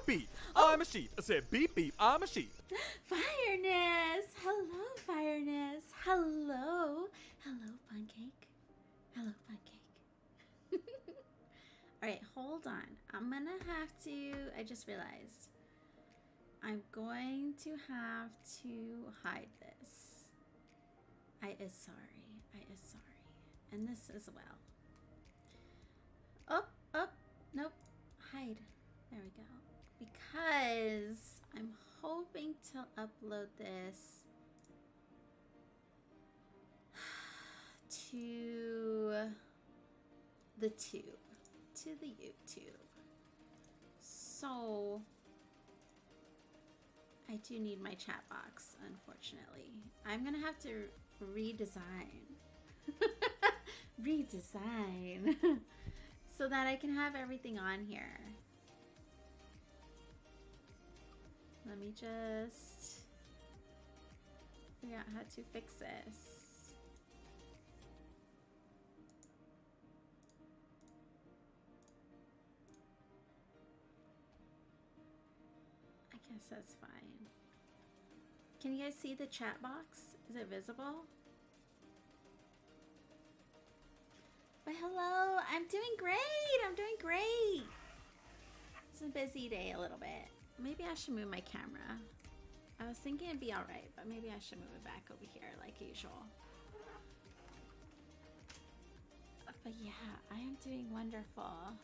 beep. I'm a sheep. I said beep, beep. I'm a sheep. Fireness. Hello, Fireness. Hello. Hello, Pancake. Hello, Pancake. All right, hold on. I'm going to have to, I just realized, I'm going to have to hide this. I is sorry. And this as well. Oh, nope. Hide. There we go. Because I'm hoping to upload this to the tube, to the YouTube. So I do need my chat box, unfortunately. I'm gonna have to redesign so that I can have everything on here. Let me just figure out how to fix this. I guess that's fine. Can you guys see the chat box? Is it visible? But hello, I'm doing great. It's a busy day a little bit. Maybe I should move my camera. I was thinking it'd be all right, but maybe I should move it back over here like usual. But yeah, I am doing wonderful.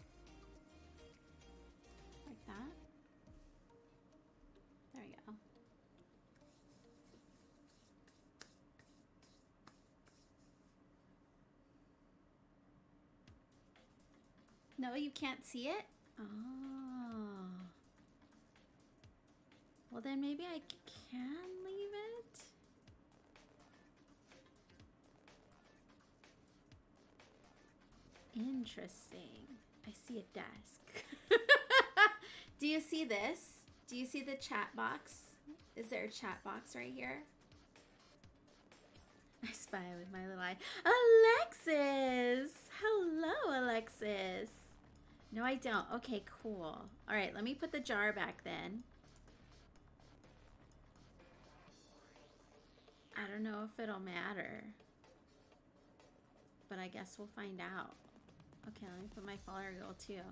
Like that. There we go. No, you can't see it? Oh. Well, then maybe I can leave it. Interesting. I see a desk. Do you see this? Do you see the chat box? Is there a chat box right here? I spy with my little eye. Alexis! Hello, Alexis. No, I don't. Okay, cool. All right, let me put the jar back then. I don't know if it'll matter, but I guess we'll find out. Okay, let me put my follower goal too.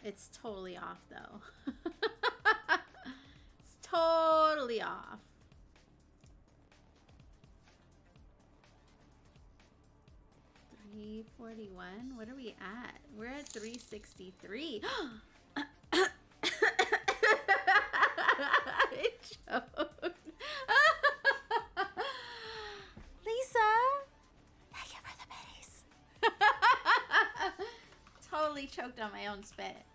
It's totally off though. It's totally off. $341. What are we at? We're at 363. I choked. Lisa, thank you for the pennies. Totally choked on my own spit.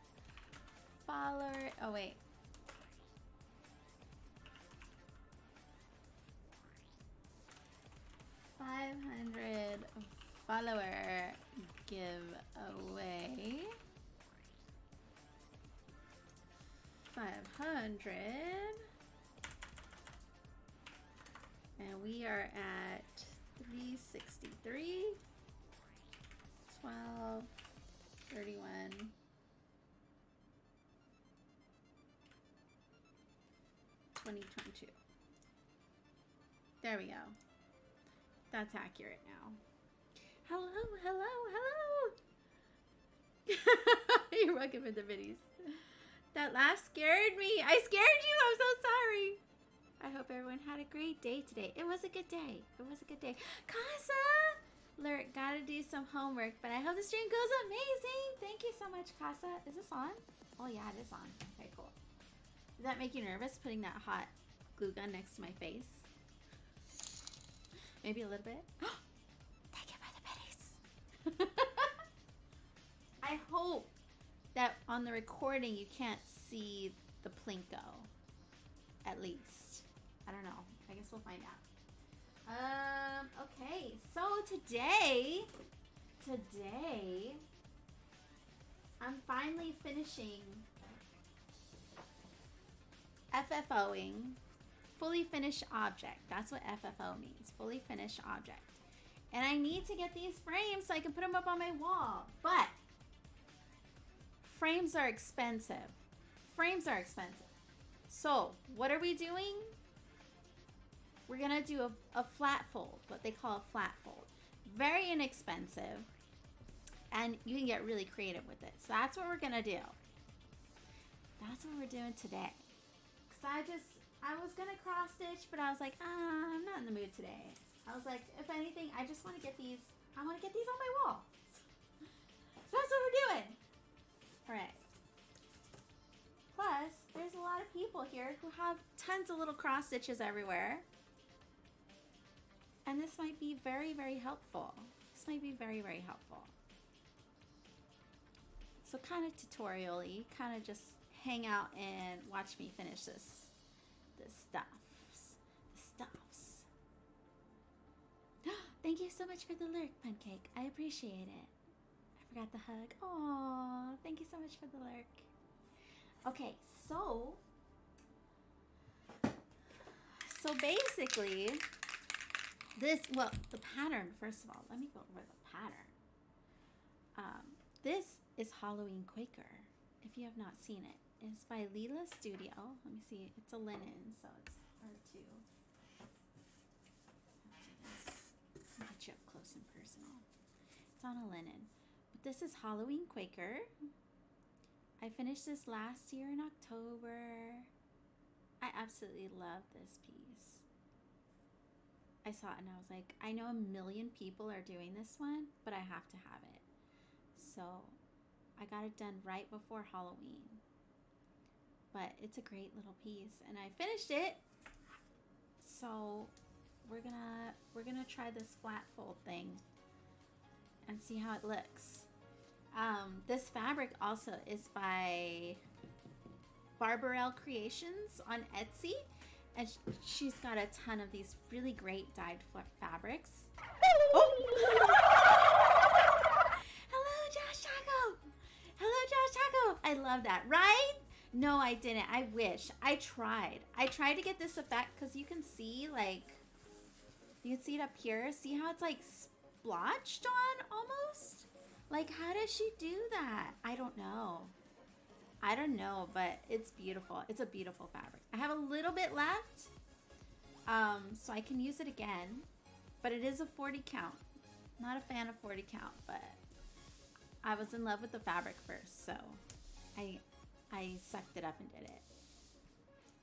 Follower. Oh wait. $500 follower giveaway. 500. And we are at 363. 12, 31. 2022. There we go. That's accurate now. Hello. You're welcome for the biddies. That laugh scared me. I scared you. I'm so sorry. I hope everyone had a great day today. It was a good day. Casa! Lyric, gotta do some homework, but I hope the stream goes amazing. Thank you so much, Casa. Is this on? Oh yeah, it is on. Okay, cool. Does that make you nervous, putting that hot glue gun next to my face? Maybe a little bit. Thank you for the pennies. I hope that on the recording you can't see the plinko. At least. I don't know. I guess we'll find out. Okay. So today I'm finally finishing FFOing. Fully finished object. That's what FFO means. Fully finished object. And I need to get these frames so I can put them up on my wall. But frames are expensive. Frames are expensive. So, what are we doing? We're going to do a flat fold, what they call a flat fold. Very inexpensive, and you can get really creative with it. So that's what we're going to do. That's what we're doing today. Because I was going to cross stitch, but I was like, I'm not in the mood today. I was like, if anything, I just want to get these, I want to get these on my wall. So that's what we're doing. All right. Plus, there's a lot of people here who have tons of little cross stitches everywhere. And this might be very, very helpful. This might be very, very helpful. So kind of tutorial-y, kind of just hang out and watch me finish this stuffs. Thank you so much for the lurk, Pancake. I appreciate it. I forgot the hug. Oh, thank you so much for the lurk. Okay, so basically this, well, the pattern, first of all, let me go over the pattern. This is Halloween Quaker, if you have not seen it. It's by Lila Studio. Let me see, it's a linen, so it's hard to do this. I'll get you up close and personal. It's on a linen. But this is Halloween Quaker. I finished this last year in October. I absolutely love this piece. I saw it and I was like, I know a million people are doing this one, but I have to have it. So I got it done right before Halloween. But it's a great little piece and I finished it. So we're gonna try this flat fold thing and see how it looks. This fabric also is by Barbarelle Creations on Etsy, and she's got a ton of these really great dyed fabrics. Oh! Hello, Josh Taco! Hello, Josh Taco! I love that, right? No, I didn't. I wish. I tried to get this effect because you can see, like, you can see it up here. See how it's like splotched on almost? Like, how does she do that? I don't know, but it's beautiful. It's a beautiful fabric. I have a little bit left, so I can use it again, but it is a 40 count. Not a fan of 40 count, but I was in love with the fabric first, so I sucked it up and did it.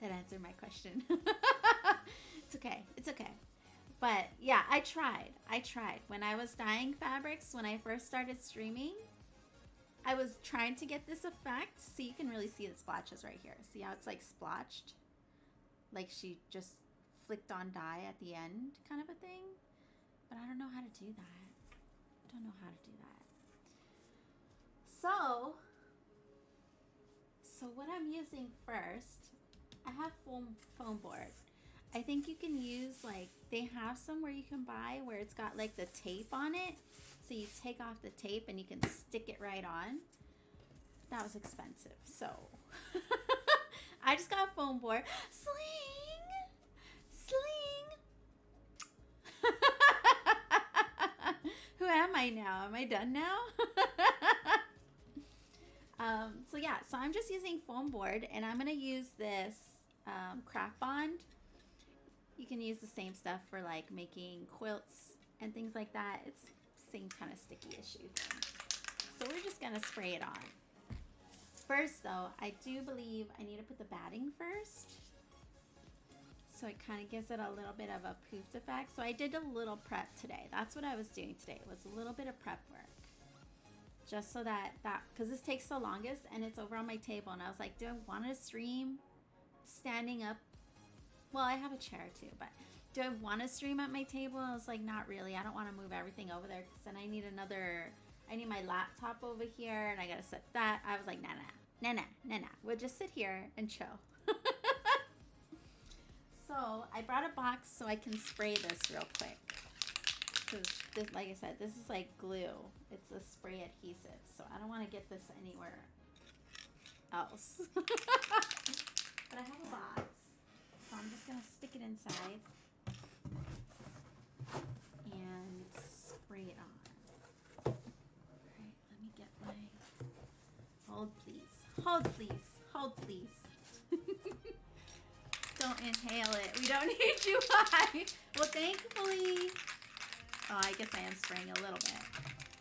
That answered my question. It's okay. It's okay. But yeah, I tried. When I was dyeing fabrics, when I first started streaming, I was trying to get this effect. See, you can really see the splotches right here. See how it's like splotched? Like she just flicked on dye at the end kind of a thing. But I don't know how to do that. So what I'm using first, I have foam board. I think you can use, like, they have some where you can buy where it's got like the tape on it. So you take off the tape and you can stick it right on. That was expensive. So I just got a foam board. Sling. Who am I now? Am I done now? So yeah, so I'm just using foam board and I'm going to use this craft bond. You can use the same stuff for like making quilts and things like that. It's the same kind of sticky issue thing. So we're just gonna spray it on. First though, I do believe I need to put the batting first. So it kind of gives it a little bit of a poofed effect. So I did a little prep today. That's what I was doing today, was a little bit of prep work. Just so that, because this takes the longest and it's over on my table. And I was like, do I want to stream standing up? Well, I have a chair too, but do I want to stream at my table? I was like, not really. I don't want to move everything over there because then I need my laptop over here and I got to set that. I was like, nah. We'll just sit here and chill. So I brought a box so I can spray this real quick. Because this, like I said, this is like glue. It's a spray adhesive. So I don't want to get this anywhere else. But I have a box. So I'm just going to stick it inside and spray it on. Alright, let me get my hold please. Hold, please. Hold, please. Don't inhale it. We don't need you high. Well, thankfully... Oh, I guess I am spraying a little bit.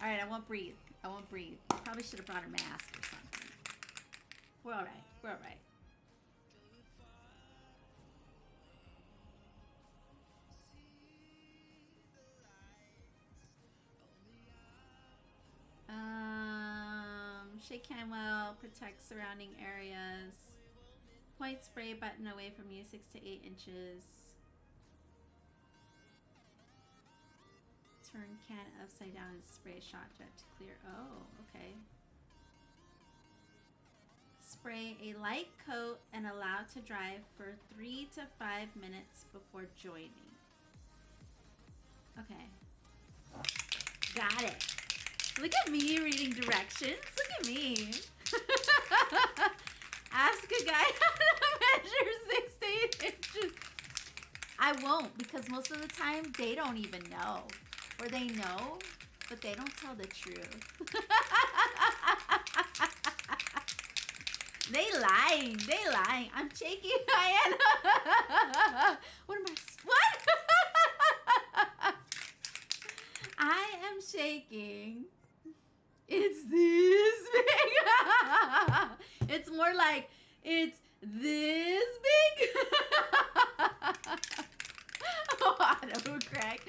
All right, I won't breathe. I won't breathe. Probably should have brought a mask or something. We're all right. We're all right. Shake hand well, protect surrounding areas. Point spray button away from you, 6 to 8 inches. Turn can upside down and spray shot jet to clear. Oh, okay. Spray a light coat and allow to dry for 3 to 5 minutes before joining. Okay. Got it. Look at me reading directions. Look at me. Ask a guy how to measure 6 to 8 inches. I won't, because most of the time they don't even know. Or they know, but they don't tell the truth. They lying. They lying. I'm shaking Ariana. What am I? What? I am shaking. It's this big. It's more like it's this big. Oh, auto crack.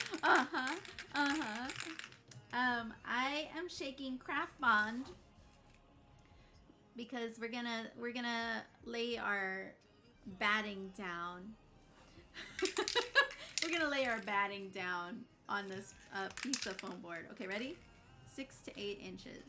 I am shaking Craft Bond because we're gonna lay our batting down. We're gonna lay our batting down on this piece of foam board. Okay, ready? 6 to 8 inches.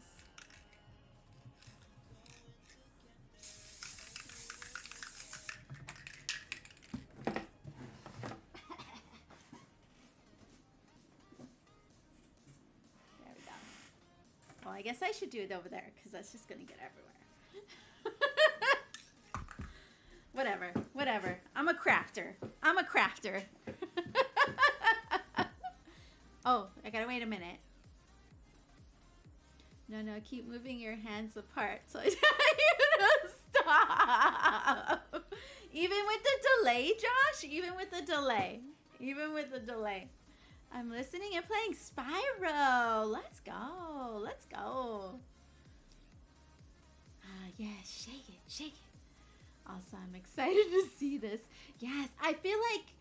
I guess I should do it over there because that's just gonna get everywhere. Whatever. I'm a crafter. Oh, I gotta wait a minute. No, keep moving your hands apart so I tell you to stop. Even with the delay, Josh. Even with the delay. I'm listening and playing Spyro. Let's go. Yeah, shake it. Also, I'm excited to see this. Yes, I feel like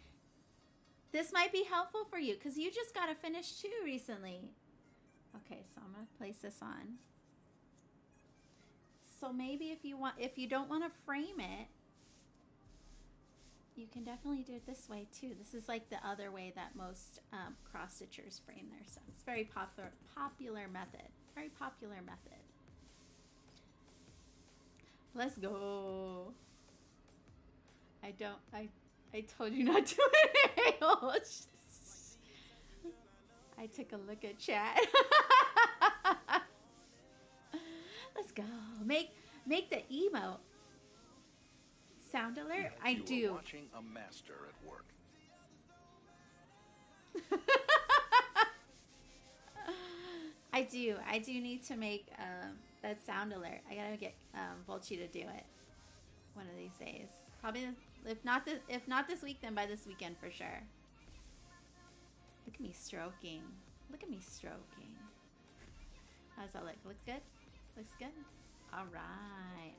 this might be helpful for you because you just got to finish 2 recently. Okay, so I'm going to place this on. So maybe if you don't want to frame it, you can definitely do it this way too. This is like the other way that most cross stitchers frame their stuff. It's a very popular method. Very popular method. Let's go. I told you not to inhale. I took a look at chat. Let's go. Make the emote. Sound alert? I do. You are watching a master at work. I do need to make that sound alert. I gotta get Volchi to do it one of these days. Probably, if not this week, then by this weekend for sure. Look at me stroking. How's that look? Looks good? Looks good? All right.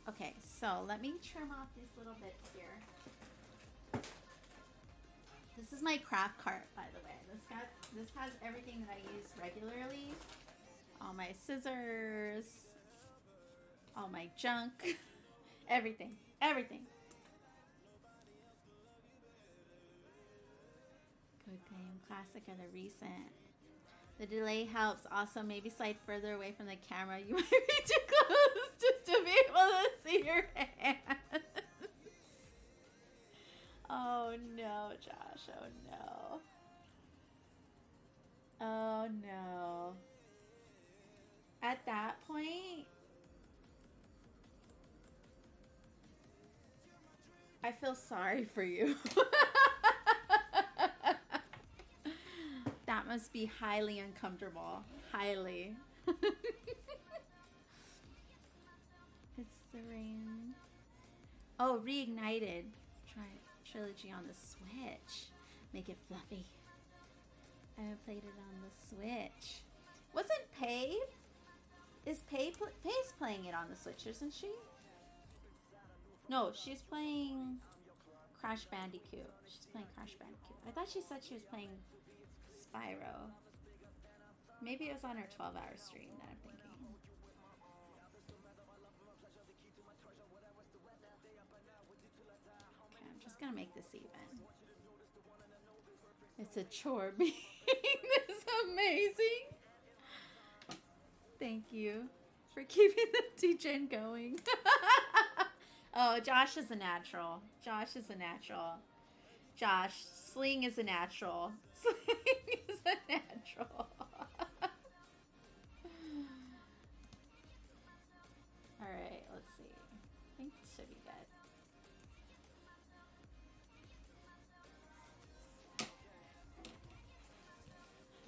Okay, so let me trim off these little bits here. This is my craft cart, by the way. This has everything that I use regularly. All my scissors, all my junk, everything. Good game, classic or the recent. The delay helps. Also, maybe slide further away from the camera. You might be too close just to be able to see your hands. Oh no, Josh. Oh no. At that point, I feel sorry for you. That must be highly uncomfortable. Highly. Oh, Reignited trilogy on the Switch. Make it fluffy. I haven't played it on the Switch. Wasn't Paige? Is Paige playing it on the Switch, isn't she? No, she's playing Crash Bandicoot. She's playing Crash Bandicoot. I thought she said she was playing Spyro. Maybe it was on her 12-hour stream that I'm thinking. Okay, I'm just gonna make this even. It's a chore being this amazing. Thank you for keeping the D-Gen going. Oh, Josh is a natural. Josh is a natural. Josh, Sling is a natural. Sling is a natural. Alright, let's see. I think this should be good.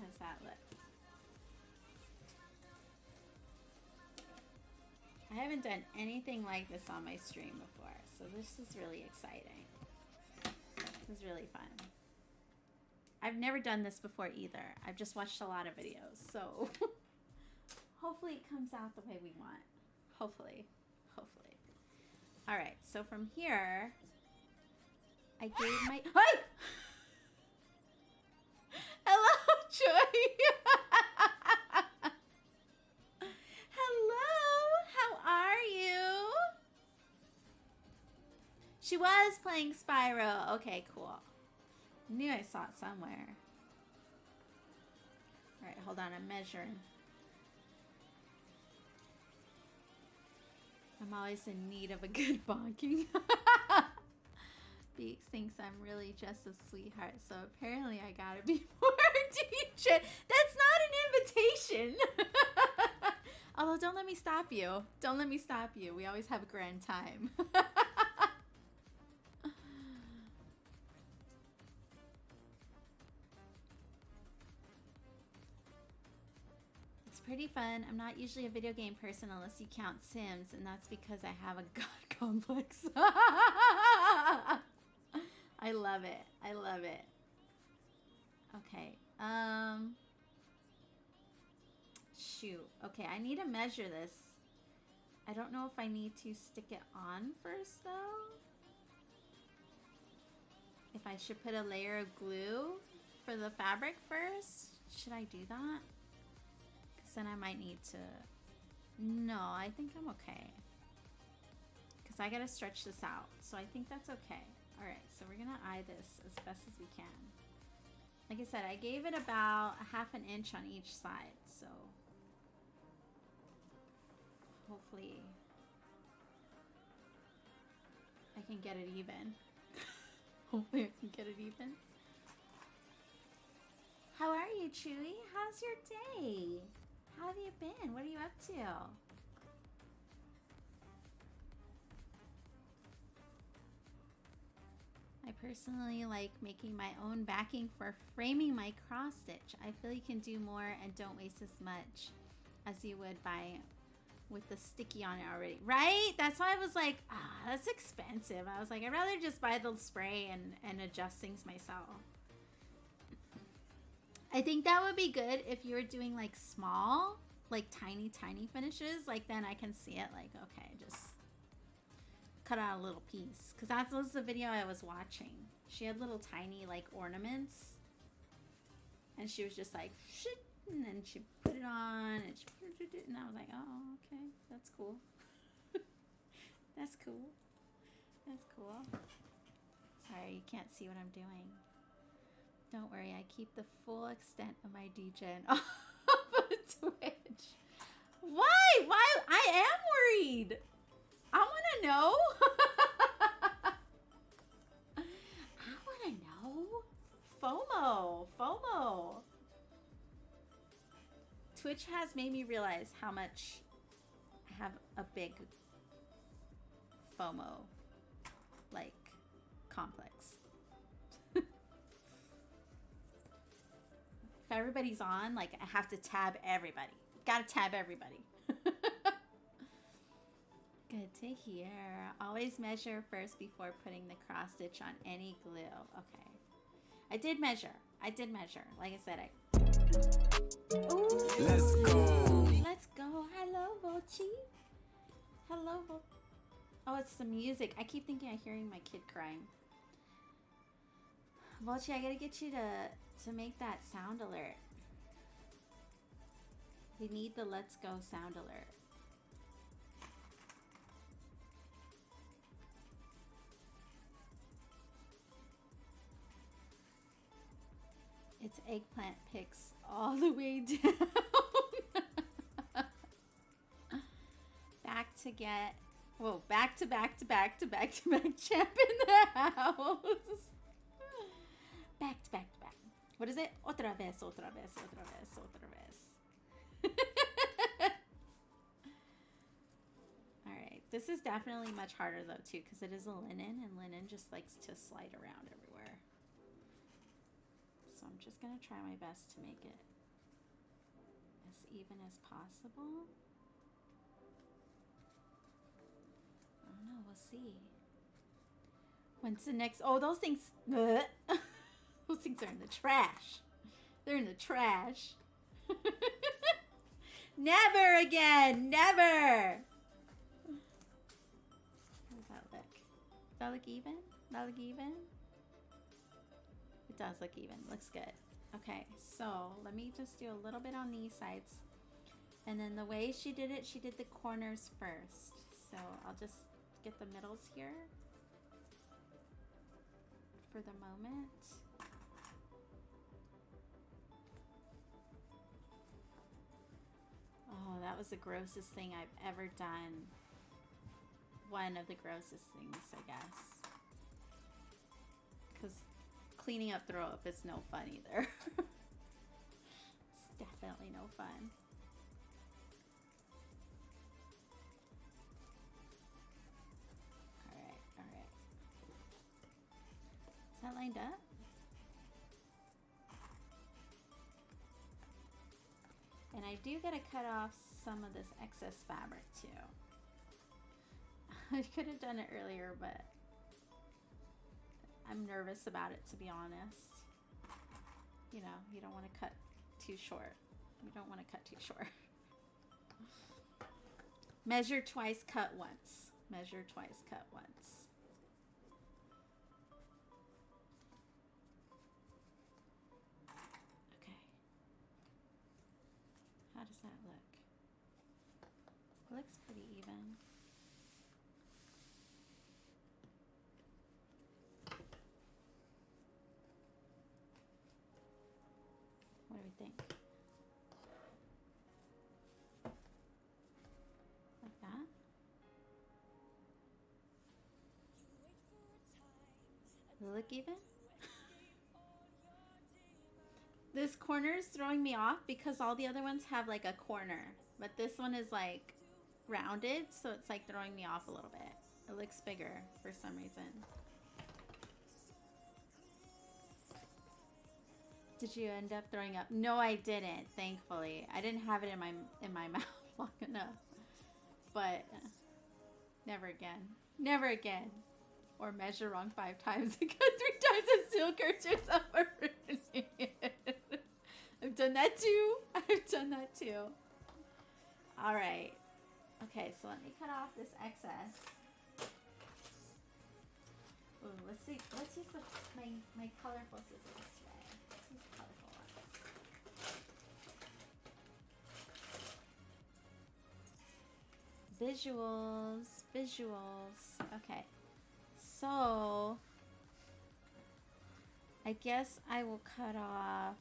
How's that look? I haven't done anything like this on my stream before, so this is really exciting. This is really fun. I've never done this before either. I've just watched a lot of videos, so hopefully it comes out the way we want. Hopefully. Hopefully. Alright, so from here, I gave my... Hi! Hello, Joy! Hello! How are you? She was playing Spyro. Okay, cool. Knew I saw it somewhere. Alright, hold on, I'm measuring. I'm always in need of a good bonking. Beaks thinks I'm really just a sweetheart, so apparently I gotta be more DJ. That's not an invitation. Although, don't let me stop you. Don't let me stop you. We always have a grand time. Pretty fun. I'm not usually a video game person unless you count Sims, and that's because I have a god complex. I love it. I love it. Okay. Shoot. Okay, I need to measure this. I don't know if I need to stick it on first, though. If I should put a layer of glue for the fabric first. Should I do that? Then I might need to... No, I think I'm okay. Because I gotta stretch this out. So I think that's okay. Alright, so we're gonna eye this as best as we can. Like I said, I gave it about a ½ an inch on each side. So hopefully I can get it even. Hopefully I can get it even. How are you, Chewy? How's your day? How have you been? What are you up to? I personally like making my own backing for framing my cross stitch. I feel you can do more and don't waste as much as you would by with the sticky on it already. Right? That's why I was like, that's expensive. I was like, I'd rather just buy the spray and adjust things myself. I think that would be good if you were doing like small, like tiny finishes. Like then I can see it like, okay, just cut out a little piece. Because that was the video I was watching. She had little tiny like ornaments. And she was just like, shit. And then she put it on and she put it, and I was like, oh, okay, that's cool. That's cool. That's cool. Sorry, you can't see what I'm doing. Don't worry, I keep the full extent of my D-Gen off of Twitch. Why? Why? I am worried. I want to know. I want to know. FOMO. Twitch has made me realize how much I have a big FOMO, like, complex. If everybody's on, like, I have to tab everybody. Gotta tab everybody. Good to hear. Always measure first before putting the cross stitch on any glue. Okay. I did measure. Like I said, Ooh. Let's go. Let's go. Hello, Volchi. Hello, Oh, it's the music. I keep thinking I'm hearing my kid crying. Volchi, I gotta get you to make that sound alert. We need the let's go sound alert. It's eggplant picks all the way down. back to back champ in the house. Back to back. What is it? Otra vez. Alright, this is definitely much harder though too, because it is a linen, and linen just likes to slide around everywhere. So I'm just gonna try my best to make it as even as possible. I don't know, we'll see. When's the next? Oh, those things. Those things are in the trash. They're in the trash. Never again. Never. How does that look? Does that look even? It does look even. Looks good. Okay, so let me just do a little bit on these sides. And then the way she did it, she did the corners first. So I'll just get the middles here for the moment. Oh, that was the grossest thing I've ever done. One of the grossest things, I guess. Because cleaning up throw up is no fun either. It's definitely no fun. Alright. Is that lined up? And I do gotta cut off some of this excess fabric too. I could have done it earlier, but I'm nervous about it, to be honest. You know, you don't want to cut too short. Measure twice, cut once. Okay. How does that look? It looks pretty even. What do we think? Like that? Does it look even? This corner is throwing me off because all the other ones have like a corner, but this one is like rounded, so it's like throwing me off a little bit. It looks bigger for some reason. Did you end up throwing up? No, I didn't, thankfully. I didn't have it in my mouth long enough. But never again. Or measure wrong 5 times and cut 3 times and still curse yourself for ruining it. I've done that too. Alright. Okay, so let me cut off this excess. Ooh, let's use my colorful scissors today. Let's use colorful ones. Visuals. Okay. So, I guess I will cut off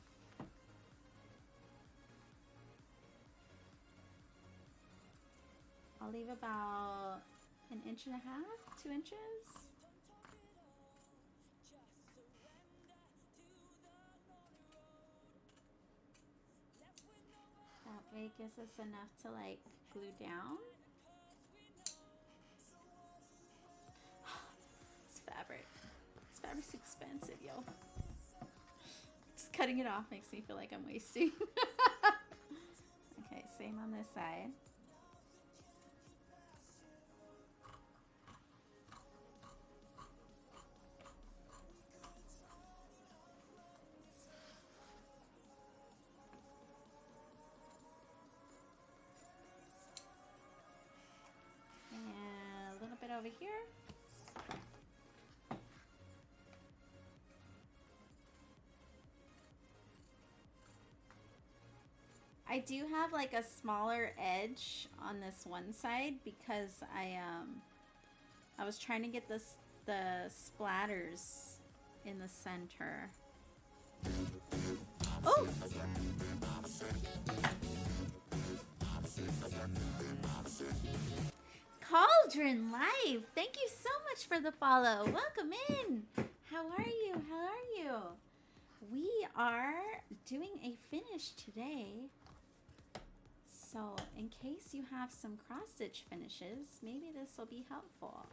I'll leave about 1.5 inches, 2 inches. That way gives us enough to like glue down. This fabric's expensive, yo. Just cutting it off makes me feel like I'm wasting. Okay, same on this side. over here. I do have like a smaller edge on this one side because I was trying to get the splatters in the center. Oh! Cauldron Life, thank you so much for the follow. Welcome in. How are you? How are you? We are doing a finish today. So in case you have some cross stitch finishes, maybe this will be helpful.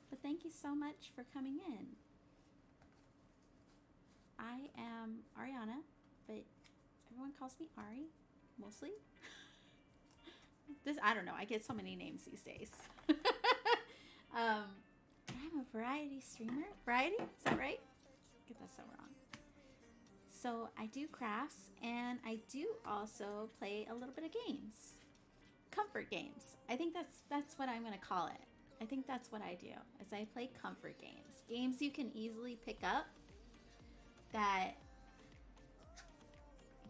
But thank you so much for coming in. I am Ariana, but everyone calls me Ari, mostly. I don't know, I get so many names these days. I'm a variety streamer. Variety? Is that right? Get that so wrong. So I do crafts, and I do also play a little bit of games. Comfort games. I think that's what I'm going to call it. I think that's what I do, is I play comfort games. Games you can easily pick up that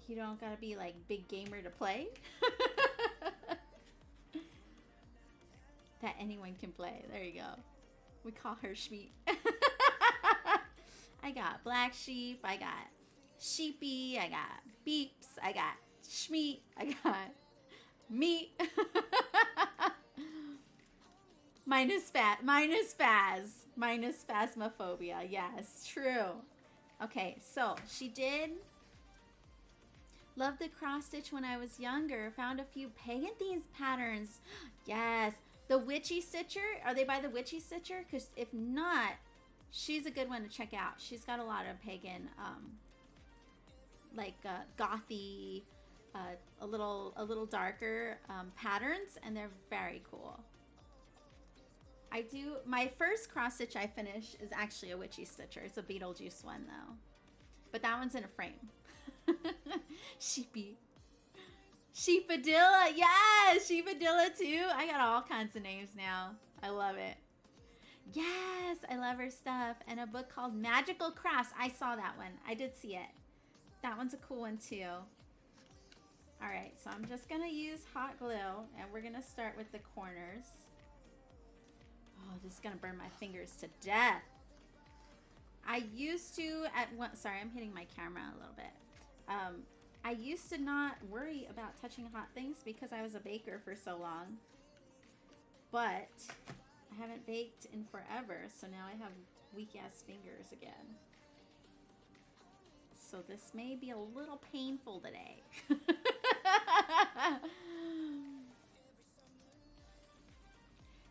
you don't got to be like big gamer to play. That anyone can play. There you go. We call her Schmeat. I got Black Sheep. I got Sheepy. I got Beeps. I got Schmeat. I got Meat. Minus Phasmophobia. Yes, true. Okay, so she did love the cross stitch when I was younger. Found a few pagan themes patterns. Yes. The Witchy Stitcher, are they by the Witchy Stitcher? Because if not, she's a good one to check out. She's got a lot of pagan, gothy, a little darker patterns, and they're very cool. My first cross stitch I finished is actually a Witchy Stitcher. It's a Beetlejuice one though, but that one's in a frame. Sheepy. Sheepadilla, yes, Sheepadilla too. I got all kinds of names now. I love it. Yes, I love her stuff. And a book called Magical Crafts. I saw that one. I did see it. That one's a cool one too. All right, so I'm just gonna use hot glue, and we're gonna start with the corners. Oh, this is gonna burn my fingers to death. I used to sorry, I'm hitting my camera a little bit. I used to not worry about touching hot things because I was a baker for so long. But I haven't baked in forever, so now I have weak-ass fingers again. So this may be a little painful today.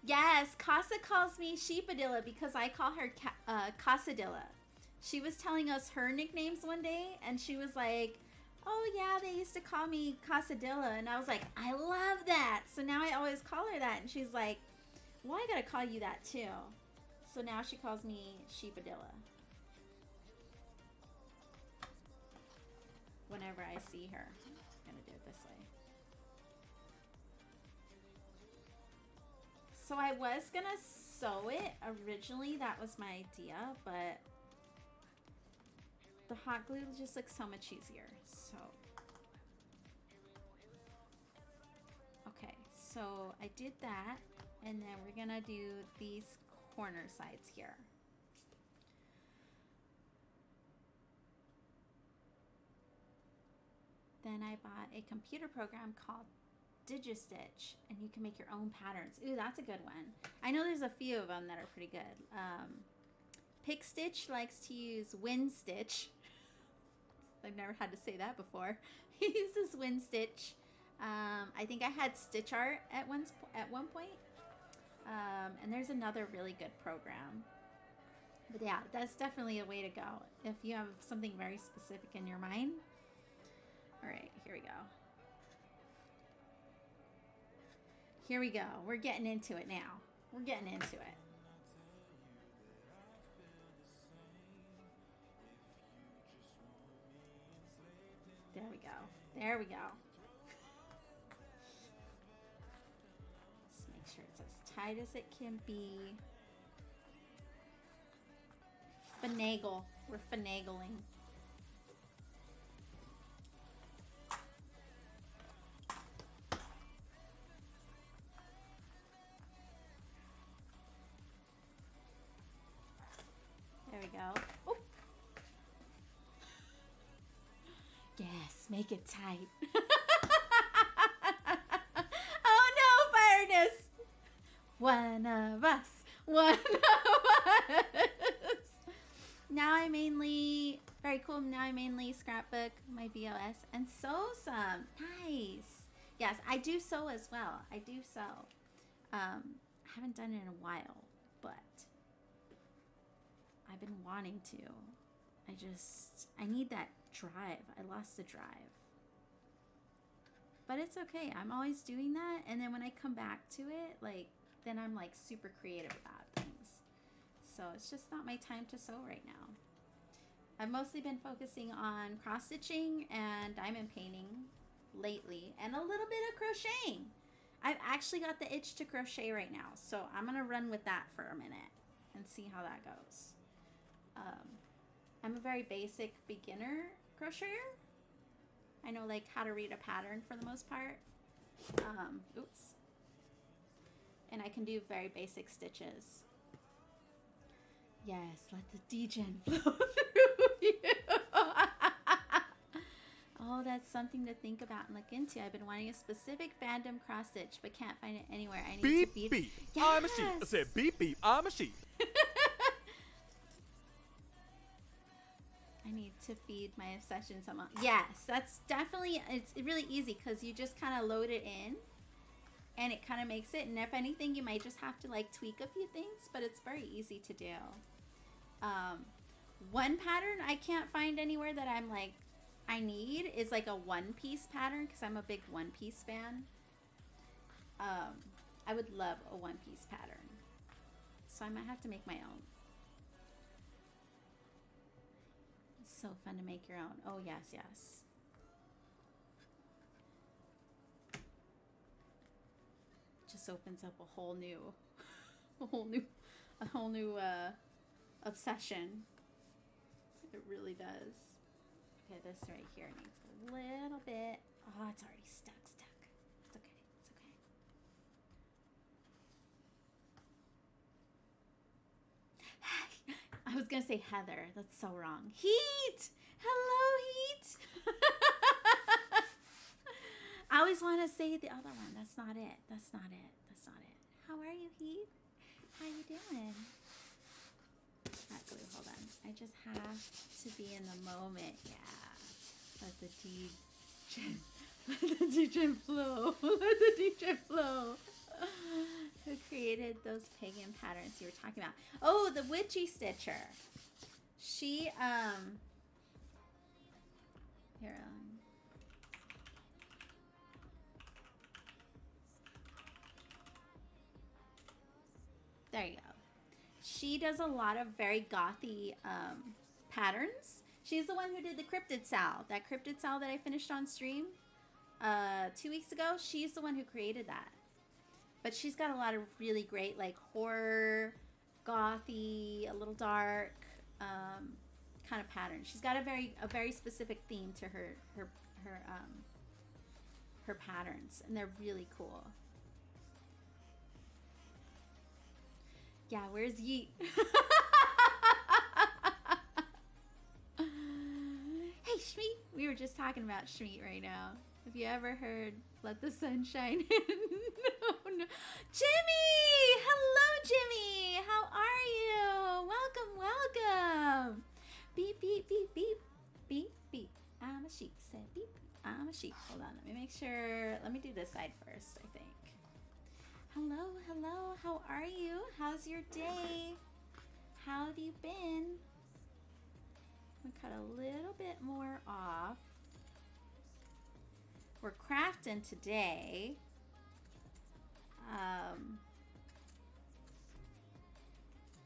Yes, Casa calls me Sheepadilla because I call her Casadilla. She was telling us her nicknames one day, and she was like, oh yeah, they used to call me Casadilla, and I was like, I love that. So now I always call her that, and she's like, well, I gotta call you that too. So now she calls me Sheepadilla whenever I see her. I'm gonna do it this way. So I was gonna sew it originally, that was my idea, but the hot glue just looks so much easier. So, okay, so I did that, and then we're gonna do these corner sides here. Then I bought a computer program called Digistitch, and you can make your own patterns. Ooh, that's a good one. I know there's a few of them that are pretty good. PicStitch likes to use WinStitch. I've never had to say that before. He uses WinStitch. I think I had Stitch Art at one point. And there's another really good program. But yeah, that's definitely a way to go if you have something very specific in your mind. All right, here we go. Here we go. We're getting into it now. We're getting into it. There we go. There we go. Let's make sure it's as tight as it can be. Finagle. We're finagling. There we go. Oh. Yes, make it tight. Oh no, fireness! One of us. One of us. Now I mainly, very cool, now I mainly scrapbook my BOS and sew some. Nice. Yes, I do sew as well. I do sew. I haven't done it in a while, but I've been wanting to. I need that drive. I lost the drive. But it's okay. I'm always doing that. And then when I come back to it, like, then I'm like super creative about things. So it's just not my time to sew right now. I've mostly been focusing on cross stitching and diamond painting lately, and a little bit of crocheting. I've actually got the itch to crochet right now, so I'm gonna run with that for a minute and see how that goes. I'm a very basic beginner crocheter. I know like how to read a pattern for the most part. Oops. And I can do very basic stitches. Yes, let the degen flow through you. Oh, that's something to think about and look into. I've been wanting a specific fandom cross stitch, but can't find it anywhere. I need Beep, to feed. beep. Yes. I'm a sheep. I said beep, beep. I'm a sheep. I need to feed my obsession somehow. Yes, that's definitely, it's really easy because you just kind of load it in and it kind of makes it. And if anything, you might just have to like tweak a few things, but it's very easy to do. One pattern I can't find anywhere that I'm like, I need is like a one-piece pattern because I'm a big one-piece fan. I would love a one-piece pattern. So I might have to make my own. It's so fun to make your own. Oh, yes, yes. Just opens up a whole new obsession. It really does. Okay, this right here needs a little bit. Oh, it's already stuck. It's okay. It's okay. I was gonna say Heather. That's so wrong. Heat. Hello, Heat. I always want to say the other one. That's not it. That's not it. That's not it. How are you, Heat? How you doing? Not glue. Hold on. I just have to be in the moment. Yeah. Let the degen flow. Let the degen flow. Who created those pagan patterns you were talking about? Oh, the witchy stitcher. She here. There you go. She does a lot of very gothy patterns. She's the one who did the Cryptid Sal. That Cryptid Sal that I finished on stream 2 weeks ago. She's the one who created that. But she's got a lot of really great like horror, gothy, a little dark kind of pattern. She's got a very specific theme to her patterns, and they're really cool. Yeah, where's Yeet? Hey, Shmeet. We were just talking about Shmeet right now. Have you ever heard Let the Sun Shine In? No. Jimmy! Hello, Jimmy! How are you? Welcome. Beep, beep, beep, beep. Beep, beep. I'm a sheep. Said beep, I'm a sheep. Hold on. Let me make sure. Let me do this side first, I think. Hello. How are you? How's your day? How have you been? I'm gonna cut a little bit more off. We're crafting today.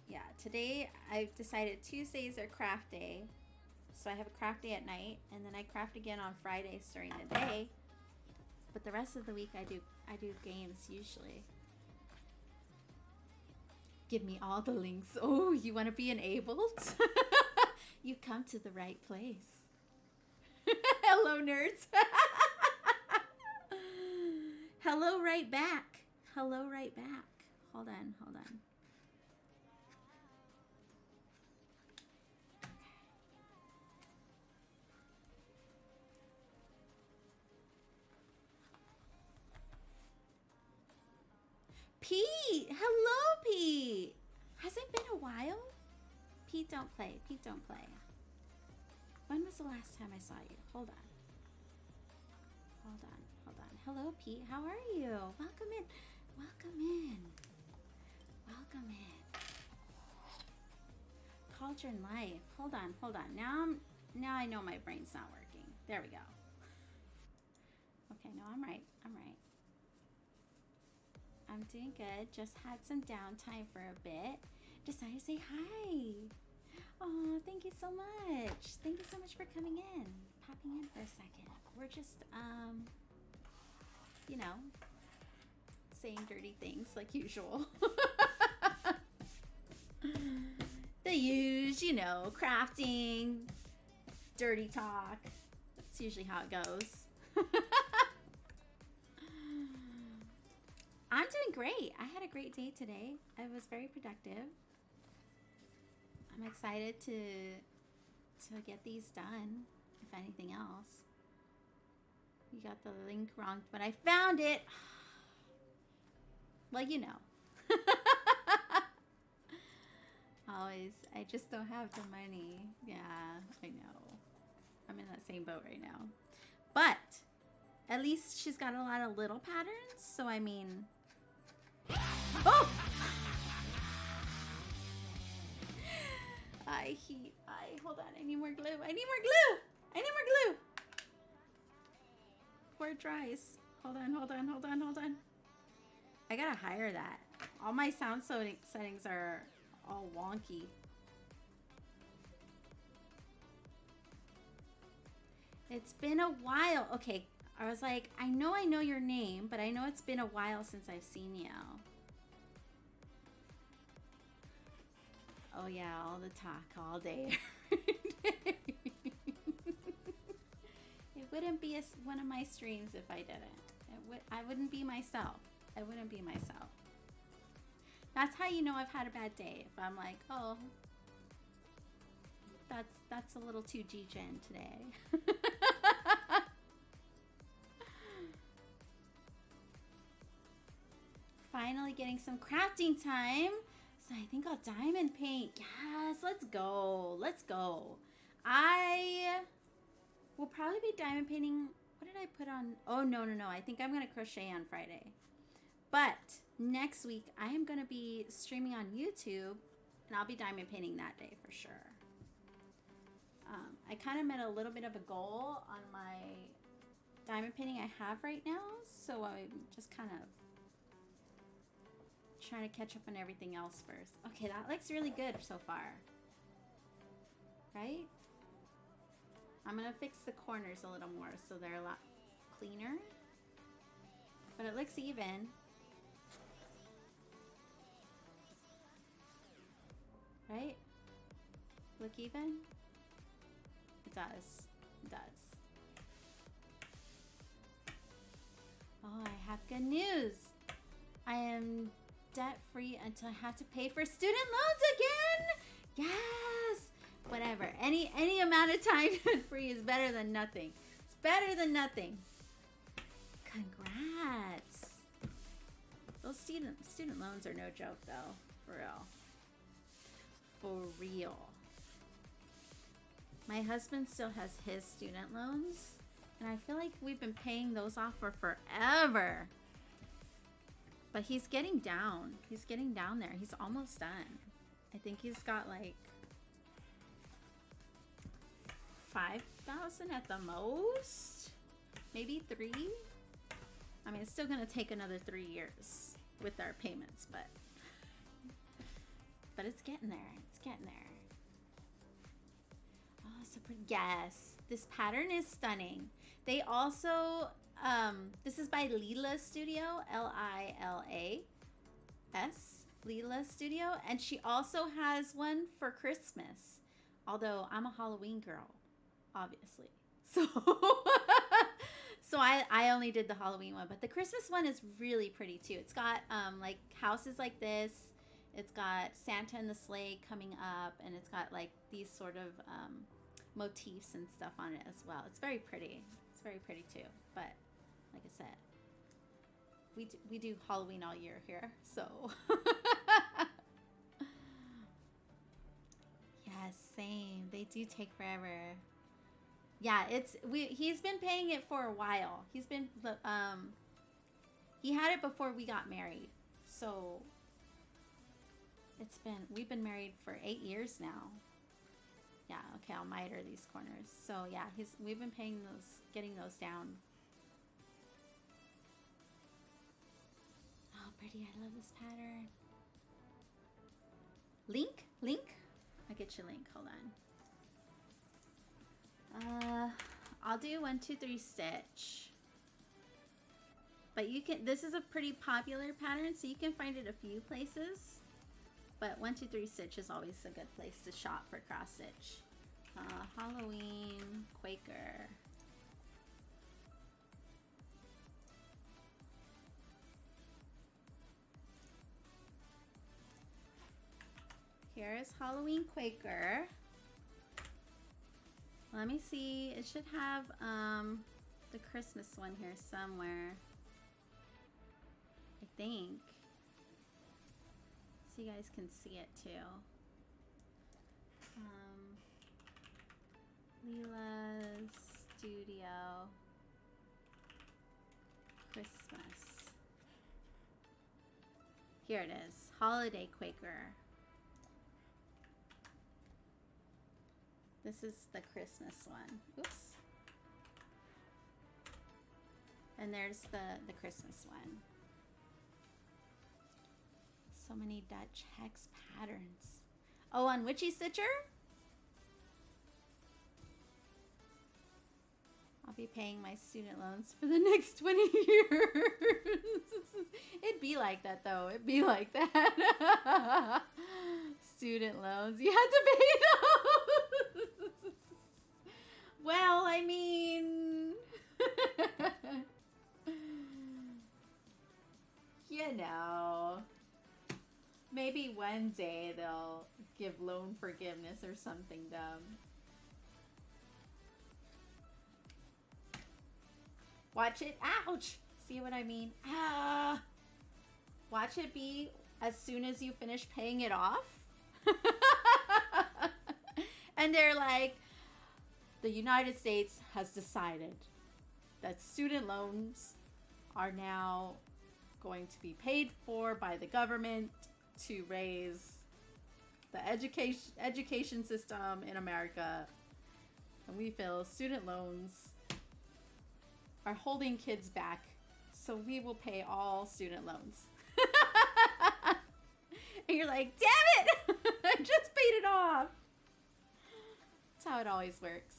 Yeah, today I've decided Tuesdays are craft day. So I have a craft day at night, and then I craft again on Fridays during the day. But the rest of the week I do games usually. Give me all the links. Oh, you want to be enabled? You come to the right place. Hello, nerds. Hello, right back. Hello, right back. Hold on, hold on. Pete! Hello, Pete! Has it been a while? Pete, don't play. Pete, don't play. When was the last time I saw you? Hold on. Hold on. Hold on. Hello, Pete. How are you? Welcome in. Welcome in. Welcome in. Cauldron Life. Hold on. Hold on. Now I know my brain's not working. There we go. Okay, no, I'm right. I'm right. I'm doing good. Just had some downtime for a bit. Decided to say hi. Oh, thank you so much. Thank you so much for coming in. Popping in for a second. We're just, you know, saying dirty things like usual. The use, you know, crafting, dirty talk. That's usually how it goes. I'm doing great. I had a great day today. I was very productive. I'm excited to get these done, if anything else. You got the link wrong, but I found it. Well, you know. Always. I just don't have the money. Yeah, I know. I'm in that same boat right now. But at least she's got a lot of little patterns, so I mean... Oh! Hold on, I need more glue. I need more glue! I need more glue! Before it dries. Hold on, hold on, hold on, hold on. I gotta hire that. All my sound settings are all wonky. It's been a while. Okay, I was like, I know your name, but I know it's been a while since I've seen you. Oh yeah, all the talk, all day. It wouldn't be one of my streams if I didn't. I wouldn't be myself. I wouldn't be myself. That's how you know I've had a bad day. If I'm like, oh, that's a little too G-Gen today. Finally getting some crafting time. So I think I'll diamond paint. Yes, let's go. Let's go. I will probably be diamond painting. What did I put on? Oh, no. I think I'm going to crochet on Friday. But next week, I am going to be streaming on YouTube. And I'll be diamond painting that day for sure. I kind of met a little bit of a goal on my diamond painting I have right now. So I'm just kind of trying to catch up on everything else first. Okay, that looks really good so far. Right? I'm going to fix the corners a little more so they're a lot cleaner. But it looks even. Right? Look even? It does. It does. Oh, I have good news. I am debt-free until I have to pay for student loans again. Yes. Whatever. Any amount of time free is better than nothing. It's better than nothing. Congrats. Those student loans are no joke though. For real. For real. My husband still has his student loans, and I feel like we've been paying those off for forever. But he's getting down. He's getting down there. He's almost done. I think he's got like 5,000 at the most. Maybe 3. I mean, it's still going to take another 3 years with our payments, but it's getting there. It's getting there. Oh, so pretty. Yes. This pattern is stunning. They also... this is by Lila Studio, Lilas. Lila Studio, and she also has one for Christmas. Although I'm a Halloween girl, obviously. So so I only did the Halloween one, but the Christmas one is really pretty too. It's got like houses like this. It's got Santa and the sleigh coming up, and it's got like these sort of motifs and stuff on it as well. It's very pretty. It's very pretty too. But like I said, we do Halloween all year here, so. Yes, same. They do take forever. Yeah, he's been paying it for a while. He had it before we got married. So we've been married for 8 years now. Yeah, okay, I'll miter these corners. So yeah, we've been getting those down. Oh, pretty, I love this pattern. Link? I'll get you link, hold on. I'll do 1, 2, 3 stitch. But this is a pretty popular pattern, so you can find it a few places. But 1, 2, 3 stitch is always a good place to shop for cross stitch. Halloween Quaker. Here is Halloween Quaker. Let me see. It should have the Christmas one here somewhere. I think. So you guys can see it too. Lila Studio Christmas. Here it is. Holiday Quaker. This is the Christmas one. Oops. And there's the Christmas one. So many Dutch hex patterns. Oh, on Witchy Stitcher? I'll be paying my student loans for the next 20 years. It'd be like that, though. It'd be like that. Student loans. You have to pay those. Well, I mean... you know... Maybe one day they'll give loan forgiveness or something dumb. Watch it. Ouch! See what I mean? Ah! Watch it be as soon as you finish paying it off. And they're like, the United States has decided that student loans are now going to be paid for by the government to raise the education system in America. And we feel student loans are holding kids back, so we will pay all student loans. And you're like, damn it! I just paid it off. That's how it always works.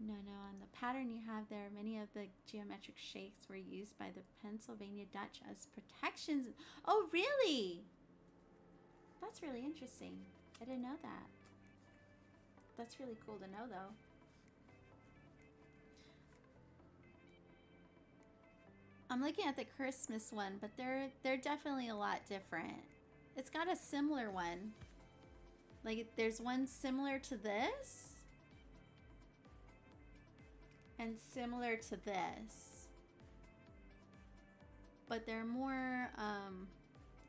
No, on the pattern you have there, many of the geometric shapes were used by the Pennsylvania Dutch as protections. Oh, really? That's really interesting. I didn't know that. That's really cool to know, though. I'm looking at the Christmas one, but they're definitely a lot different. It's got a similar one. Like, there's one similar to this. And similar to this. But they're more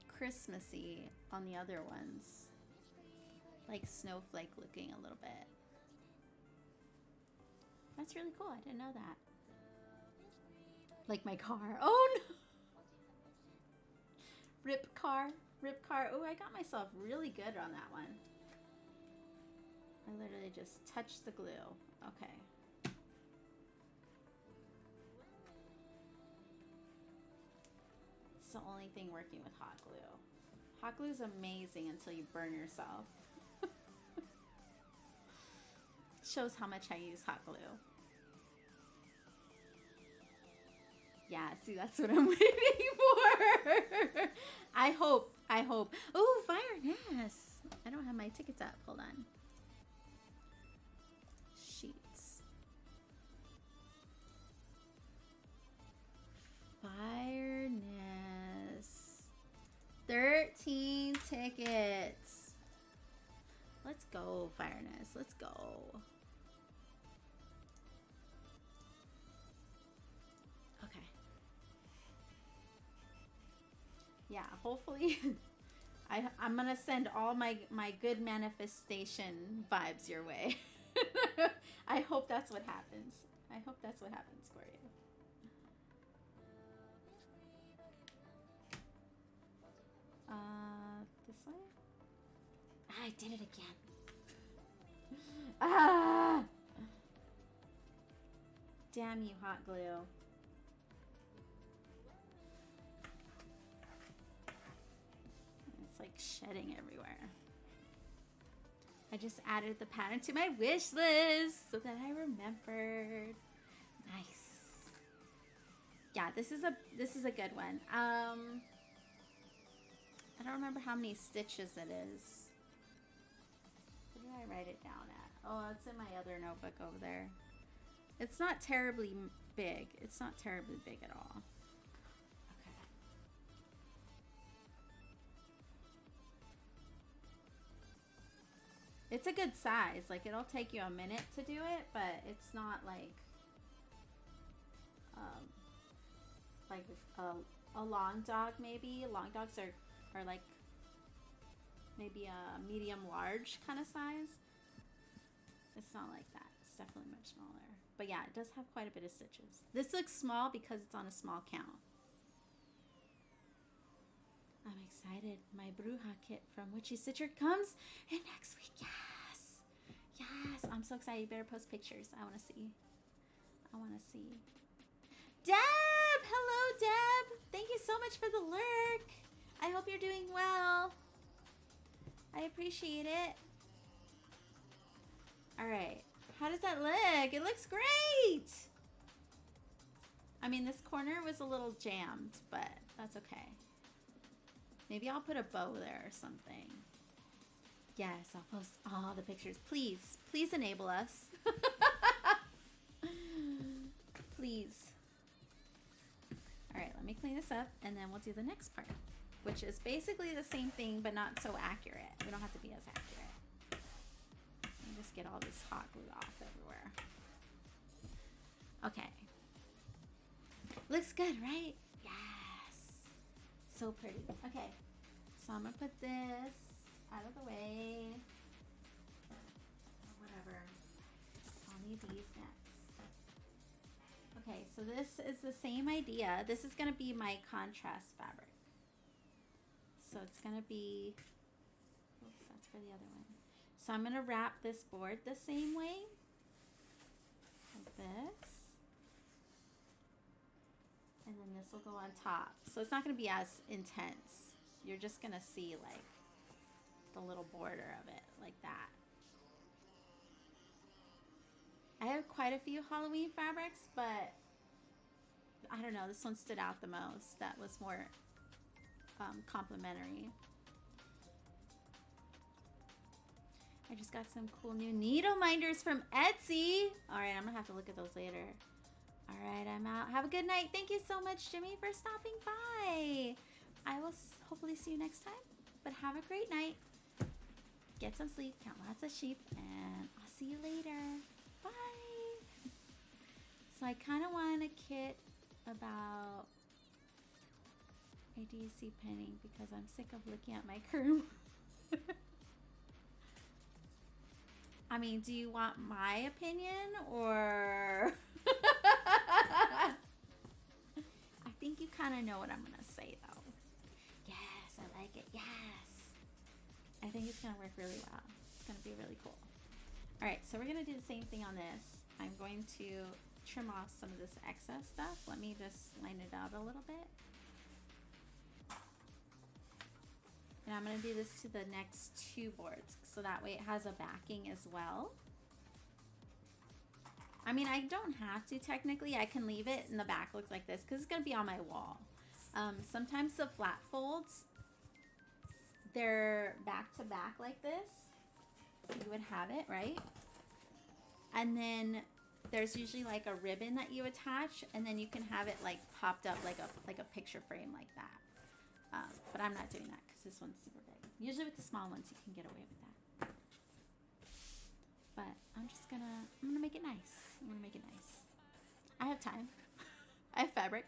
Christmassy on the other ones. Like snowflake looking a little bit. That's really cool. I didn't know that. Like my car. Oh no! Rip car. Oh, I got myself really good on that one. I literally just touched the glue. Okay. It's the only thing working with hot glue. Hot glue is amazing until you burn yourself. Shows how much I use hot glue. Yeah, see, that's what I'm waiting for. I I hope. Oh, Fireness. I don't have my tickets up. Hold on. Sheets. Fireness. 13 tickets. Let's go, Fireness. Let's go. Okay. Yeah, hopefully I'm gonna send all my good manifestation vibes your way. I hope that's what happens. I hope that's what happens for you. This way? Ah, I did it again. Ah! Damn you, hot glue. It's like shedding everywhere. I just added the pattern to my wish list so that I remembered. Nice. Yeah, this is a good one. I don't remember how many stitches it is. Where did I write it down at? Oh, it's in my other notebook over there. It's not terribly big. It's not terribly big at all. Okay. It's a good size. Like, it'll take you a minute to do it, but it's not like a long dog maybe. Long dogs are like maybe a medium large kind of size. It's not like that. It's definitely much smaller. But yeah, it does have quite a bit of stitches. This looks small because it's on a small count. I'm excited. My Bruja kit from Witchy Stitcher comes in next week. Yes. Yes. I'm so excited. You better post pictures. I want to see. I want to see. Deb! Hello, Deb. Thank you so much for the lurk. I hope you're doing well. I appreciate it. All right. How does that look? It looks great. I mean, this corner was a little jammed, but that's okay. Maybe I'll put a bow there or something. Yes, I'll post all the pictures. Please, please enable us. Please. All right, let me clean this up and then we'll do the next part, which is basically the same thing, but not so accurate. We don't have to be as accurate. Let me just get all this hot glue off everywhere. Okay. Looks good, right? Yes. So pretty. Okay. So I'm going to put this out of the way. Whatever. I'll need these next. Okay, so this is the same idea. This is going to be my contrast fabric. So it's going to be, oops, that's for the other one. So I'm going to wrap this board the same way, like this. And then this will go on top. So it's not going to be as intense. You're just going to see like the little border of it, like that. I have quite a few Halloween fabrics, but I don't know, this one stood out the most. That was more complimentary. I just got some cool new needle minders from Etsy. All right, I'm gonna have to look at those later. All right, I'm out. Have a good night. Thank you so much, Jimmy, for stopping by. I will hopefully see you next time, but have a great night. Get some sleep, count lots of sheep, and I'll see you later. Bye. So I kind of want a kit about ADC penning because I'm sick of looking at my current I mean, do you want my opinion or I think you kind of know what I'm gonna say though. Yes, I like it. Yes, I think it's gonna work really well. It's gonna be really cool. All right, so we're gonna do the same thing on this. I'm going to trim off some of this excess stuff. Let me just line it out a little bit. And I'm gonna do this to the next two boards, so that way it has a backing as well. I mean, I don't have to technically. I can leave it and the back looks like this because it's gonna be on my wall. Sometimes the flat folds they're back to back like this. So you would have it, right? And then there's usually like a ribbon that you attach, and then you can have it like popped up like a picture frame like that. But I'm not doing that because this one's super big. Usually with the small ones you can get away with that. But I'm gonna make it nice. I'm gonna make it nice. I have time. I have fabric.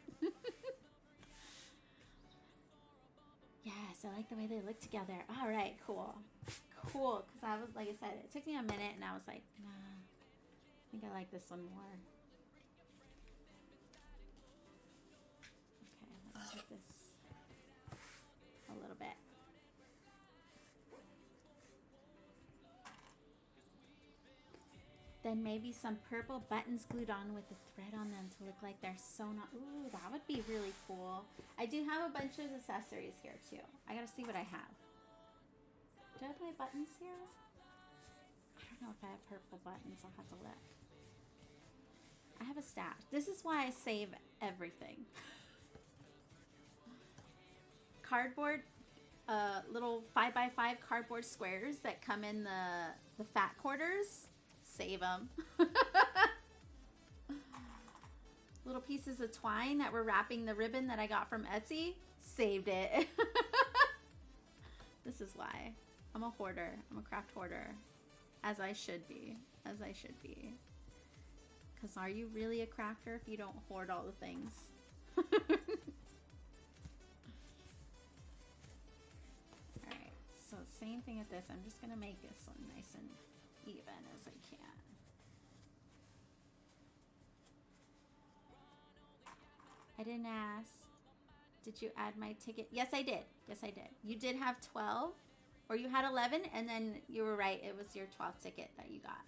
Yes, I like the way they look together. All right, cool. Cool, because I was, like I said, it took me a minute and I was like, nah, I think I like this one more. Okay, let's put this a little bit. Then maybe some purple buttons glued on with a thread on them to look like they're sewn on. Ooh, that would be really cool. I do have a bunch of accessories here too. I gotta see what I have. Do I have my buttons here? I don't know if I have purple buttons. I'll have to look. I have a stash. This is why I save everything. Cardboard, little 5x5 cardboard squares that come in the fat quarters. Save them. Little pieces of twine that were wrapping the ribbon that I got from Etsy. Saved it. This is why. I'm a hoarder. I'm a craft hoarder. As I should be. As I should be. Because are you really a crafter if you don't hoard all the things? Alright. So same thing with this. I'm just going to make this one nice and even as I can. I didn't ask. Did you add my ticket? Yes, I did. Yes, I did. You did have 12, or you had 11, and then you were right. It was your 12th ticket that you got.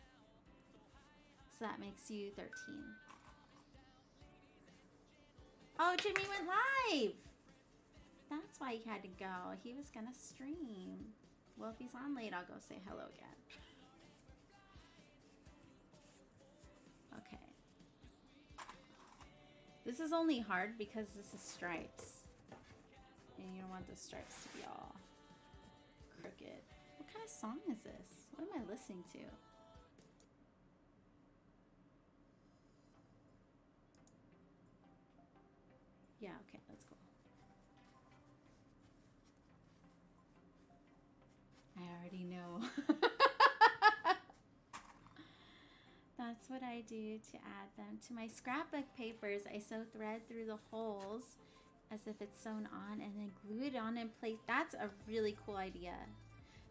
So that makes you 13. Oh, Jimmy went live. That's why he had to go. He was going to stream. Well, if he's on late, I'll go say hello again. Okay. This is only hard because this is stripes. And you don't want the stripes to be all crooked. What kind of song is this? What am I listening to? Yeah, okay, that's cool. I already know. That's what I do to add them to my scrapbook papers. I sew thread through the holes as if it's sewn on and then glue it on in place. That's a really cool idea.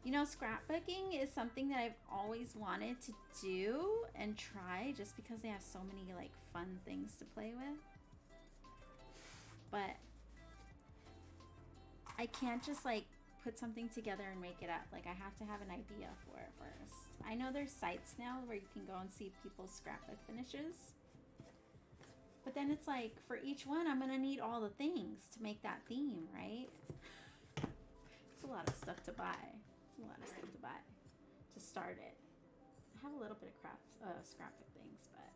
You know, scrapbooking is something that I've always wanted to do and try just because they have so many like fun things to play with. But I can't just like put something together and make it up. Like I have to have an idea for it first. I know there's sites now where you can go and see people's scrapbook finishes. But then it's like for each one I'm gonna need all the things to make that theme, right? It's a lot of stuff to buy. It's a lot of stuff to buy to start it. I have a little bit of scrapbook things, but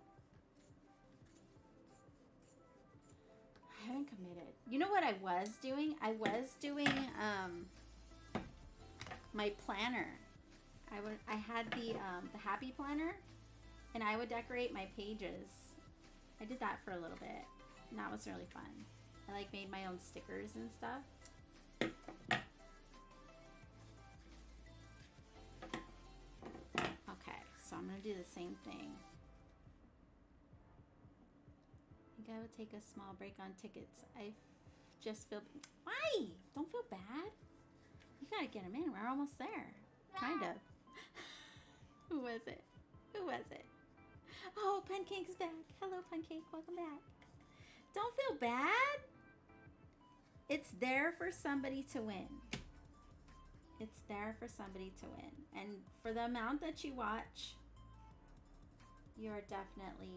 I haven't committed. You know what I was doing? I was doing my planner. I had the happy planner, and I would decorate my pages. I did that for a little bit, and that was really fun. I like made my own stickers and stuff. Okay, so I'm gonna do the same thing. I think I would take a small break on tickets. I just feel... Why? Don't feel bad. You gotta get them in. We're almost there. Kind of. Who was it? Who was it? Oh, Pancake's back. Hello, Pancake. Welcome back. Don't feel bad. It's there for somebody to win. It's there for somebody to win. And for the amount that you watch, you're definitely...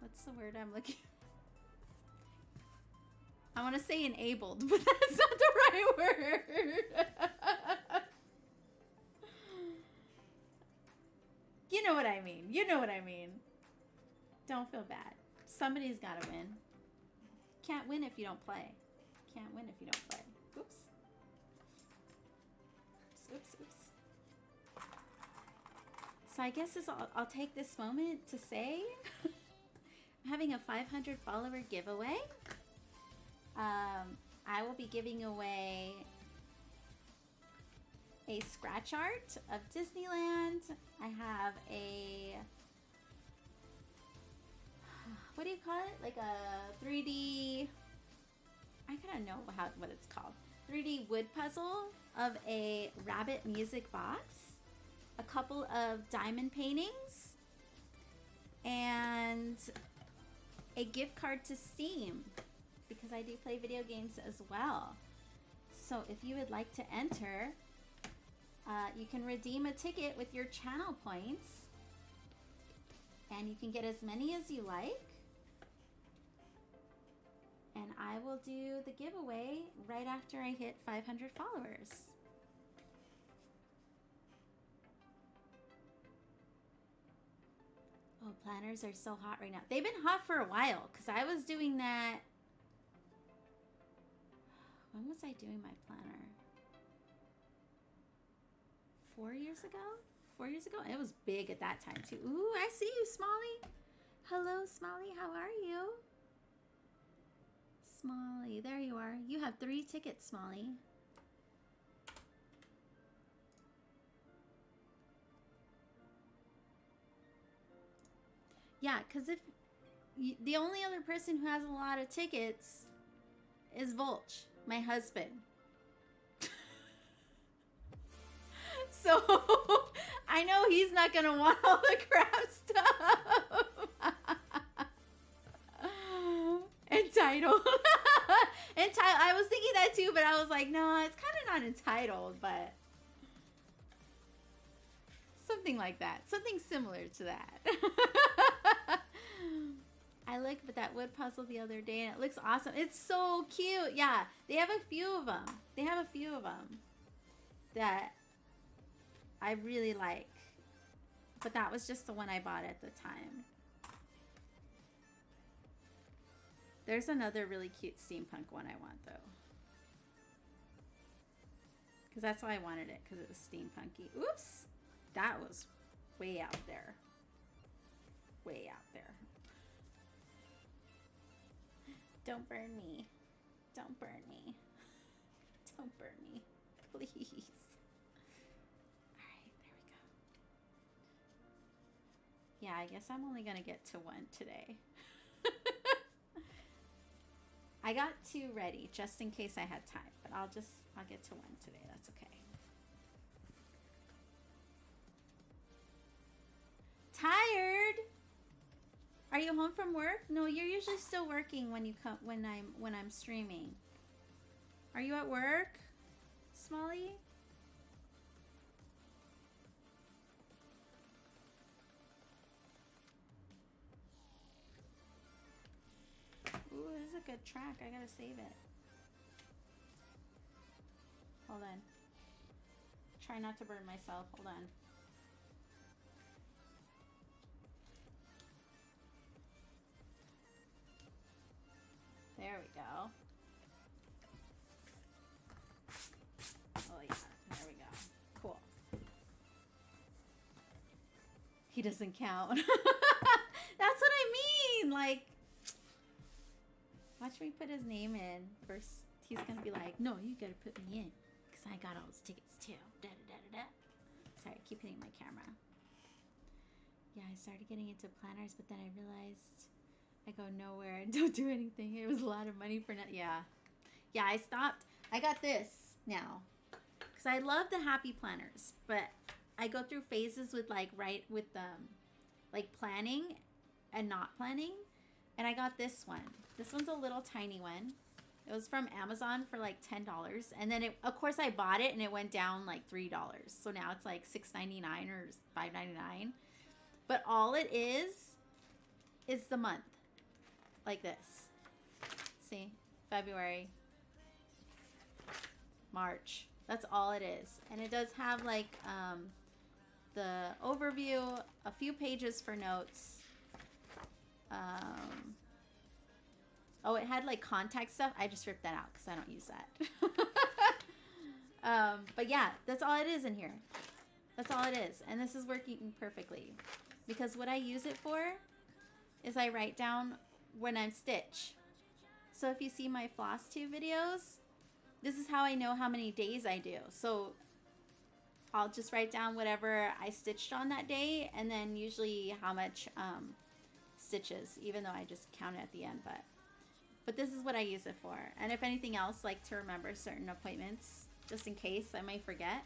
what's the word I'm looking for? I want to say enabled, but that's not the right word. You know what I mean. You know what I mean. Don't feel bad. Somebody's got to win. Can't win if you don't play. Can't win if you don't play. Oops. Oops, oops. So I guess I'll take this moment to say I'm having a 500 follower giveaway. I will be giving away a scratch art of Disneyland. I have a, what do you call it? Like a 3D, I gotta know what it's called. 3D wood puzzle of a rabbit music box, a couple of diamond paintings, and a gift card to Steam, because I do play video games as well. So if you would like to enter, you can redeem a ticket with your channel points, and you can get as many as you like. And I will do the giveaway right after I hit 500 followers. Oh, planners are so hot right now. They've been hot for a while, because I was doing that. When was I doing my planner? 4 years ago? 4 years ago? It was big at that time too. Ooh, I see you, Smalley. Hello, Smalley. How are you? Smalley, there you are. You have 3 tickets, Smalley. Yeah, because if the only other person who has a lot of tickets is Volch, my husband. So I know he's not gonna want all the crap stuff. Entitled. Entitled. I was thinking that too, but I was like, no, it's kind of not entitled, but something like that. Something similar to that. I looked at that wood puzzle the other day and it looks awesome. It's so cute. Yeah, they have a few of them. They have a few of them that I really like. But that was just the one I bought at the time. There's another really cute steampunk one I want though. Because that's why I wanted it, because it was steampunky. Oops! That was way out there. Way out there. Don't burn me. Don't burn me. Don't burn me. Please. Alright, there we go. Yeah, I guess I'm only gonna get to 1 today. I got 2 ready just in case I had time, but I'll get to 1 today. That's okay. Tired? Are you home from work? No, you're usually still working when you come when I'm streaming. Are you at work, Smalley? Ooh, this is a good track. I gotta save it. Hold on. Try not to burn myself. Hold on. There we go. Oh yeah, there we go. Cool. He doesn't count. That's what I mean. Like, watch me put his name in. First, he's gonna be like, no, you gotta put me in. Because I got all those tickets too. Da, da, da, da, da. Sorry, I keep hitting my camera. Yeah, I started getting into planners, but then I realized I go nowhere and don't do anything. It was a lot of money for nothing. Yeah. Yeah, I stopped. I got this now. Because I love the happy planners. But I go through phases with like planning and not planning. And I got this one. This one's a little tiny one. It was from Amazon for like $10. And then of course I bought it and it went down like $3. So now it's like $6.99 or $5.99. But all it is the month. Like this. See? February. March. That's all it is. And it does have like the overview, a few pages for notes. Oh, it had like contact stuff. I just ripped that out because I don't use that. But yeah, that's all it is in here. That's all it is. And this is working perfectly. Because what I use it for is I write down when I'm stitch. So if you see my floss tube videos, this is how I know how many days I do. So I'll just write down whatever I stitched on that day, and then usually how much stitches, even though I just count it at the end. But this is what I use it for. And if anything else, like to remember certain appointments, just in case I might forget,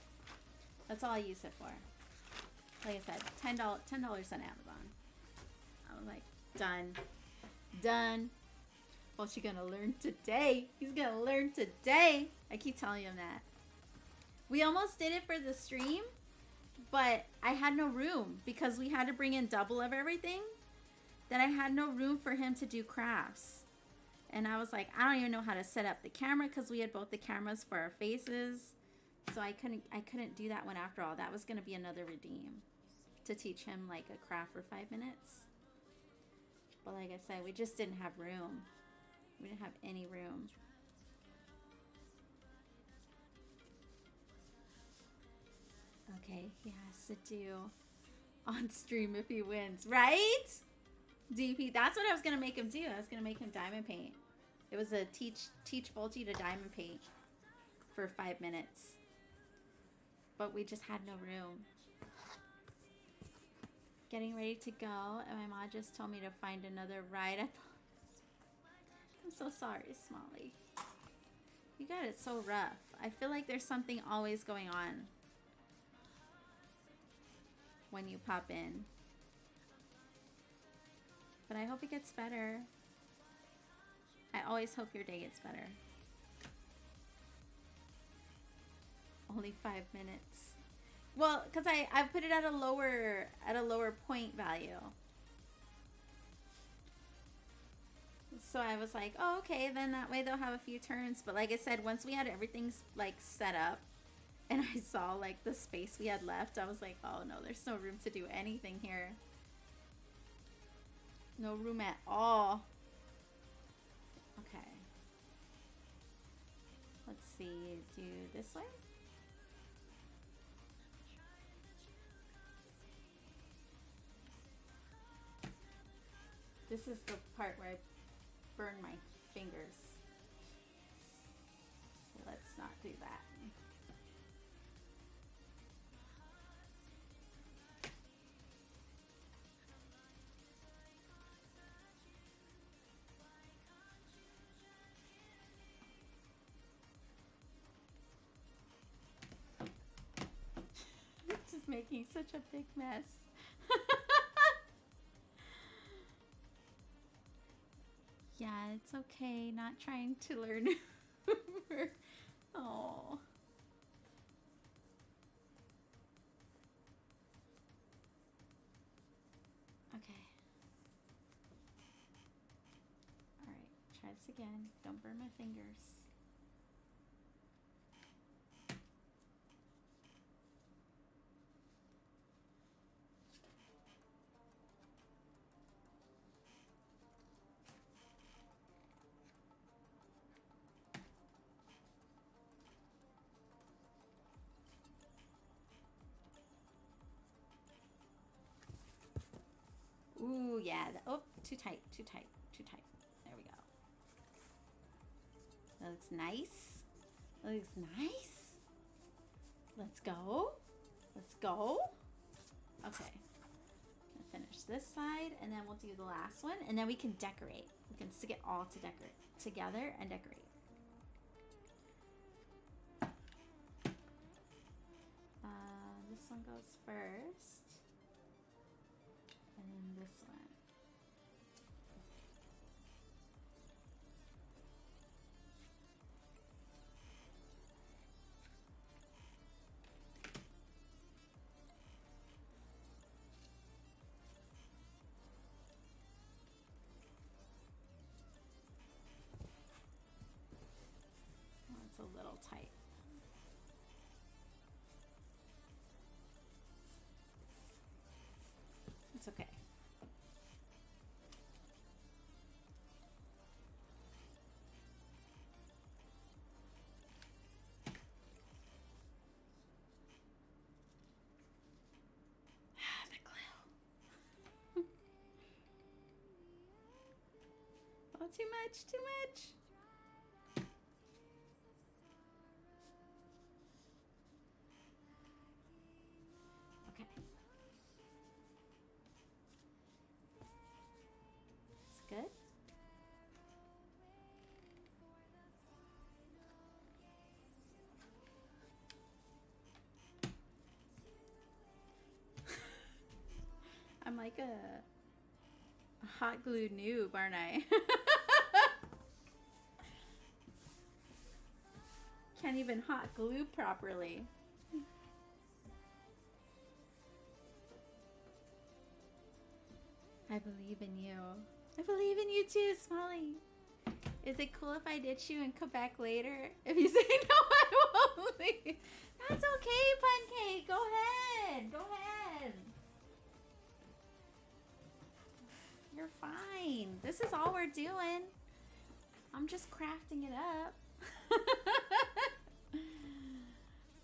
that's all I use it for. Like I said, $10 on Amazon. I was like, done. What's you gonna learn today? He's gonna learn today. I keep telling him that. We almost did it for the stream, but I had no room because we had to bring in double of everything. Then I had no room for him to do crafts. And I was like, I don't even know how to set up the camera because we had both the cameras for our faces. So I couldn't do that one after all. That was gonna be another redeem to teach him like a craft for 5 minutes. But like I said, we just didn't have room. We didn't have any room. Okay, he has to do on stream if he wins, right? DP, that's what I was gonna make him do. I was gonna make him diamond paint. It was a teach Volty to diamond paint for 5 minutes. But we just had no room. Getting ready to go, and my mom just told me to find another ride at the... I'm so sorry, Smalley. You got it so rough. I feel like there's something always going on when you pop in. But I hope it gets better. I always hope your day gets better. Only 5 minutes. Well, because I put it at a lower point value. So I was like, oh, okay, then that way they'll have a few turns. But like I said, once we had everything like set up and I saw like the space we had left, I was like, oh no, there's no room to do anything here. No room at all. Okay. Let's see, do this way? This is the part where I burn my fingers. So let's not do that. Just making such a big mess. Yeah, it's okay. Not trying to learn. Oh. Okay. Alright, try this again. Don't burn my fingers. Ooh, yeah. Oh, too tight, too tight, too tight. There we go. That looks nice. That looks nice. Let's go. Let's go. Okay. I'm gonna finish this side, and then we'll do the last one, and then we can decorate. We can stick it all to decorate together and decorate. This one goes first. And then this one. Oh, it's a little tight. It's okay. Oh, too much, too much. Okay. It's good. I'm like a hot glue noob, aren't I? Can't even hot glue properly. I believe in you. I believe in you too, Smalley. Is it cool if I ditch you and come back later? If you say no, I won't leave. That's okay, Pancake. Go ahead. Go ahead. You're fine. This is all we're doing. I'm just crafting it up.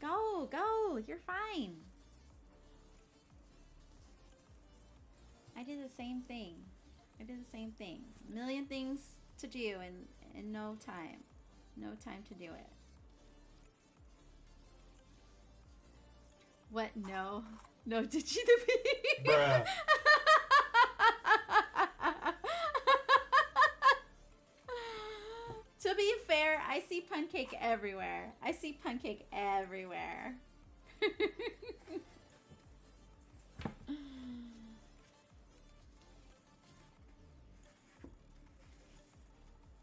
Go, go. You're fine. I did the same thing. I did the same thing. A million things to do in no time. No time to do it. What? No. No, did you the video? Bruh. To be fair, I see Pancake everywhere. I see Pancake everywhere.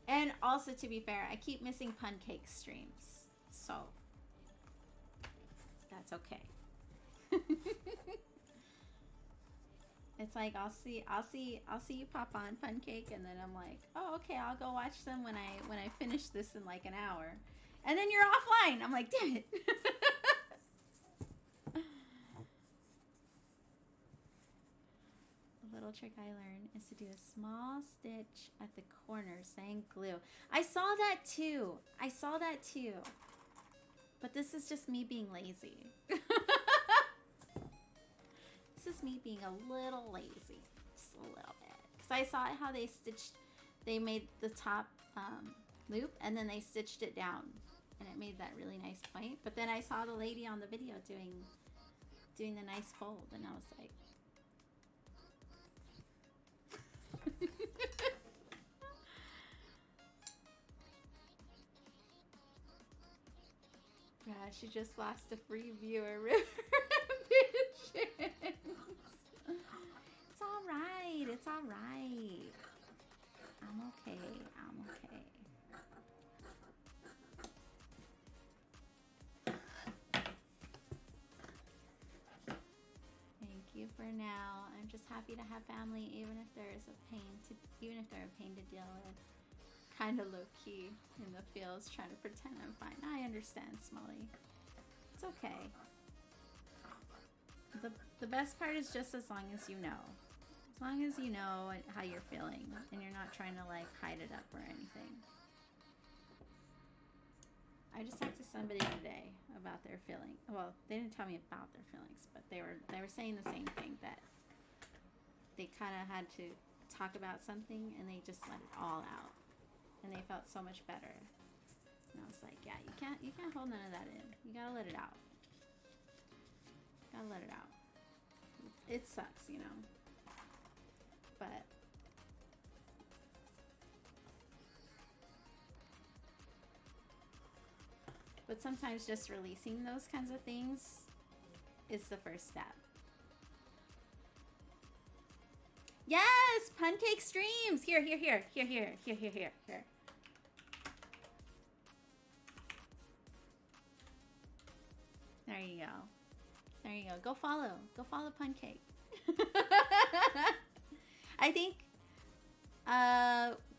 And also, to be fair, I keep missing Pancake streams. So, that's okay. It's like I'll see you pop on Pancake, and then I'm like, oh, okay, I'll go watch them when I finish this in like an hour, and then you're offline. I'm like, damn it. A little trick I learned is to do a small stitch at the corner saying glue. I saw that too. But this is just me being lazy. This is me being a little lazy. Just a little bit. Because I saw how they made the top loop and then they stitched it down. And it made that really nice point. But then I saw the lady on the video doing the nice fold. And I was like, yeah, she just lost a free viewer. It's alright. It's alright. I'm okay. I'm okay. Thank you for now. I'm just happy to have family, even if they're a pain to deal with. Kind of low key in the fields, trying to pretend I'm fine. I understand, Smalley. It's okay. The best part is just as long as you know. As long as you know how you're feeling and you're not trying to like hide it up or anything. I just talked to somebody today about their feeling. Well, they didn't tell me about their feelings, but they were saying the same thing, that they kind of had to talk about something and they just let it all out. And they felt so much better. And I was like, yeah, you can't hold none of that in. You gotta let it out. Gotta let it out. It sucks, you know. But sometimes just releasing those kinds of things is the first step. Yes, Pancake streams. Here. There you go. Go follow Pancake. I think,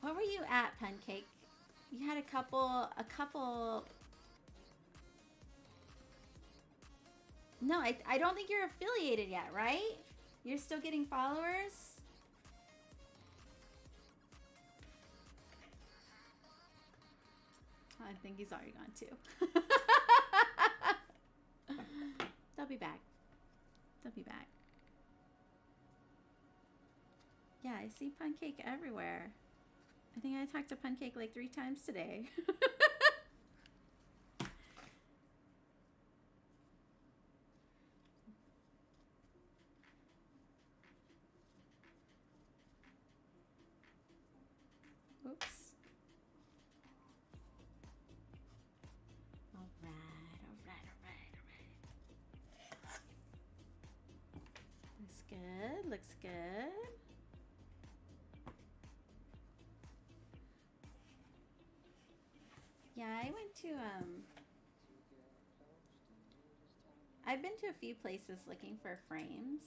what were you at, Pancake? You had a couple. No, I don't think you're affiliated yet, right? You're still getting followers? I think he's already gone too. They'll be back. Yeah, I see Pancake everywhere. I think I talked to Pancake like 3 times today. Oops. All right. Looks good, looks good. Yeah, I went to, I've been to a few places looking for frames.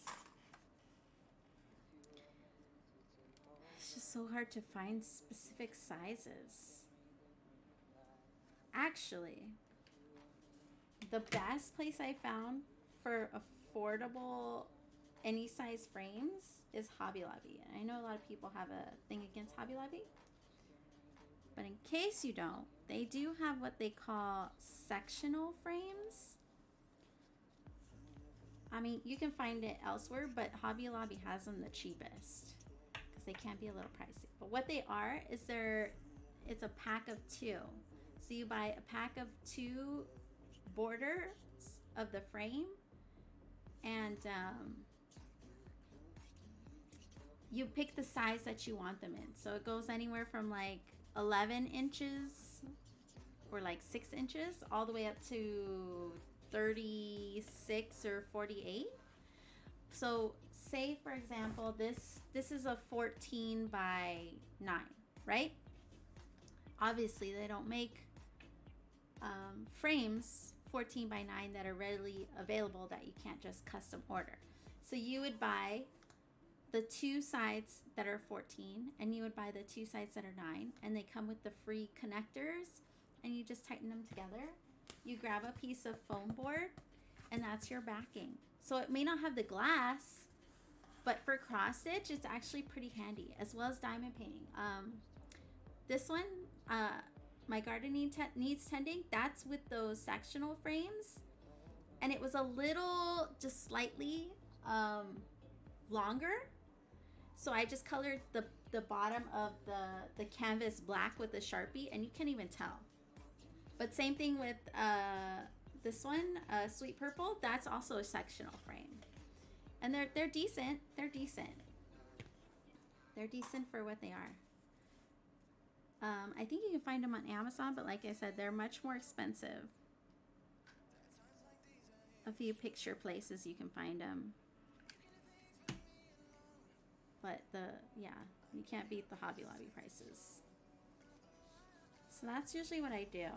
It's just so hard to find specific sizes. Actually, the best place I found for affordable any size frames is Hobby Lobby. And I know a lot of people have a thing against Hobby Lobby. But in case you don't, they do have what they call sectional frames. I mean, you can find it elsewhere, but Hobby Lobby has them the cheapest because they can be a little pricey. But what they are is it's a pack of 2. So you buy a pack of 2 borders of the frame, and you pick the size that you want them in. So it goes anywhere from like 11 inches or like 6 inches all the way up to 36 or 48. So say for example this is a 14 by 9, right? Obviously they don't make frames 14 by 9 that are readily available that you can't just custom order. So you would buy the 2 sides that are 14 and you would buy the 2 sides that are 9, and they come with the free connectors, and you just tighten them together. You grab a piece of foam board and that's your backing. So it may not have the glass, but for cross stitch it's actually pretty handy, as well as diamond painting. This one, my garden needs tending, that's with those sectional frames, and it was a little just slightly longer. So I just colored the bottom of the canvas black with a Sharpie, and you can't even tell. But same thing with this one, Sweet Purple. That's also a sectional frame, and they're decent. They're decent for what they are. I think you can find them on Amazon, but like I said, they're much more expensive. A few picture places you can find them. But you can't beat the Hobby Lobby prices. So that's usually what I do.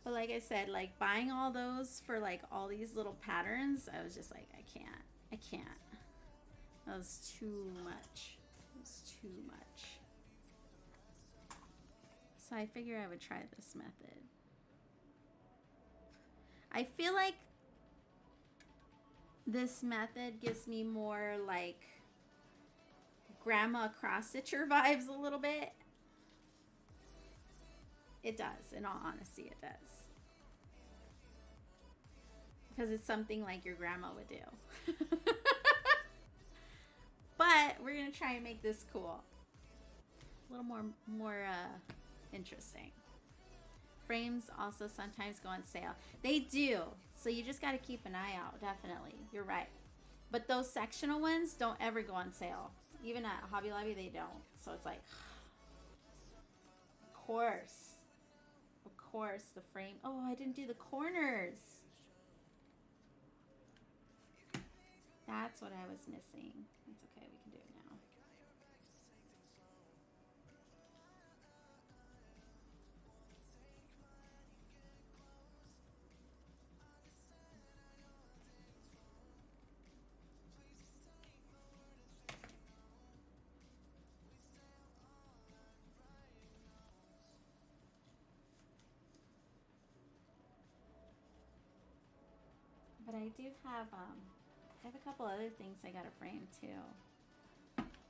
But like I said, like buying all those for like all these little patterns, I was just like, I can't. That was too much. It was too much. So I figured I would try this method. I feel like this method gives me more like grandma cross-stitcher vibes a little bit. It does, in all honesty, it does. Because it's something like your grandma would do. But we're going to try and make this cool. A little more interesting. Frames also sometimes go on sale. They do. So you just got to keep an eye out, definitely. You're right. But those sectional ones don't ever go on sale. Even at Hobby Lobby, they don't. So it's like, of course, the frame. Oh, I didn't do the corners. That's what I was missing. It's okay, we can do it now. But I do have I have a couple other things I gotta frame too.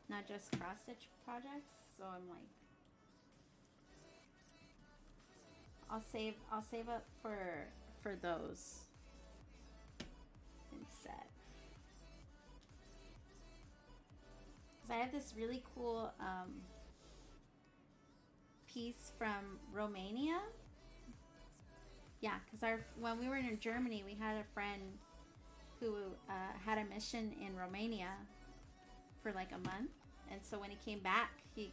Not just cross stitch projects, so I'm like, I'll save up for those instead. because I have this really cool piece from Romania. Yeah, because when we were in Germany, we had a friend who had a mission in Romania for like a month, and so when he came back, he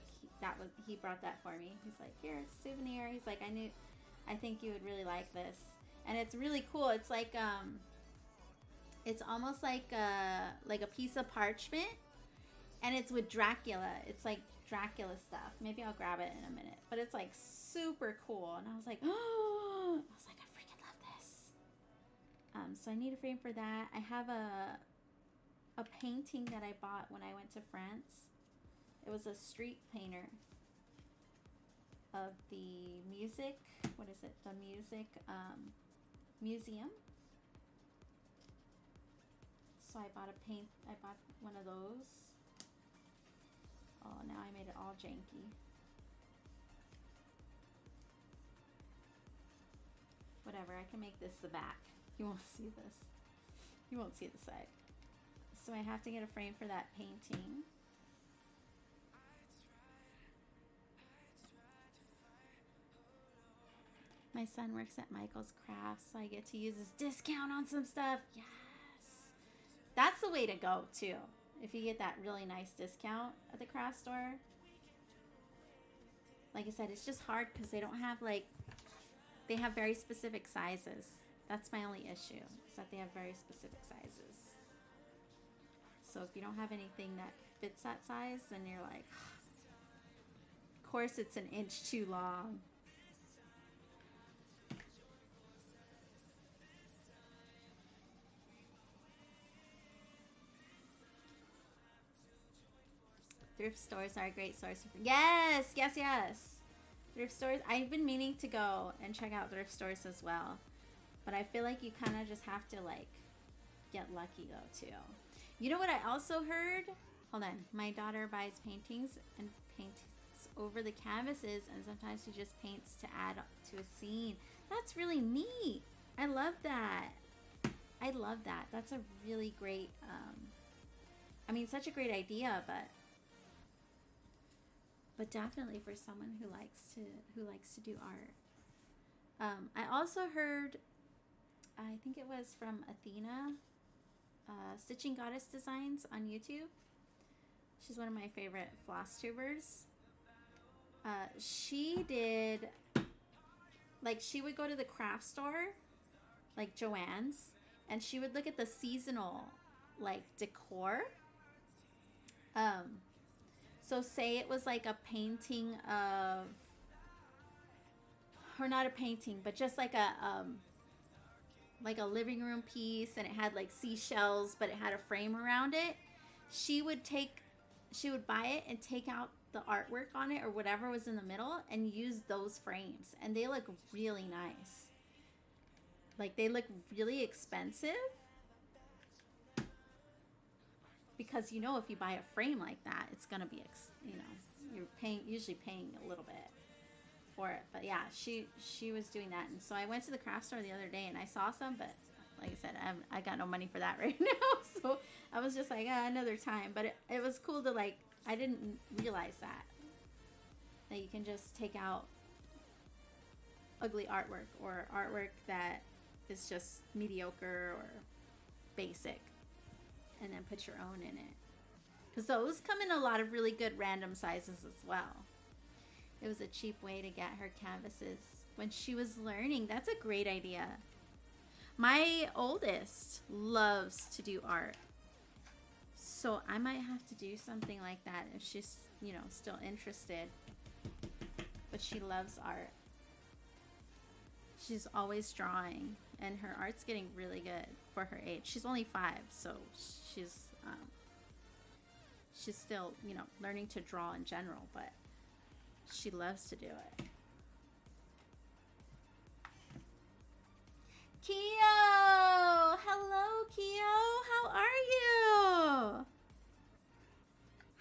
brought that for me. He's like, here, it's a souvenir. He's like, I think you would really like this, and it's really cool. It's like it's almost like a piece of parchment, and it's with Dracula. It's like Dracula stuff. Maybe I'll grab it in a minute, but it's like super cool, and I was like, oh, I freaking love this. So I need a frame for that. I have a painting that I bought when I went to France. It was a street painter of the music. What is it? The music museum. So I bought one of those. Oh, now I made it all janky. Whatever, I can make this the back. You won't see this. You won't see the side. So I have to get a frame for that painting. My son works at Michael's Crafts, so I get to use his discount on some stuff. Yes! That's the way to go, too. If you get that really nice discount at the craft store. Like I said, it's just hard because they don't have, like, they have very specific sizes. That's my only issue, is that they have very specific sizes. So if you don't have anything that fits that size, then you're like, of course it's an inch too long. Thrift stores are a great source of... Yes! Thrift stores. I've been meaning to go and check out thrift stores as well. But I feel like you kind of just have to, like, get lucky, though, too. You know what I also heard? Hold on. My daughter buys paintings and paints over the canvases, and sometimes she just paints to add to a scene. That's really neat. I love that. I love that. That's a really great, I mean, such a great idea, but definitely for someone who likes to do art. I also heard, I think it was from Athena, Stitching Goddess Designs on YouTube. She's one of my favorite floss tubers. She did, like, she would go to the craft store, like Joann's, and she would look at the seasonal, like, decor. So say it was like a painting of, or not a painting, but just like a living room piece, and it had like seashells, but it had a frame around it. She would buy it and take out the artwork on it or whatever was in the middle and use those frames, and they look really nice. Like, they look really expensive because, you know, if you buy a frame like that, it's gonna be, you're usually paying a little bit for it. But yeah, she was doing that, and so I went to the craft store the other day and I saw some, but like I said, I got no money for that right now, so I was just like, another time. But it was cool to, like, I didn't realize that you can just take out ugly artwork or artwork that is just mediocre or basic, and then put your own in it, because those come in a lot of really good random sizes as well. It was a cheap way to get her canvases when she was learning. That's a great idea. My oldest loves to do art, so I might have to do something like that if she's, still interested. But she loves art. She's always drawing, and her art's getting really good for her age. She's only 5, so she's still, learning to draw in general, but she loves to do it. Keo! Hello, Keo! How are you?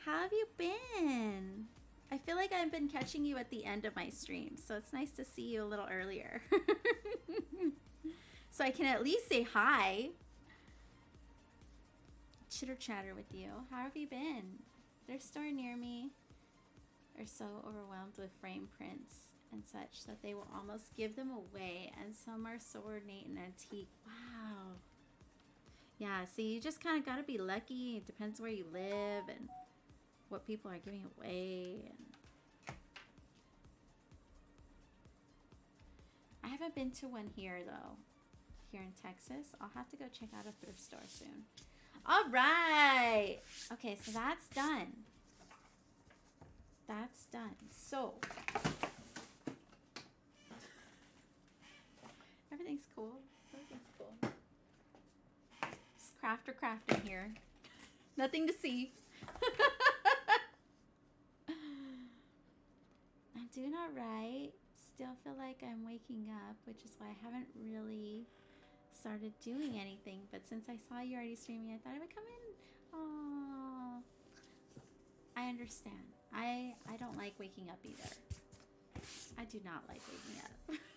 How have you been? I feel like I've been catching you at the end of my stream, so it's nice to see you a little earlier. So I can at least say hi. Chitter chatter with you. How have you been? their store near me are so overwhelmed with frame prints and such that they will almost give them away, and some are so ornate and antique. Wow. Yeah, see, you just kind of got to be lucky. It depends where you live and what people are giving away. And I haven't been to one here, though. Here in Texas. I'll have to go check out a thrift store soon. All right. Okay, so that's done. That's done. So, everything's cool. Everything's cool. Just crafting here. Nothing to see. I'm doing all right. Still feel like I'm waking up, which is why I haven't really started doing anything. But since I saw you already streaming, I thought I would come in. Aww. I understand. I don't like waking up either. I do not like waking up.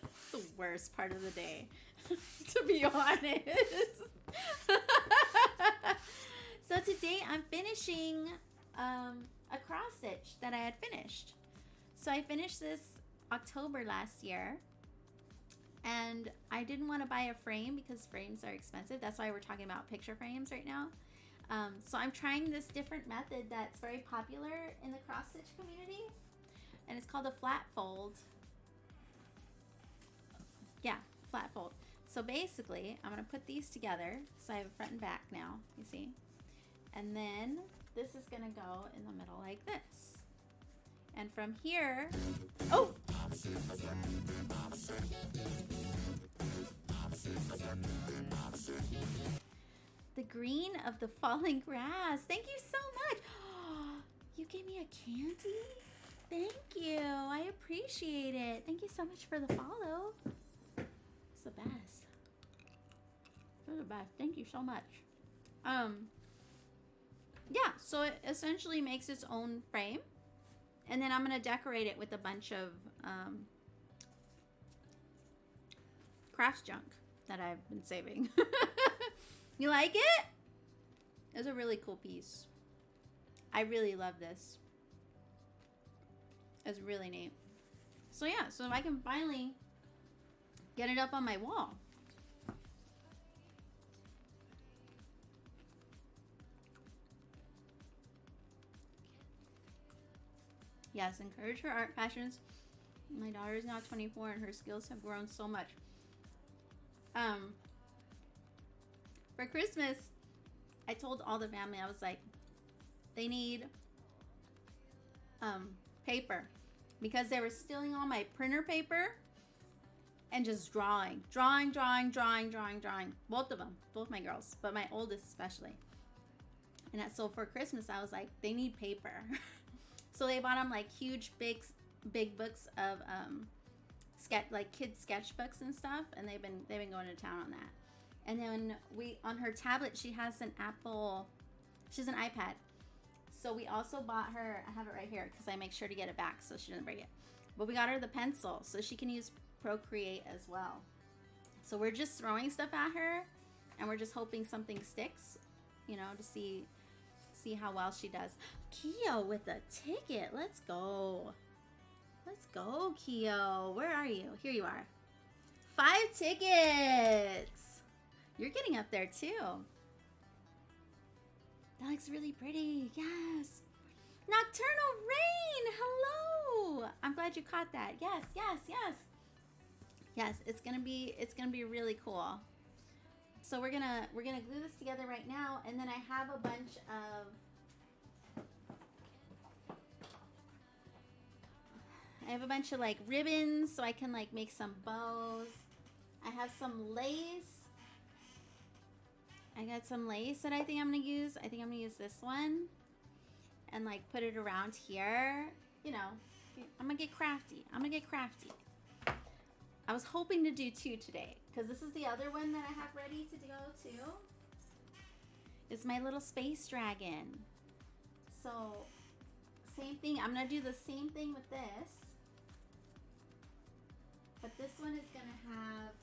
It's the worst part of the day, to be honest. So today I'm finishing a cross stitch that I had finished. So I finished this October last year, and I didn't want to buy a frame because frames are expensive. That's why we're talking about picture frames right now. So I'm trying this different method that's very popular in the cross stitch community, and it's called a flat fold. Yeah, flat fold. So basically, I'm going to put these together. So I have a front and back now, you see. And then this is going to go in the middle like this. And from here, oh! The green of the falling grass. Thank you so much. You gave me a candy? Thank you. I appreciate it. Thank you so much for the follow. It's the best. You're the best. Thank you so much. Yeah, so it essentially makes its own frame. And then I'm going to decorate it with a bunch of crafts junk that I've been saving. You like it? It's a really cool piece. I really love this. It's really neat. So yeah, so I can finally get it up on my wall. Yes, encourage her art passions. My daughter is now 24 and her skills have grown so much. For Christmas, I told all the family, I was like, they need paper, because they were stealing all my printer paper and just drawing. Both of them, both my girls, but my oldest especially. And so for Christmas, I was like, they need paper. So they bought them like huge, big books of like kids sketchbooks and stuff, and they've been going to town on that. And then on her tablet, she has an she's an iPad. So we also bought her, I have it right here because I make sure to get it back so she doesn't break it. But we got her the pencil so she can use Procreate as well. So we're just throwing stuff at her, and we're just hoping something sticks, you know, to see how well she does. Keo with a ticket. Let's go. Let's go, Keo. Where are you? Here you are. 5 tickets. You're getting up there too. That looks really pretty. Yes. Nocturnal Rain. Hello. I'm glad you caught that. Yes. Yes, it's gonna be really cool. So we're gonna glue this together right now, and then I have a bunch of like ribbons so I can like make some bows. I have some lace. I got some lace that I think I'm gonna use. I think I'm gonna use this one and like put it around here. You know, I'm gonna get crafty. I was hoping to do 2 today because this is the other one that I have ready to go too. It's my little space dragon. So same thing. I'm gonna do the same thing with this, but this one is gonna have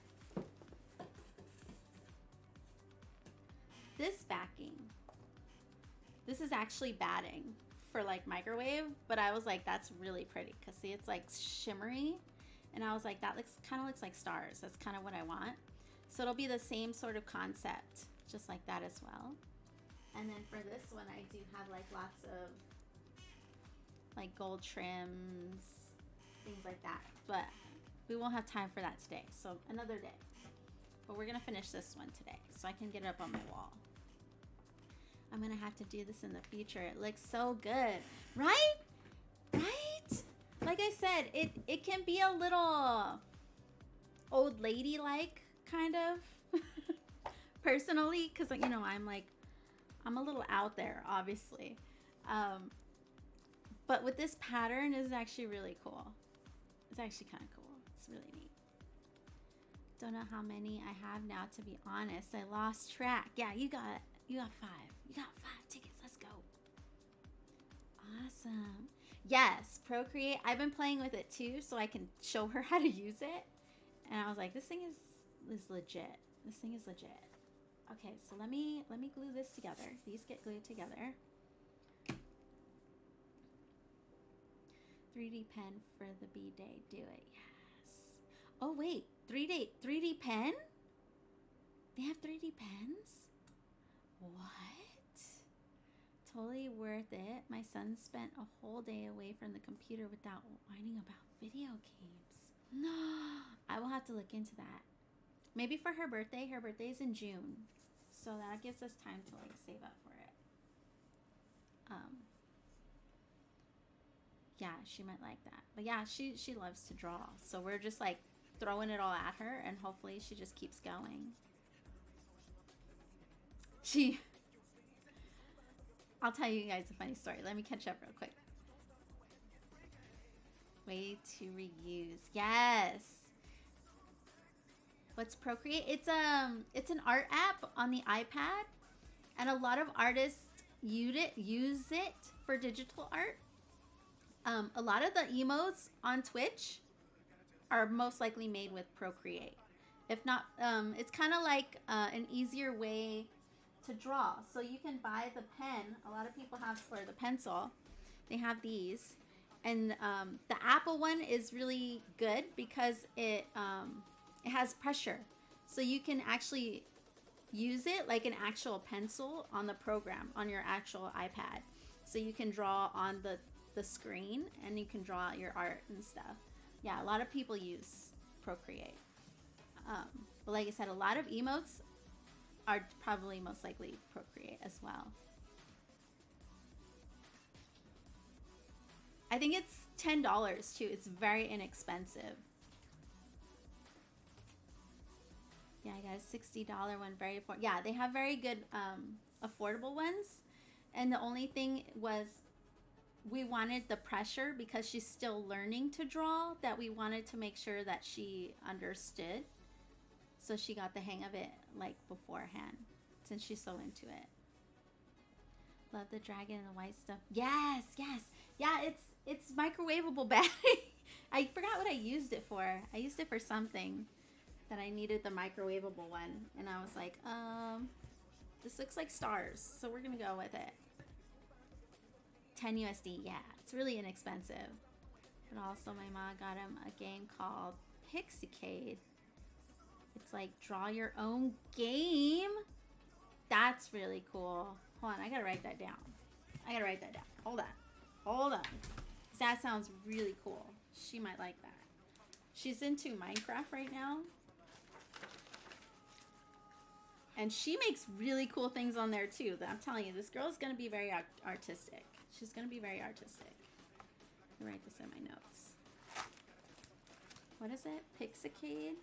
this backing. This is actually batting for like microwave, but I was like, that's really pretty because see, it's like shimmery, and I was like, that kind of looks like stars. That's kind of what I want. So it'll be the same sort of concept, just like that as well. And then for this one, I do have like lots of like gold trims, things like that. But we won't have time for that today, so another day. But we're gonna finish this one today, so I can get it up on my wall. I'm gonna have to do this in the future. It looks so good, right? Right? Like I said, it can be a little old lady like kind of personally, because you know I'm a little out there, obviously. But with this pattern is actually really cool. It's actually kind of cool. It's really neat. Don't know how many I have now, to be honest. I lost track. Yeah, you got 5. You got 5 tickets. Let's go. Awesome. Yes, Procreate. I've been playing with it too, so I can show her how to use it. And I was like, this thing is legit. This thing is legit. Okay, so let me glue this together. These get glued together. 3D pen for the B-Day. Do it. Yes. Oh, wait. 3D pen? They have 3D pens? What? Totally worth it. My son spent a whole day away from the computer without whining about video games. No. I will have to look into that. Maybe for her birthday. Her birthday is in June. So that gives us time to like save up for it. Yeah, she might like that. But yeah, she loves to draw. So we're just like throwing it all at her, and hopefully she just keeps going. I'll tell you guys a funny story. Let me catch up real quick. Way to reuse. Yes. What's Procreate? It's an art app on the iPad, and a lot of artists use it for digital art. A lot of the emotes on Twitch are most likely made with Procreate. If not, it's kind of like an easier way to draw. So you can buy the pen. A lot of people have for the pencil. They have these, and the Apple one is really good because it has pressure, so you can actually use it like an actual pencil on the program on your actual iPad. So you can draw on the screen, and you can draw out your art and stuff. Yeah, a lot of people use Procreate. But like I said, a lot of emotes are probably most likely Procreate as well. I think it's $10 too. It's very inexpensive. Yeah, I got a $60 one, very affordable. Yeah, they have very good affordable ones. And the only thing was, we wanted the pressure because she's still learning to draw, that we wanted to make sure that she understood. So she got the hang of it like beforehand, since she's so into it. Love the dragon and the white stuff. Yes, yes. Yeah, it's microwavable battery. I forgot what I used it for. I used it for something that I needed the microwavable one. And I was like, this looks like stars, so we're gonna go with it. 10 USD, yeah, it's really inexpensive. But also my mom got him a game called Pixicade. It's like draw your own game. That's really cool. Hold on, I gotta write that down. Hold on. That sounds really cool. She might like that. She's into Minecraft right now. And she makes really cool things on there too. I'm telling you, this girl is gonna be very artistic. She's gonna be very artistic. I'll write this in my notes. What is it? Pixicade?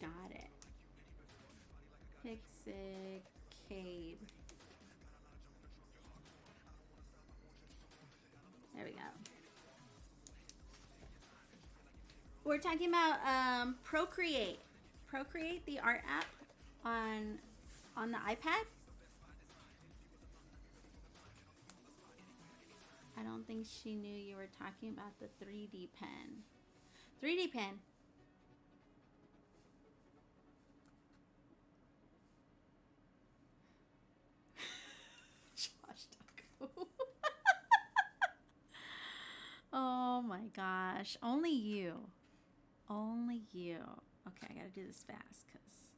Got it. Pixicade. There we go. We're talking about Procreate. Procreate, the art app on the iPad. I don't think she knew you were talking about the 3D pen. 3D pen. gosh. Only you. Only you. Okay, I gotta do this fast because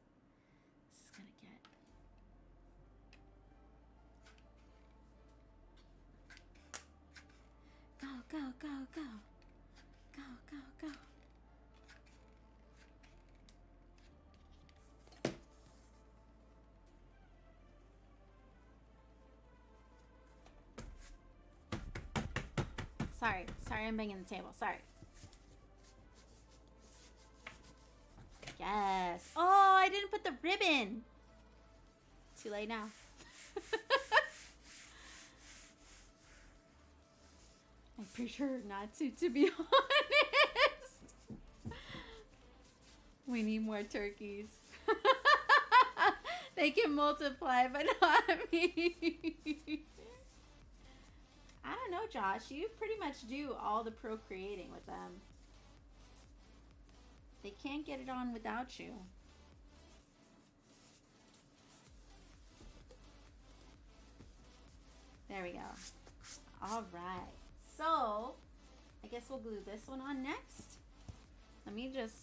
this is gonna get... Go, go, go, go. Go, go, go. Sorry, I'm banging the table. Sorry. Yes. Oh, I didn't put the ribbon. Too late now. I prefer not to be honest. We need more turkeys. They can multiply, but not me. I don't know, Josh. You pretty much do all the procreating with them. They can't get it on without you. There we go. All right. So, I guess we'll glue this one on next. Let me just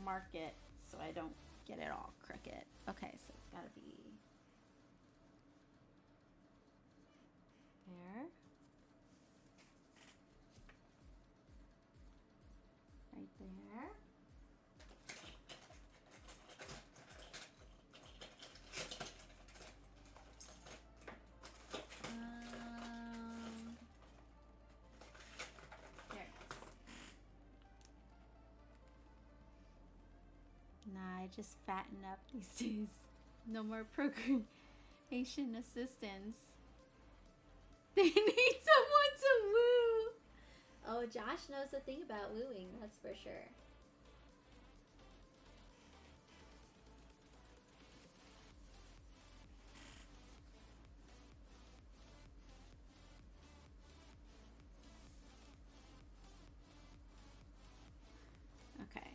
mark it so I don't get it all crooked. Okay, so it's got to be there. Right there. There it is. Nah, I just fatten up these days. No more procreation assistance. They need someone to woo. Oh, Josh knows a thing about wooing, that's for sure. Okay.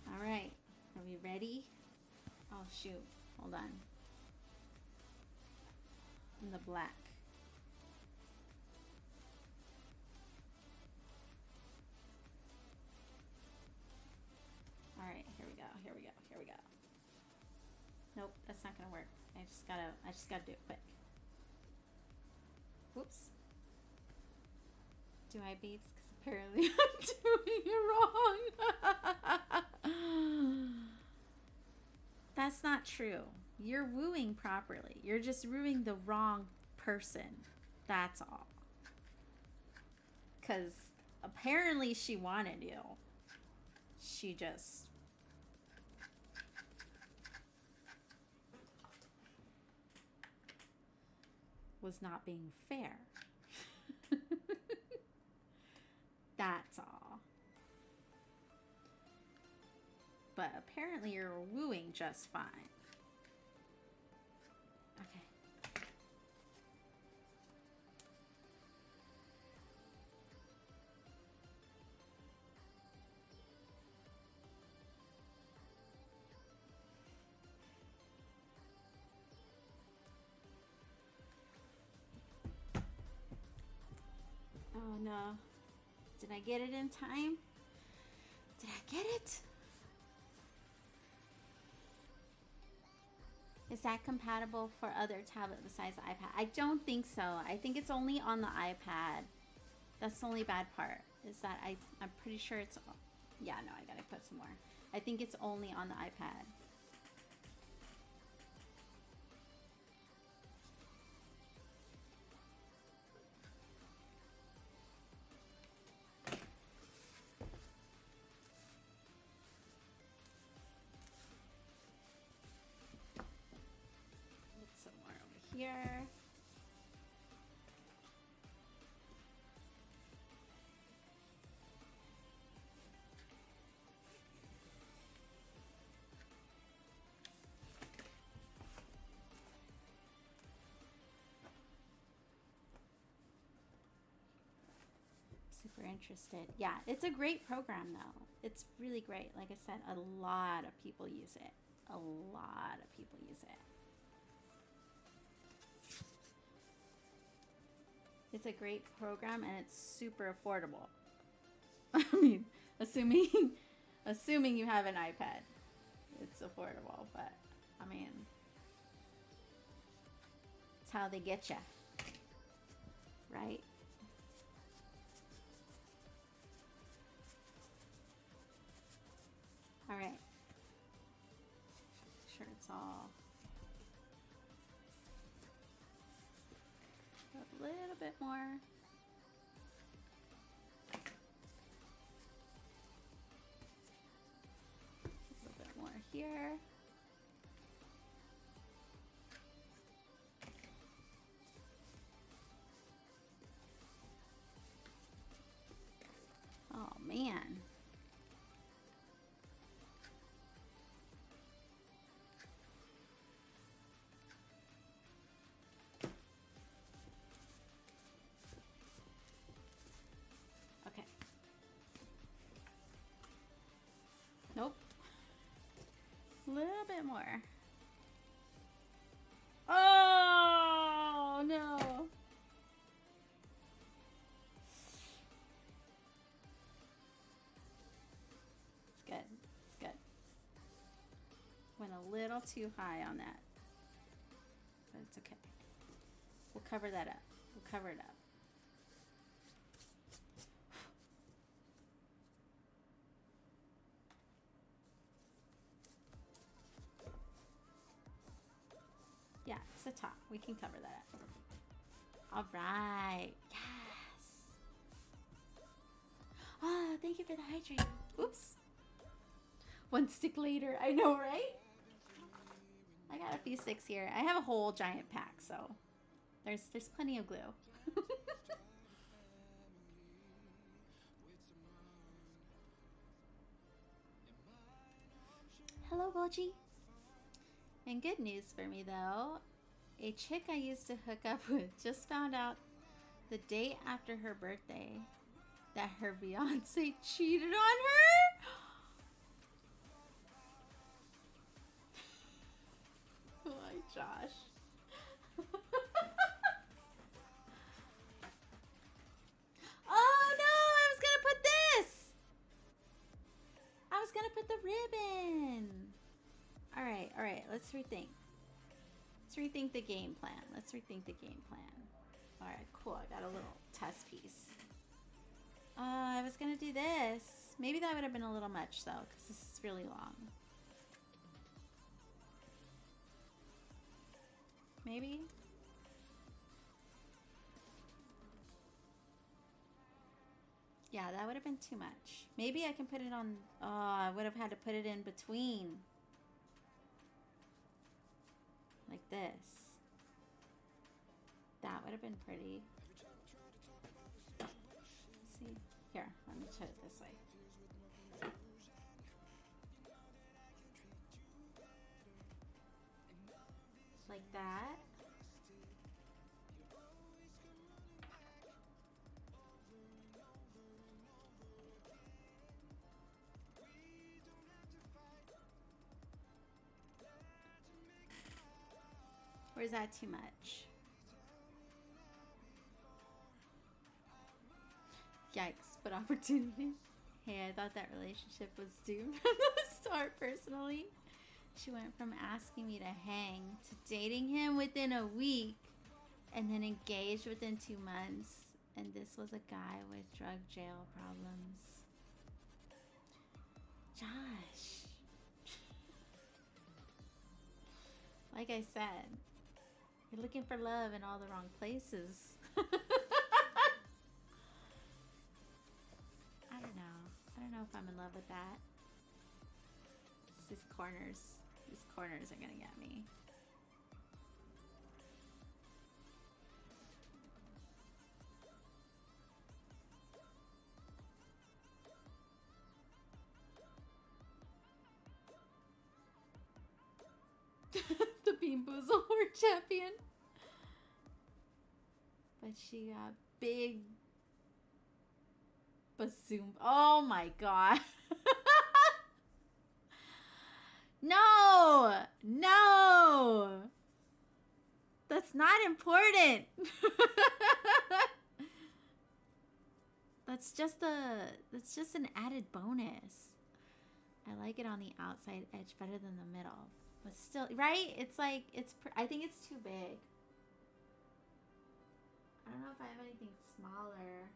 All right. Are we ready? Oh, shoot. Hold on. In the black. All right, here we go. Here we go. Here we go. Nope, that's not gonna work. I just gotta do it quick. Whoops. Do I, babes? Because apparently I'm doing it wrong. That's not true. You're wooing properly. You're just wooing the wrong person. That's all. Because apparently she wanted you. She just... was not being fair. That's all. But apparently you're wooing just fine. Okay. Oh no. Did I get it in time? Did I get it? Is that compatible for other tablet besides the iPad? I don't think so. I think it's only on the iPad. That's the only bad part. Is that I'm pretty sure it's... Yeah, no, I gotta put some more. I think it's only on the iPad. Here. Super interested. Yeah, it's a great program though. It's really great. Like I said, a lot of people use it. A lot of people use it. It's a great program and it's super affordable. I mean, assuming you have an iPad, it's affordable, but I mean, it's how they get you, right? All right. Make sure it's all a little bit more. A little bit more here. Oh man. Okay. Nope. A little bit more. Oh no. It's good. It's good. Went a little too high on that. But it's okay. We'll cover that up. We'll cover it up. Yeah, it's the top. We can cover that up. All right. Yes. Oh, thank you for the hydrate. Oops. One stick later. I know, right? I got a few sticks here. I have a whole giant pack, so there's plenty of glue. Hello, Boji. And good news for me, though. A chick I used to hook up with just found out the day after her birthday that her fiance cheated on her. Oh my Josh. Oh no, I was gonna put this. I was gonna put the ribbon. All right, let's rethink. Let's rethink the game plan. All right, cool, I got a little test piece. I was gonna do this. Maybe that would have been a little much though, because this is really long. Maybe? Yeah, that would have been too much. Maybe I can put it on... Oh, I would have had to put it in between. Like this. That would have been pretty. Let's see. Here, let me put it this way. Like that. Or is that too much? Yikes, what opportunity. Hey, I thought that relationship was doomed from the start personally. She went from asking me to hang to dating him within a week and then engaged within 2 months. And this was a guy with drug jail problems. Josh. Like I said, you're looking for love in all the wrong places. I don't know if I'm in love with that. These corners are gonna get me. The Bean Boozle World Champion. But she got big bassoon. Oh my god. No! No! That's not important. That's just an added bonus. I like it on the outside edge better than the middle. But still, right? It's like, I think it's too big. I don't know if I have anything smaller.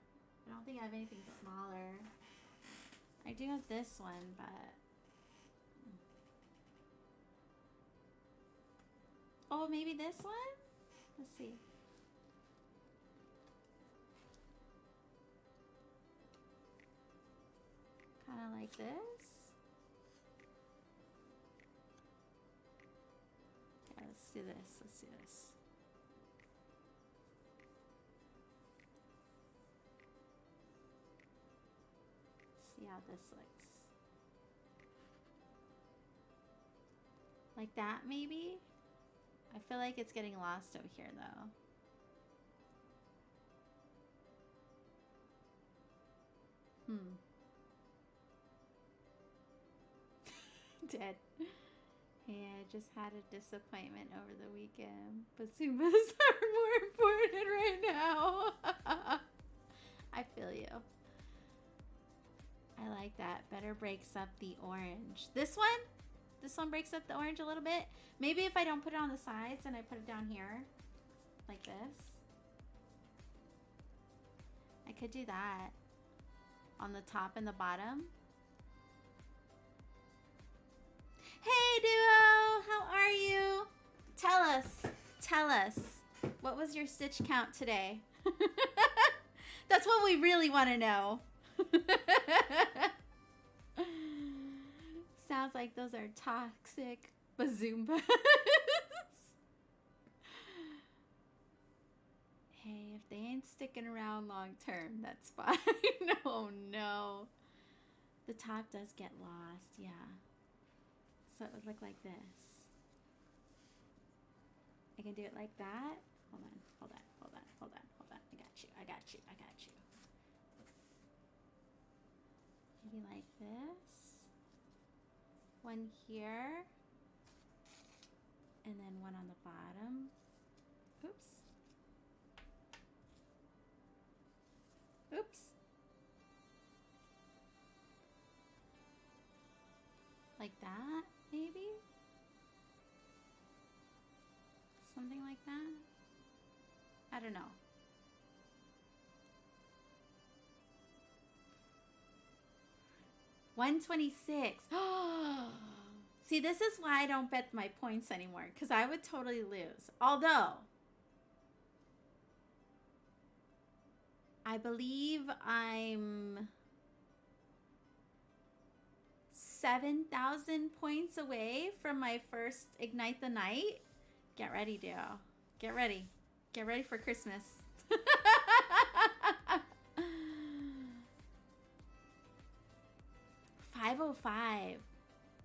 I don't think I have anything smaller. I do have this one, but... Oh, maybe this one? Let's see. Kind of like this. Yeah, let's do this. Let's do this. See how this looks. Like that, maybe? I feel like it's getting lost over here, though. Dead. Hey, I just had a disappointment over the weekend, but Zumbas are more important right now. I feel you. I like that. Better breaks up the orange. This one? This one breaks up the orange a little bit. Maybe if I don't put it on the sides and I put it down here, like this. I could do that on the top and the bottom. Hey, Duo! How are you? Tell us. What was your stitch count today? That's what we really want to know. Sounds like those are toxic bazoombas. Hey, if they ain't sticking around long term, that's fine. Oh no. The top does get lost, yeah. So it would look like this. I can do it like that. Hold on. I got you. Maybe like this. One here. And then one on the bottom. Oops. Like that, maybe? Something like that? I don't know. $126. See, this is why I don't bet my points anymore, because I would totally lose. Although, I believe I'm 7,000 points away from my first Ignite the Night. Get ready, Duo. Get ready. Get ready for Christmas. $505.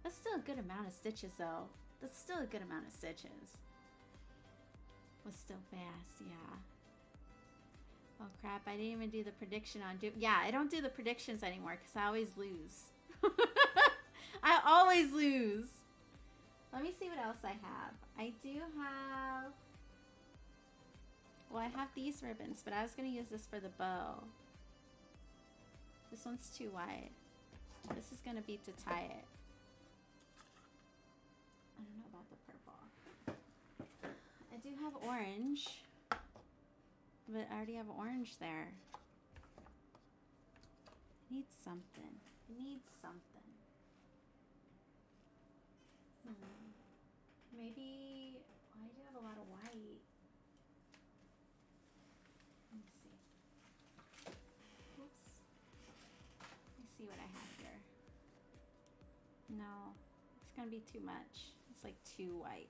That's still a good amount of stitches, though. That's still a good amount of stitches. Was still fast, yeah. Oh crap, I didn't even do the prediction on yeah, I don't do the predictions anymore because I always lose. I always lose. Let me see what else I have. I do have... Well, I have these ribbons, but I was going to use this for the bow. This one's too wide. This is going to be to tie it. I don't know about the purple. I do have orange. But I already have orange there. I need something. Maybe... Oh, I do have a lot of white. Let me see. Oops. Let me see what I have here. No. It's going to be too much. It's like too white.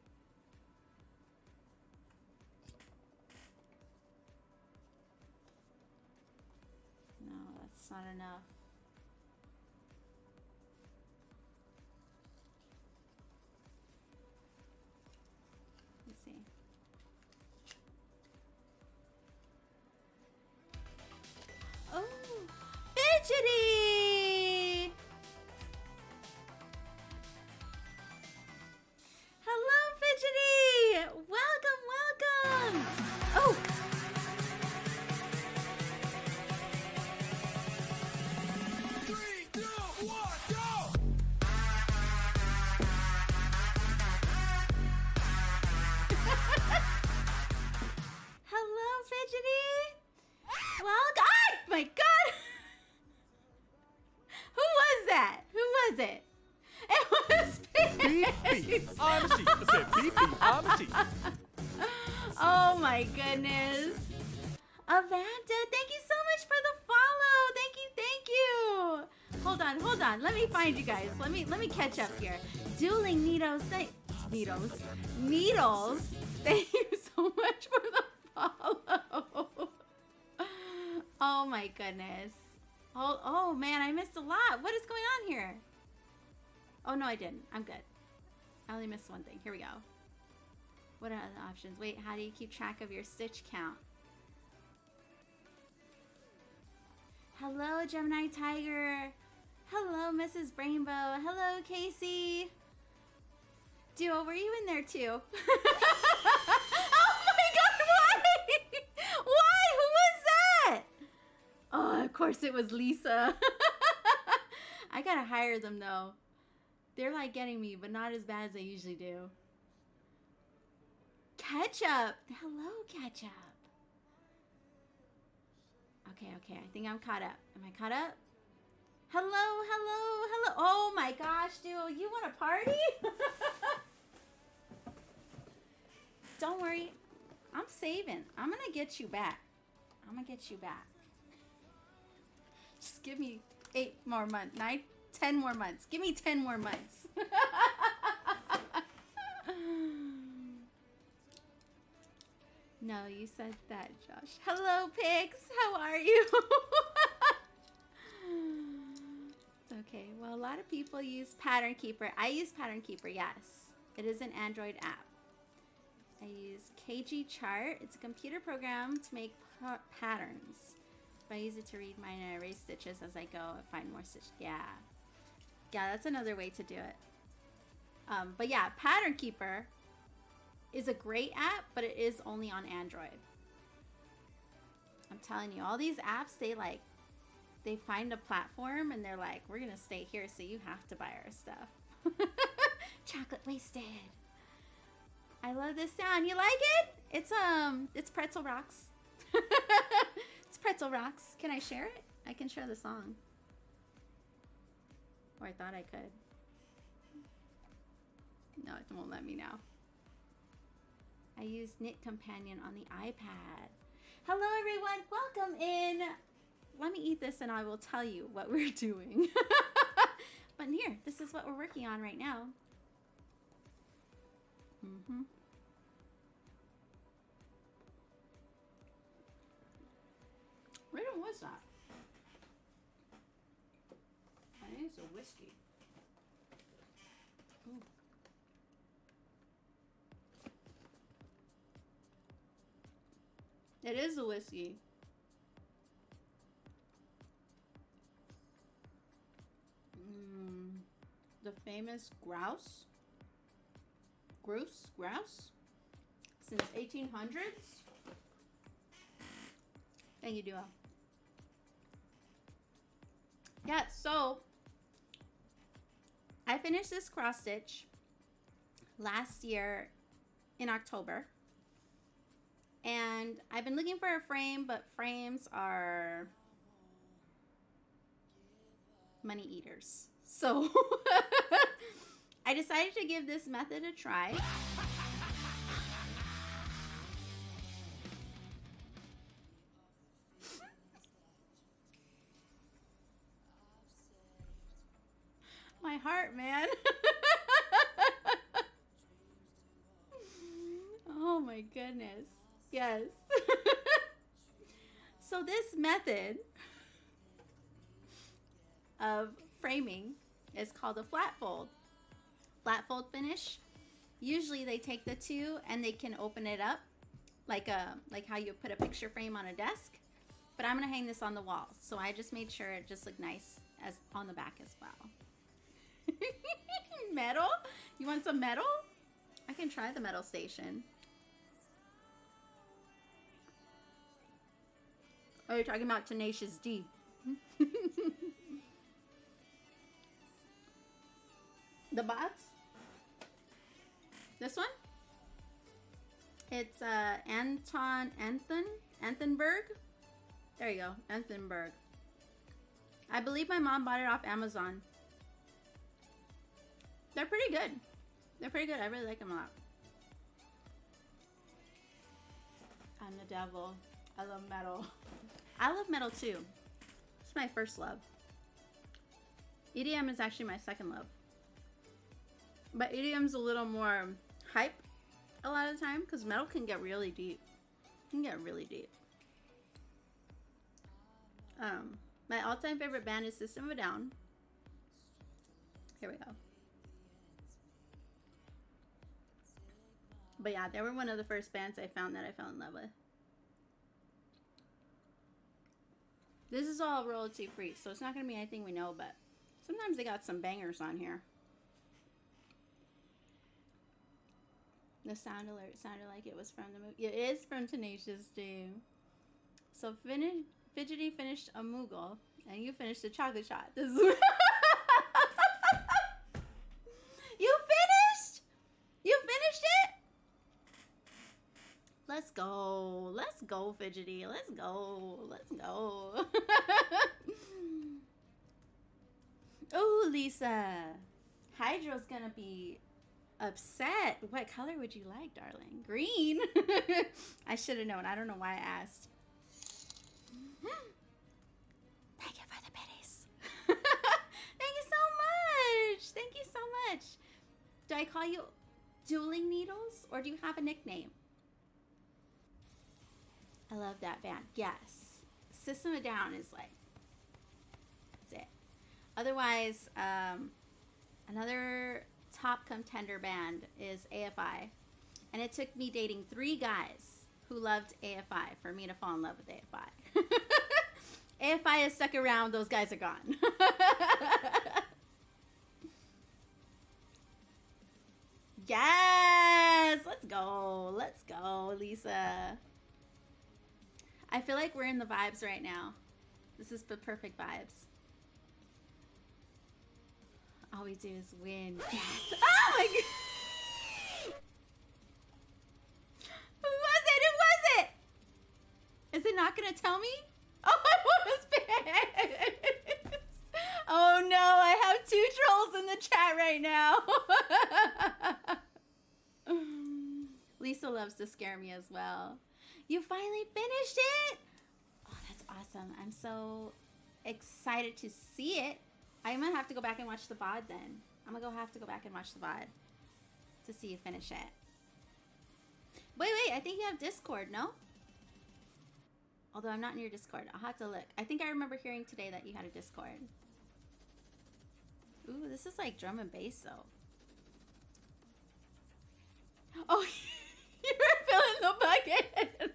No, that's not enough. Let's see. Oh, Fidgety! Hello, Fidgety! Welcome! Oh! I'm a sheep. I said beep beep, I'm a sheep. Oh my goodness. Avanta, thank you so much for the follow. Thank you. Hold on. Let me find you guys. Let me catch up here. Dueling Needles. Needles. Thank you so much for the follow. Oh my goodness. Oh man, I missed a lot. What is going on here? Oh no, I didn't. I'm good. I only missed one thing. Here we go. What are the options? Wait, how do you keep track of your stitch count? Hello, Gemini Tiger. Hello, Mrs. Rainbow. Hello, Casey. Duo, were you in there too? Oh my god, why? Why? Who was that? Oh, of course it was Lisa. I gotta hire them though. They're like getting me, but not as bad as they usually do. Ketchup. Hello, Ketchup. Okay. I think I'm caught up. Am I caught up? Hello. Oh my gosh, dude. You want a party? Don't worry. I'm saving. I'm going to get you back. Just give me 8 more months. 10 more months. Give me 10 more months. No, you said that, Josh. Hello, pigs. How are you? It's okay. Well, a lot of people use Pattern Keeper. I use Pattern Keeper, yes. It is an Android app. I use KG Chart. It's a computer program to make patterns. But I use it to read mine and erase stitches as I go and find more stitches. Yeah, that's another way to do it. But yeah, Pattern Keeper is a great app, but it is only on Android. I'm telling you, all these apps, they find a platform and they're like, we're gonna stay here, so you have to buy our stuff. Chocolate wasted. I love this sound. You like it? It's Pretzel Rocks. It's Pretzel Rocks. Can I share it? I can share the song. Or I thought I could. No, it won't let me now. I use Knit Companion on the iPad. Hello, everyone. Welcome in. Let me eat this and I will tell you what we're doing. But here, this is what we're working on right now. Rhythm, what's that? I think it's a whiskey. Ooh. It is a whiskey. The famous grouse. Grouse? Since 1800s? Thank you, Duo. Yeah, so I finished this cross stitch last year in October. And I've been looking for a frame, but frames are money eaters. So I decided to give this method a try. My heart, man. Oh my goodness. Yes. So this method of framing is called a flat fold. Flat fold finish. Usually they take the two and they can open it up like how you put a picture frame on a desk. But I'm gonna hang this on the wall, so I just made sure it just looked nice as on the back as well. Metal? You want some metal? I can try the metal station. Oh, you're talking about Tenacious D. The bots? This one? It's Anthenberg. There you go, Anthenberg. I believe my mom bought it off Amazon. They're pretty good. They're pretty good. I really like them a lot. I'm the devil. I love metal. I love metal too. It's my first love. EDM is actually my second love. But EDM's a little more hype a lot of the time because metal can get really deep. It can get really deep. My all-time favorite band is System of a Down. Here we go. But yeah, they were one of the first bands I found that I fell in love with. This is all royalty free, so it's not going to be anything we know, but sometimes they got some bangers on here. The sound alert sounded like it was from the movie. It is from Tenacious D. So Fidgety finished a Moogle, and you finished a chocolate shot. This is You finished? You finished it? Let's go. Let's go, Fidgety. Let's go. Let's go. Oh, Lisa. Hydro's gonna be upset. What color would you like, darling? Green. I should have known. I don't know why I asked. Thank you for the biddies. Thank you so much. Thank you so much. Do I call you Dueling Needles, or do you have a nickname? I love that band. Yes. System of a Down is like, that's it. Otherwise, another top contender band is AFI. And it took me dating 3 guys who loved AFI for me to fall in love with AFI. AFI has stuck around. Those guys are gone. Yes! Let's go. Let's go, Lisa. I feel like we're in the vibes right now. This is the perfect vibes. All we do is win. Yes. Oh my god! Who was it? Who was it? Is it not gonna tell me? Oh, I was pissed. Oh no, I have 2 trolls in the chat right now. Lisa loves to scare me as well. You finally finished it? Oh, that's awesome. I'm so excited to see it. I'm gonna have to go back and watch the VOD then. I'm gonna have to go back and watch the VOD to see you finish it. Wait, I think you have Discord, no? Although I'm not in your Discord. I'll have to look. I think I remember hearing today that you had a Discord. Ooh, this is like drum and bass though. Oh, you were filling the bucket.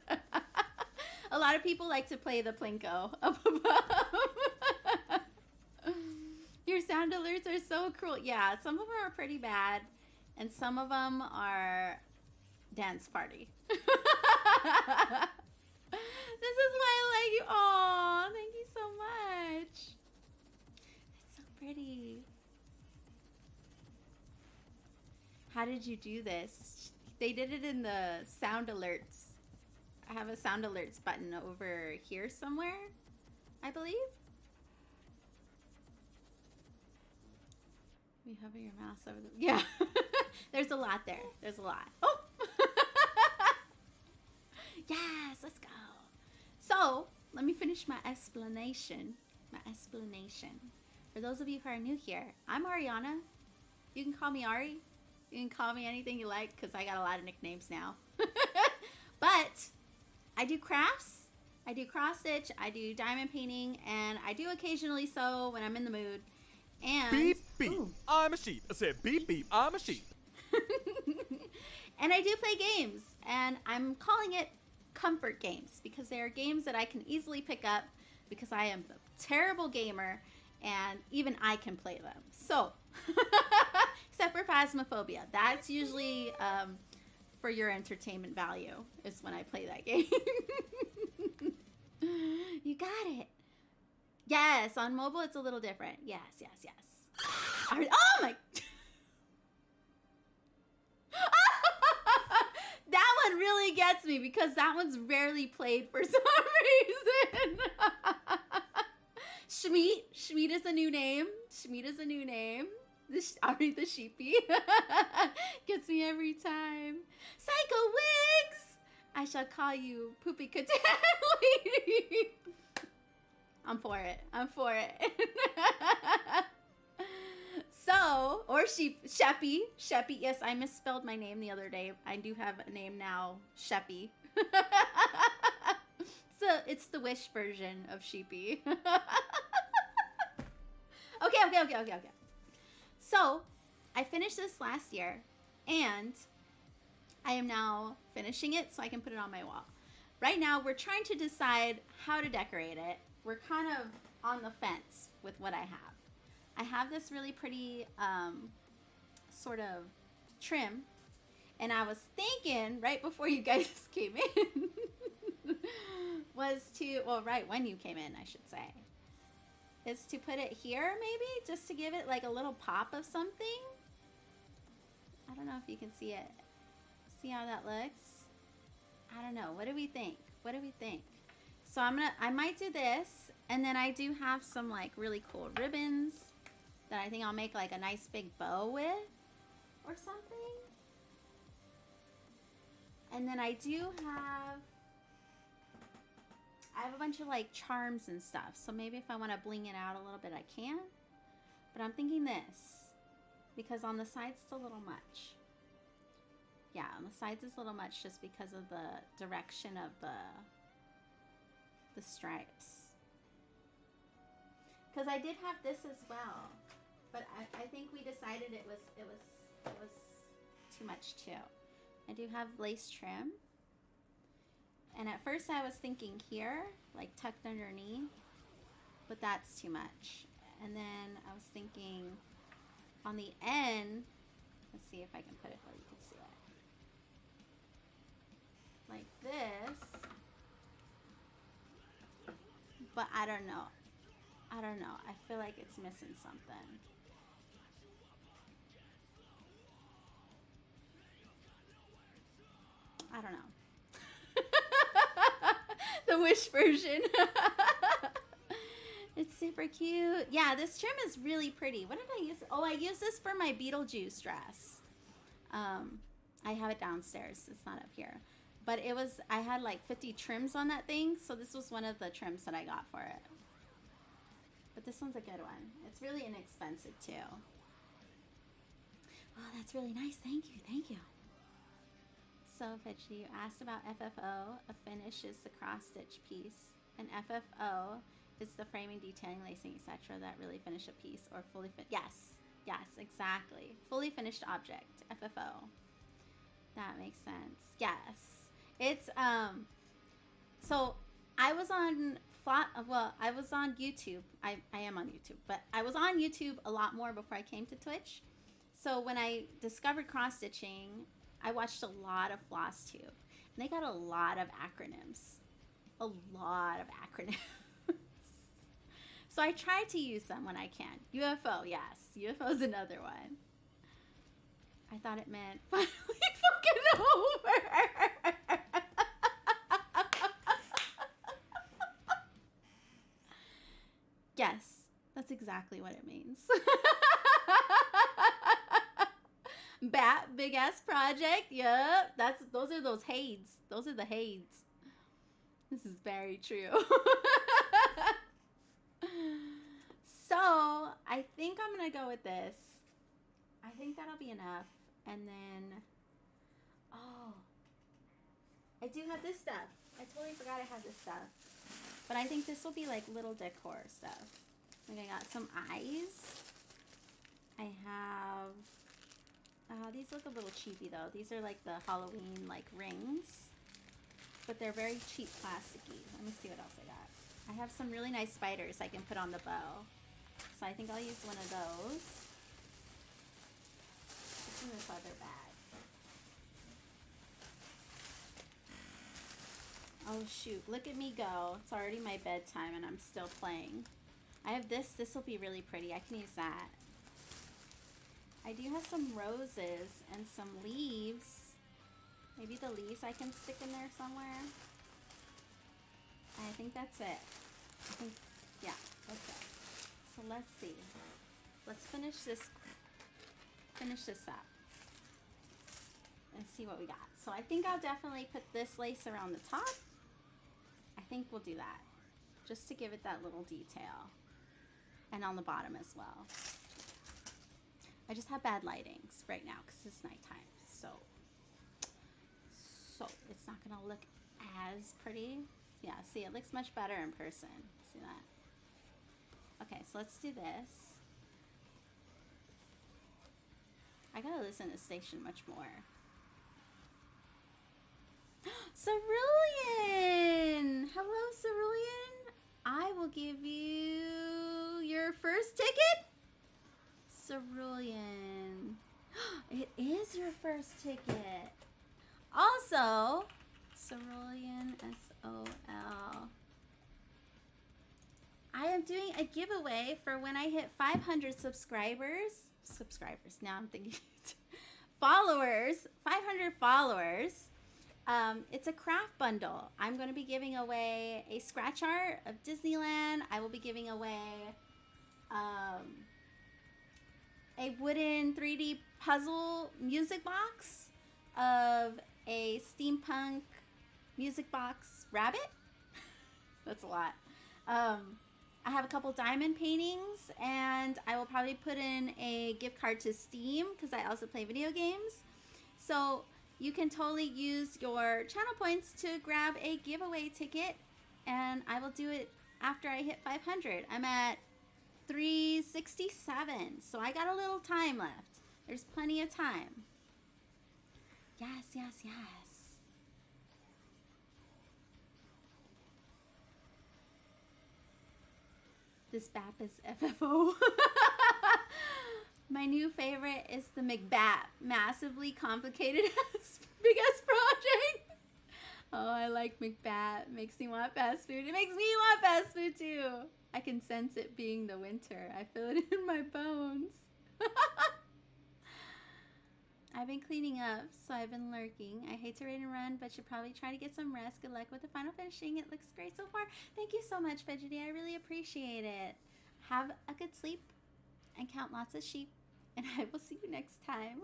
A lot of people like to play the Plinko up above. Your sound alerts are so cruel. Yeah, some of them are pretty bad, and some of them are dance party. This is why I like you. Aw, thank you so much. It's so pretty. How did you do this? They did it in the sound alerts. I have a sound alerts button over here somewhere, I believe. You hover your mouse over the... Yeah. There's a lot there. There's a lot. Oh! Yes, let's go. So, let me finish my explanation. For those of you who are new here, I'm Ariana. You can call me Ari. You can call me anything you like because I got a lot of nicknames now. But I do crafts. I do cross stitch. I do diamond painting. And I do occasionally sew when I'm in the mood. And Beep, beep. Ooh. I'm a sheep. I said beep, beep. I'm a sheep. And I do play games. And I'm calling it comfort games because they are games that I can easily pick up because I am a terrible gamer and even I can play them. So, except for Phasmophobia. That's usually for your entertainment value is when I play that game. You got it. Yes, on mobile it's a little different. Yes. Oh my... That one really gets me because that one's rarely played for some reason. Schmeat is a new name. I'll read the sheepy. Gets me every time. Psycho Wigs! I shall call you Poopy Katan Lady. I'm for it. So, or Sheppy. Yes, I misspelled my name the other day. I do have a name now, Sheppy. So it's the Wish version of Sheepy. Okay. So, I finished this last year, and I am now finishing it so I can put it on my wall. Right now, we're trying to decide how to decorate it. We're kind of on the fence with what I have. I have this really pretty sort of trim, and I was thinking right before you guys came in right when you came in, I should say, is to put it here maybe, just to give it like a little pop of something. I don't know if you can see it. See how that looks? I don't know. What do we think? So I might do this, and then I do have some like really cool ribbons that I think I'll make like a nice big bow with or something. And then I have a bunch of like charms and stuff. So maybe if I want to bling it out a little bit, I can. But I'm thinking this, because on the sides it's a little much. Yeah, on the sides it's a little much just because of the direction of the stripes. Because I did have this as well, but I think we decided it was too much too. I do have lace trim. And at first I was thinking here, like tucked underneath, but that's too much. And then I was thinking on the end, let's see if I can put it where you can see it. Like this. But I don't know. I feel like it's missing something. I don't know. The Wish version. It's super cute. Yeah, this trim is really pretty. What did I use? Oh, I used this for my Beetlejuice dress. I have it downstairs. It's not up here. But I had like 50 trims on that thing. So this was one of the trims that I got for it. But this one's a good one. It's really inexpensive too. Oh, that's really nice. Thank you. So, Fitchy, you asked about FFO. A finish is the cross-stitch piece. And FFO is the framing, detailing, lacing, etc. that really finish a piece or fully fit. Yes, exactly. Fully finished object, FFO. That makes sense. Yes. It's, so I was on YouTube. I am on YouTube, but I was on YouTube a lot more before I came to Twitch. So when I discovered cross-stitching, I watched a lot of FlossTube, and they got a lot of acronyms. So I try to use them when I can. UFO, yes. UFO is another one. I thought it meant finally fucking over. Yes, that's exactly what it means. Bat, big ass project. Yep, those are those Hades. Those are the Hades. This is very true. So I think I'm gonna go with this. I think that'll be enough. And then, I do have this stuff. I totally forgot I had this stuff. But I think this will be like little decor stuff. Like I got some eyes. I have. These look a little cheapy though. These are like the Halloween like rings, but they're very cheap plasticky. Let me see what else I got. I have some really nice spiders I can put on the bow, so I think I'll use one of those. What's in this other bag? Oh shoot, look at me go. It's already my bedtime and I'm still playing. I have this. This will be really pretty. I can use that. I do have some roses and some leaves. Maybe the leaves I can stick in there somewhere. I think that's it. Yeah, that's it. So let's see. Let's finish this finish this up and see what we got. So I think I'll definitely put this lace around the top. I think we'll do that just to give it that little detail, and on the bottom as well. I just have bad lighting right now because it's nighttime, so it's not gonna look as pretty. Yeah, see, it looks much better in person. See that? Okay, so let's do this. I gotta listen to Station much more. Cerulean! Hello, Cerulean. I will give you your first ticket. Cerulean. It is your first ticket. Also, Cerulean, S-O-L. I am doing a giveaway for when I hit 500 subscribers. Now I'm thinking followers. 500 followers. It's a craft bundle. I'm going to be giving away a scratch art of Disneyland. I will be giving away a wooden 3D puzzle music box of a steampunk music box rabbit. That's a lot. I have a couple diamond paintings, and I will probably put in a gift card to Steam because I also play video games. So you can totally use your channel points to grab a giveaway ticket, and I will do it after I hit 500. I'm at 367, so I got a little time left. There's plenty of time. Yes, yes, yes. This BAP is FFO. My new favorite is the McBap. Massively complicated biggest project. Oh, I like McBap. Makes me want fast food. It makes me want fast food too. I can sense it being the winter. I feel it in my bones. I've been cleaning up, so I've been lurking. I hate to raid and run, but should probably try to get some rest. Good luck with the final finishing. It looks great so far. Thank you so much, Fidgety. I really appreciate it. Have a good sleep and count lots of sheep, and I will see you next time.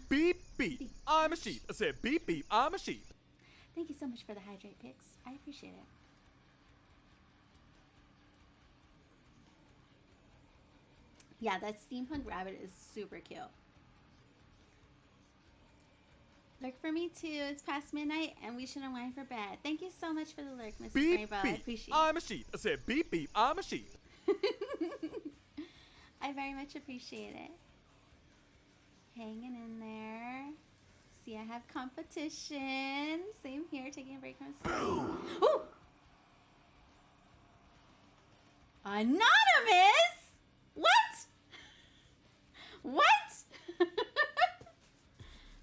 Beep, beep. I'm a sheep. I said beep, beep. I'm a sheep. Thank you so much for the hydrate pics. I appreciate it. Yeah, that steampunk rabbit is super cute. Lurk for me too. It's past midnight and we should unwind for bed. Thank you so much for the lurk, Mrs. Beep, Rainbow. beep. I appreciate I'm a sheep. I said beep, beep. I'm a sheep. it. I very much appreciate it. Hanging in there. See, I have competition. Same here, taking a break from sleep. Ooh! Anonymous? What? What?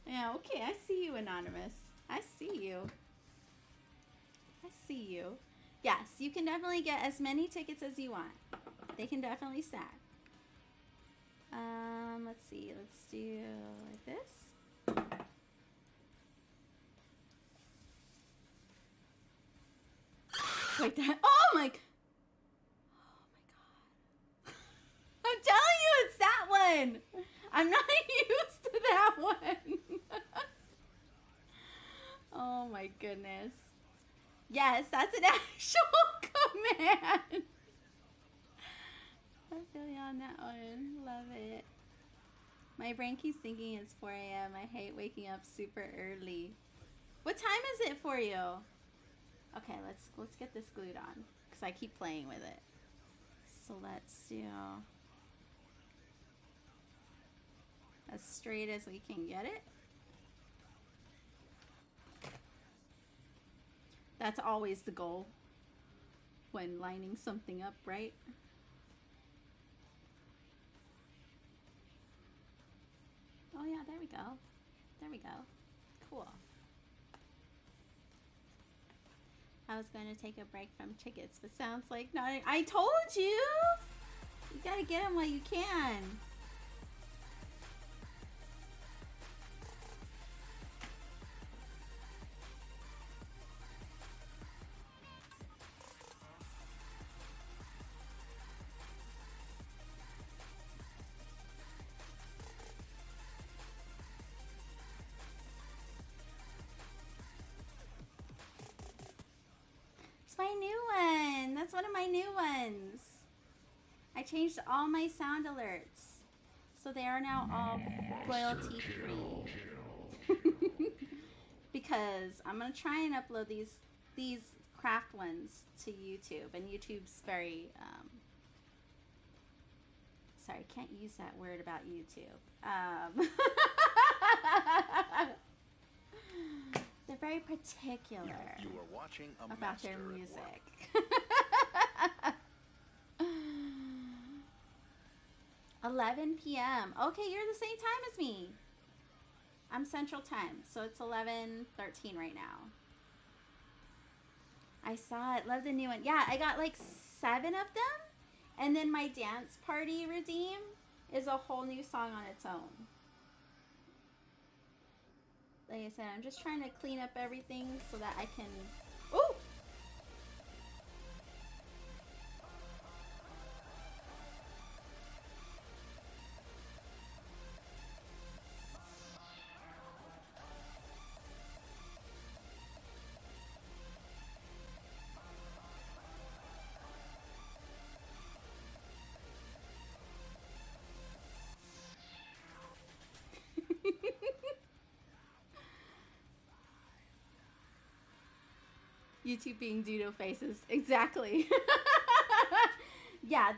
Yeah, okay, I see you, Anonymous. I see you. I see you. Yes, you can definitely get as many tickets as you want. They can definitely stack. Let's see. Let's do like this. Like that. Oh my god. I'm telling you, it's that one. I'm not used to that one. Oh my goodness. Yes, that's an actual command. I feel you on that one. Love it. My brain keeps thinking it's 4 a.m. I hate waking up super early. What time is it for you? Okay, let's get this glued on because I keep playing with it. So let's do as straight as we can get it. That's always the goal when lining something up, right? Oh yeah, there we go. There we go. Cool. I was going to take a break from tickets, but sounds like not. I told you! You gotta get them while you can. one of my new ones. I changed all my sound alerts, so they are now all royalty free. Because I'm gonna try and upload these craft ones to YouTube, and YouTube's very sorry, can't use that word about YouTube. They're very particular You are watching a about master their at work. music. 11 p.m. Okay, you're the same time as me. I'm Central Time, so it's 11:13 right now. I saw it. Love the new one. Yeah, I got like 7 of them. And then my dance party redeem is a whole new song on its own. Like I said, I'm just trying to clean up everything so that I can... Ooh! YouTube being doodle faces. Exactly. Yeah,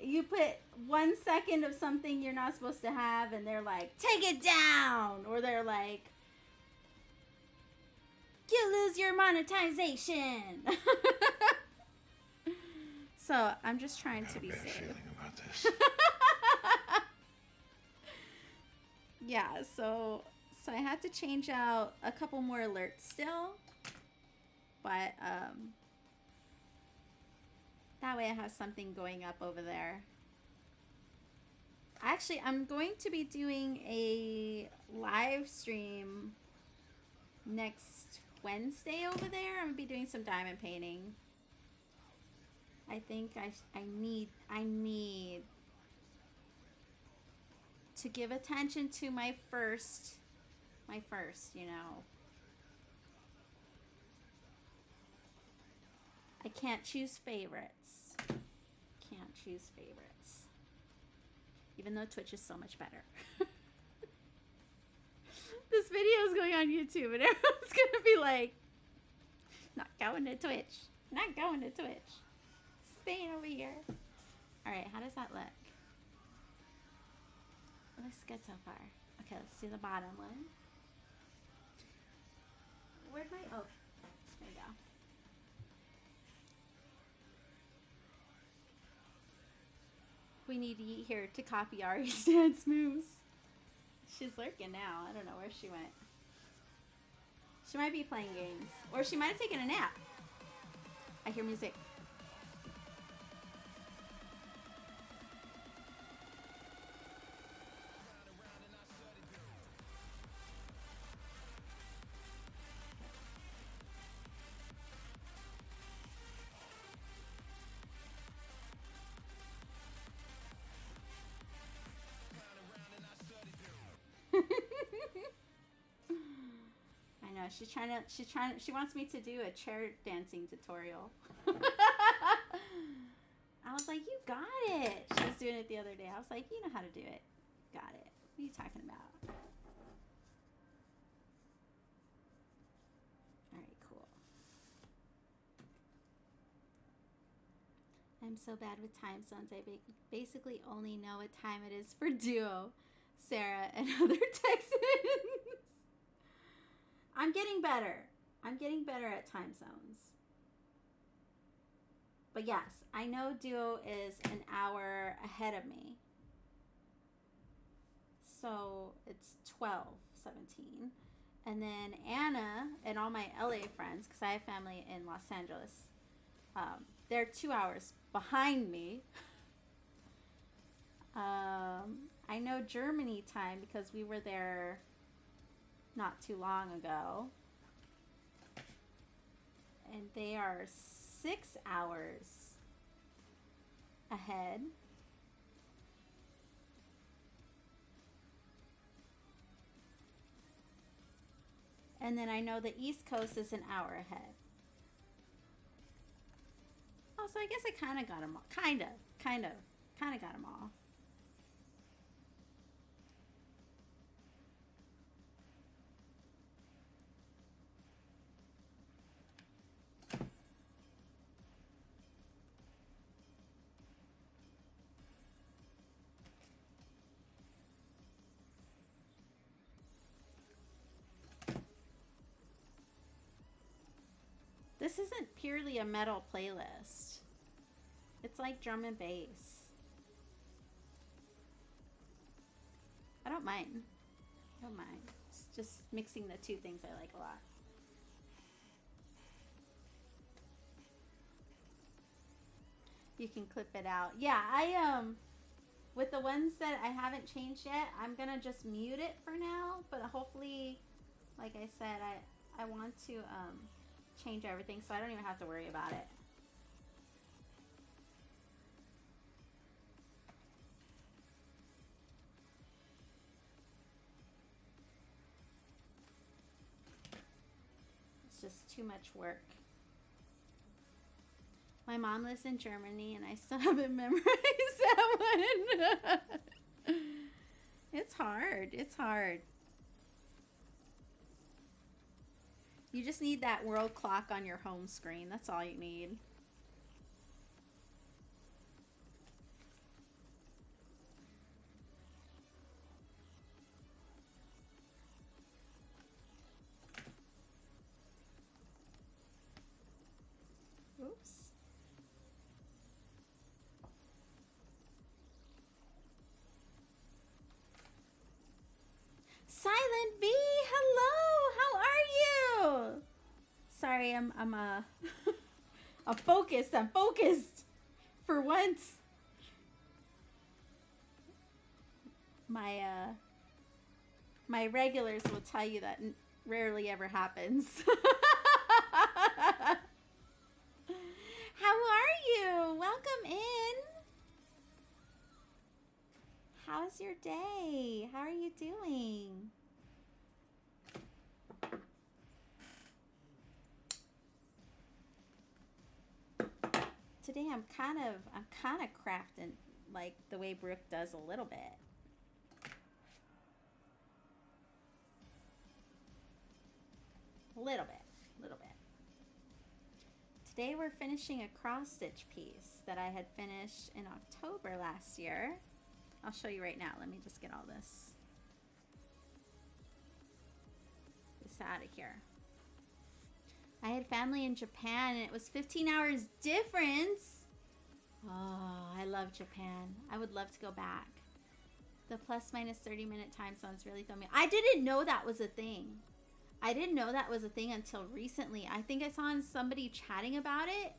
you put 1 second of something you're not supposed to have, and they're like, take it down! Or they're like, you lose your monetization! So, I'm just trying to be safe. Feeling about this. Yeah, so I had to change out a couple more alerts still. But, that way I have something going up over there. Actually, I'm going to be doing a live stream next Wednesday over there. I'm going to be doing some diamond painting. I think I need to give attention to my first, you know. I can't choose favorites. Can't choose favorites. Even though Twitch is so much better. This video is going on YouTube and everyone's gonna be like, not going to Twitch. Not going to Twitch. Staying over here. Alright, how does that look? It looks good so far. Okay, let's do the bottom one. Where'd my... Oh, there you go. We need to eat here to copy Ari's dance moves. She's lurking now. I don't know where she went. She might be playing games. Or she might have taken a nap. I hear music. I know, she wants me to do a chair dancing tutorial. I was like, you got it. She was doing it the other day. I was like, you know how to do it. Got it. What are you talking about? Alright, cool. I'm so bad with time zones. I basically only know what time it is for Duo, Sarah, and other Texans. I'm getting better. I'm getting better at time zones. But yes, I know Duo is an hour ahead of me. So it's 12:17. And then Anna and all my LA friends, because I have family in Los Angeles, they're 2 hours behind me. I know Germany time because we were there not too long ago. And they are 6 hours ahead. And then I know the East Coast is an hour ahead. Also, I guess I kind of got them all. Kind of got them all. This isn't purely a metal playlist. It's like drum and bass. I don't mind. I don't mind. It's just mixing the two things I like a lot. You can clip it out. Yeah, with the ones that I haven't changed yet, I'm gonna just mute it for now, but hopefully, like I said, I want to change everything so I don't even have to worry about it. It's just too much work. My mom lives in Germany and I still haven't memorized that one. It's hard. It's hard. You just need that world clock on your home screen. That's all you need. Oops. Silent V, hello. How are you? Sorry, I'm I'm focused. I'm focused for once. My regulars will tell you that rarely ever happens. How are you? Welcome in. How's your day? How are you doing? Today I'm kind of crafting like the way Brooke does a little bit. A little bit. Today we're finishing a cross stitch piece that I had finished in October last year. I'll show you right now. Let me just get all this out of here. I had family in Japan and it was 15 hours difference. Oh, I love Japan. I would love to go back. The plus minus 30-minute time zones really throw me. I didn't know that was a thing. I didn't know that was a thing until recently. I think I saw somebody chatting about it.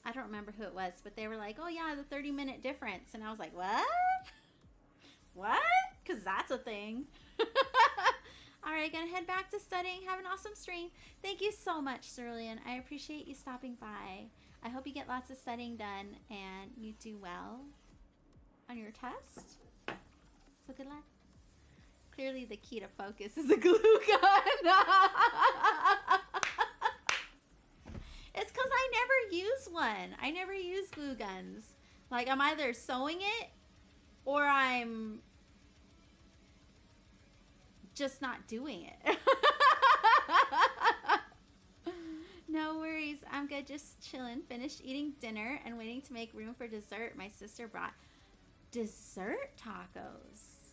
I don't remember who it was, but they were like, oh yeah, the 30-minute difference. And I was like, what? What? Because that's a thing. All right, gonna head back to studying. Have an awesome stream. Thank you so much, Cerulean. I appreciate you stopping by. I hope you get lots of studying done and you do well on your test. So good luck. Clearly the key to focus is a glue gun. It's because I never use one. I never use glue guns. Like I'm either sewing it or I'm just not doing it. No worries. I'm good. Just chilling. Finished eating dinner and waiting to make room for dessert. My sister brought dessert tacos.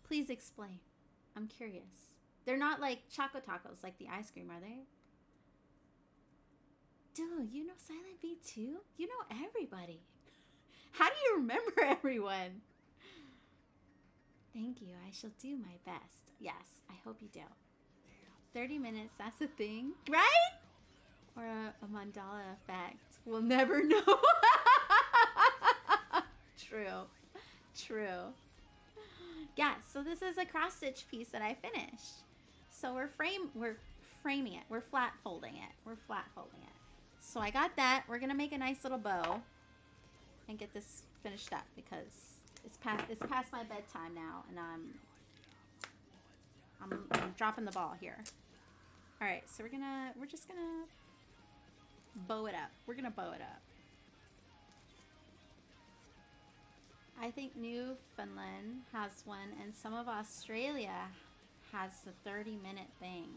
Please explain. I'm curious. They're not like choco tacos like the ice cream, are they? Dude, you know Silent V too? You know everybody. How do you remember everyone? Thank you. I shall do my best. Yes, I hope you do. 30 minutes, that's a thing, right? Or a mandala effect. We'll never know. True. Yeah, so this is a cross stitch piece that I finished. So we're framing it. We're flat folding it. So I got that. We're gonna make a nice little bow and get this finished up because it's past my bedtime now, and I'm dropping the ball here. All right, so we're just gonna bow it up. We're gonna bow it up. I think Newfoundland has one, and some of Australia has the 30-minute thing.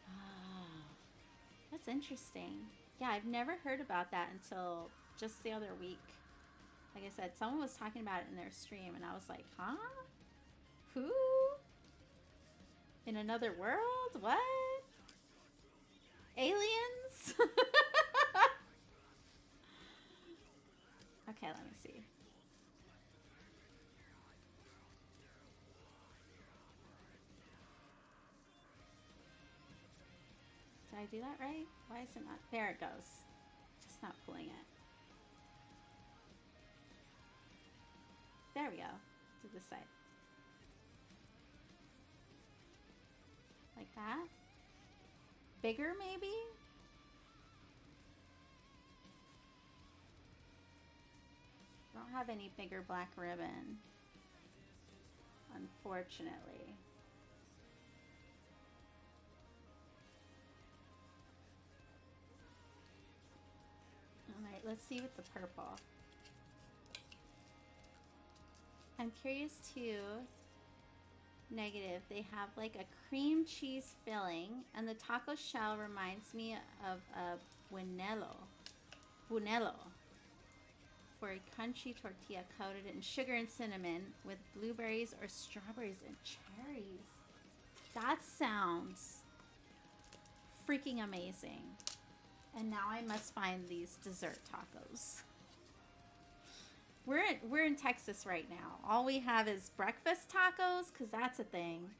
Oh, that's interesting. Yeah, I've never heard about that until just the other week. Like I said, someone was talking about it in their stream, and I was like, huh? Who? In another world? What? Aliens? Okay, let me see. Did I do that right? Why is it not? There it goes. Just not pulling it. There we go. To this side. Like that. Bigger, maybe? I don't have any bigger black ribbon, unfortunately. Alright, let's see with the purple. I'm curious too. Negative. They have like a cream cheese filling, and the taco shell reminds me of a buñuelo. Buñuelo. For a crunchy tortilla coated in sugar and cinnamon with blueberries or strawberries and cherries. That sounds freaking amazing. And now I must find these dessert tacos. We're in Texas right now. All we have is breakfast tacos, because that's a thing.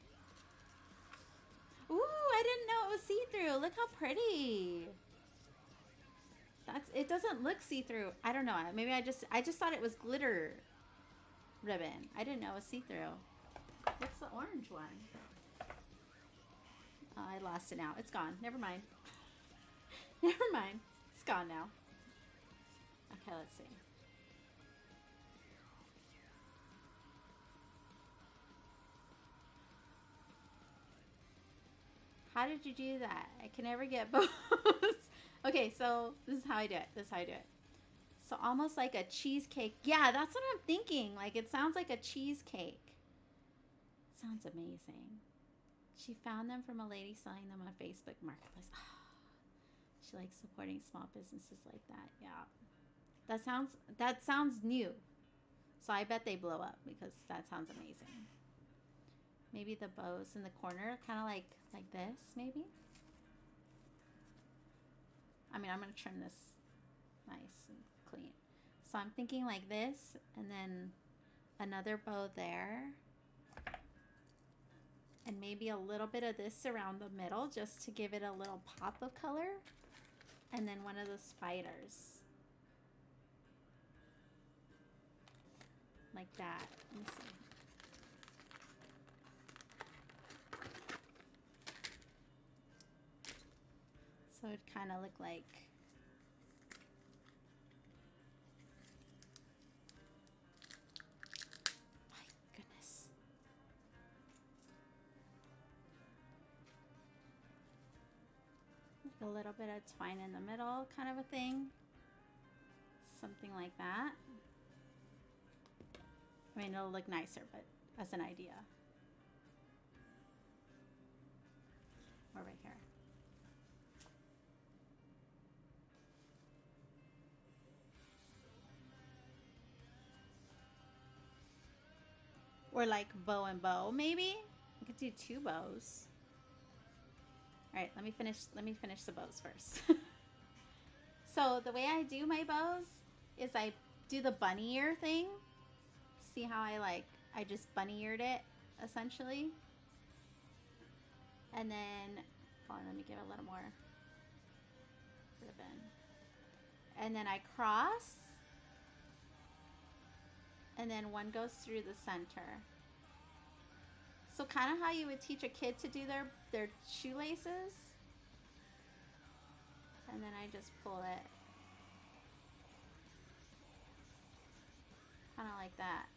Ooh, I didn't know it was see-through. Look how pretty. It doesn't look see-through. I don't know. Maybe I just thought it was glitter ribbon. I didn't know it was see-through. What's the orange one? Oh, I lost it now. It's gone. Never mind. Never mind. It's gone now. Okay, let's see. How did you do that? I can never get both. Okay, so this is how I do it. So almost like a cheesecake. Yeah, that's what I'm thinking. Like, it sounds like a cheesecake. Sounds amazing. She found them from a lady selling them on Facebook Marketplace. Oh, she likes supporting small businesses like that. Yeah. That sounds new. So I bet they blow up because that sounds amazing. Maybe the bows in the corner, kind of like this, maybe. I mean, I'm going to trim this nice and clean. So I'm thinking like this, and then another bow there. And maybe a little bit of this around the middle, just to give it a little pop of color. And then one of the spiders. Like that. Let me see. So it'd kind of look like my goodness. Like a little bit of twine in the middle kind of a thing. Something like that. I mean, it'll look nicer, but as an idea. Or right here. Or like bow and bow, maybe? I could do 2 bows. Alright, let me finish the bows first. So the way I do my bows is I do the bunny ear thing. See how I just bunny eared it, essentially. And then, hold on, let me give a little more ribbon. And then I cross. And then one goes through the center. So kind of how you would teach a kid to do their shoelaces. And then I just pull it. Kind of like that.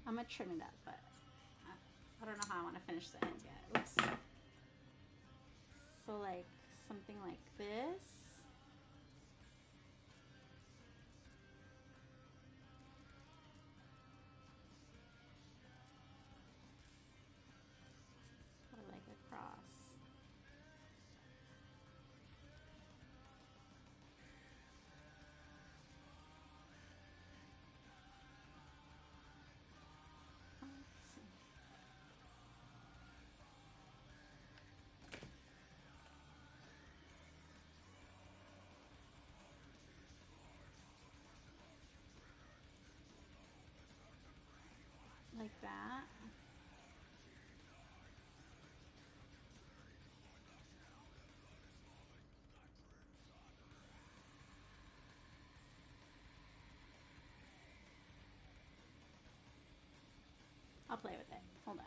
I'm gonna trim it up, but I don't know how I want to finish the end yet. Oops. So like something like this. Or like a cross. Let's see. Like that. I'll play with it. Hold on.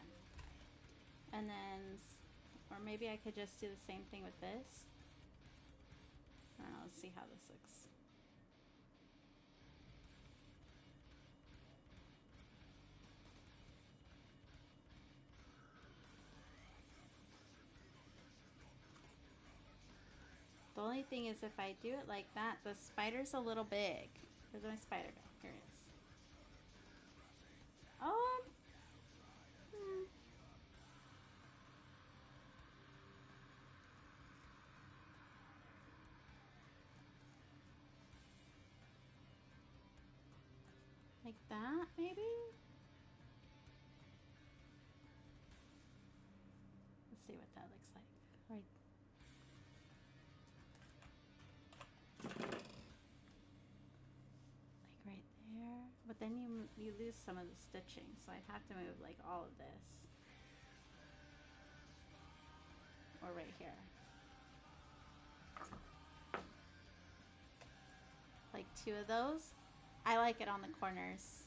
And then, or maybe I could just do the same thing with this. I don't know. Let's see how this looks. The only thing is if I do it like that, the spider's a little big. Where's my spider go? Here it is. Oh. Like that, maybe? Let's see what that looks like. Right. Like right there. But then you lose some of the stitching, so I'd have to move like all of this. Or right here. Like 2 of those. I like it on the corners.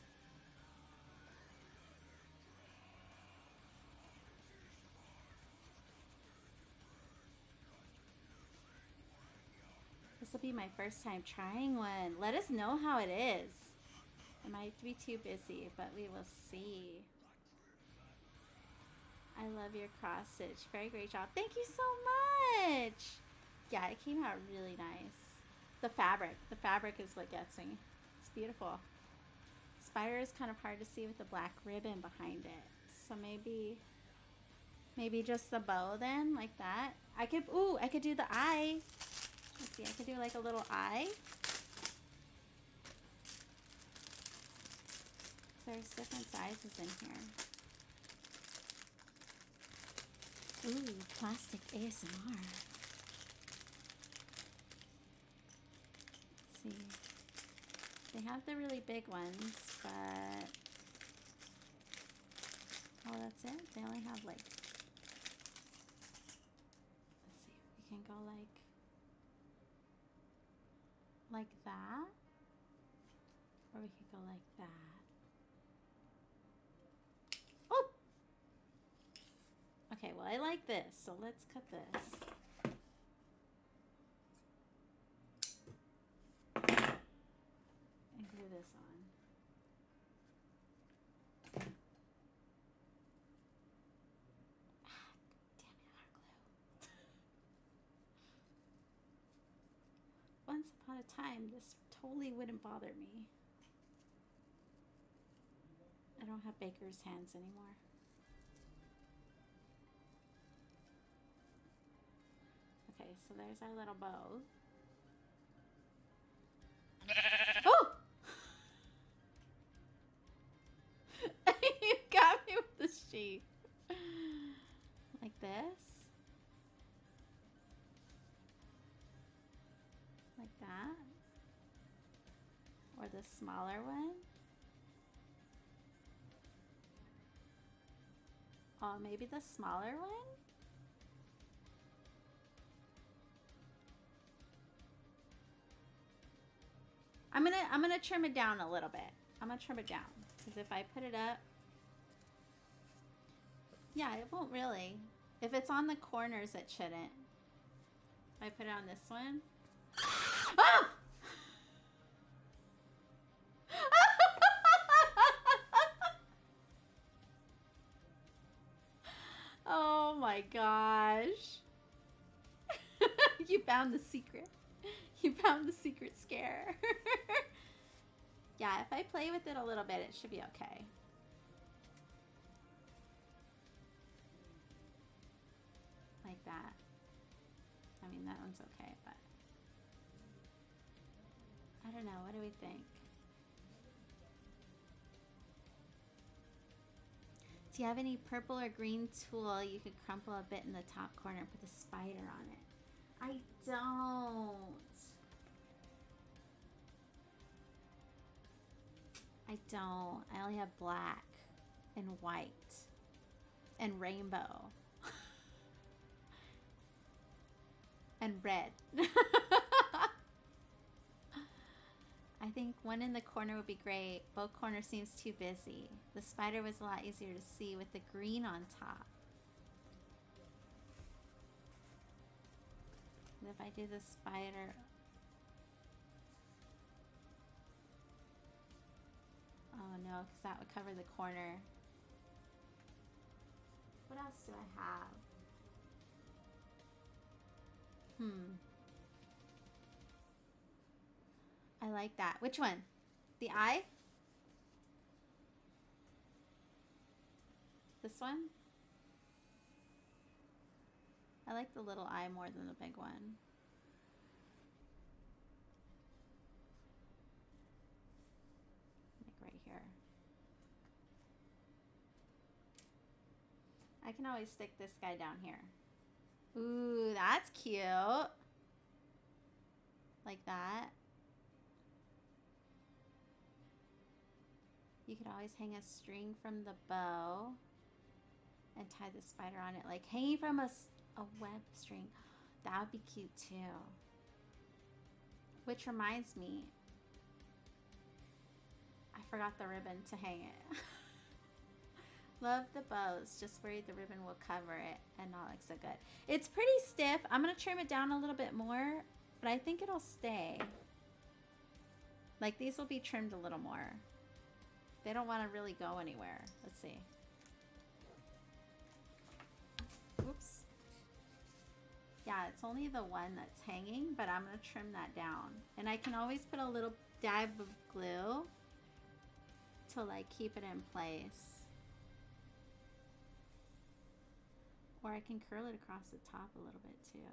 This will be my first time trying one. Let us know how it is. I might be too busy, but we will see. I love your cross stitch. Very great job. Thank you so much. Yeah, it came out really nice. The fabric is what gets me. It's beautiful. Spider is kind of hard to see with the black ribbon behind it. So maybe just the bow then, like that. I could do the eye. Let's see, I could do like a little eye. There's different sizes in here. Ooh, plastic ASMR. Let's see. They have the really big ones, but oh, that's it? They only have like, let's see, we can go like that, or we could go like that. Oh! Okay, well, I like this, so let's cut this. And glue this on. Ah, damn it, hot glue. Once upon a time, this totally wouldn't bother me. I don't have baker's hands anymore. Okay, so there's our little bow. Oh! You got me with the sheet. Like this. Like that. Or the smaller one. Oh, maybe the smaller one? I'm gonna trim it down a little bit. I'm gonna trim it down. Because if I put it up, yeah, it won't really. If it's on the corners, it shouldn't. If I put it on this one. Ah! my gosh. You found the secret. You found the secret scare. Yeah, if I play with it a little bit, it should be okay. Like that. I mean, that one's okay, but I don't know. What do we think? Do you have any purple or green tool you could crumple a bit in the top corner and put the spider on it? I don't. I only have black and white and rainbow and red. I think one in the corner would be great. Both corners seems too busy. The spider was a lot easier to see with the green on top. And if I do the spider... Oh no, because that would cover the corner. What else do I have? I like that. Which one? The eye? This one? I like the little eye more than the big one. Like right here. I can always stick this guy down here. Ooh, that's cute. Like that. You could always hang a string from the bow and tie the spider on it. Like hanging from a web string. That would be cute too. Which reminds me, I forgot the ribbon to hang it. Love the bows. Just worried the ribbon will cover it and not look so good. It's pretty stiff. I'm going to trim it down a little bit more, but I think it'll stay. Like these will be trimmed a little more. They don't want to really go anywhere. Let's see. Oops. Yeah, it's only the one that's hanging, but I'm going to trim that down. And I can always put a little dab of glue to like keep it in place. Or I can curl it across the top a little bit too.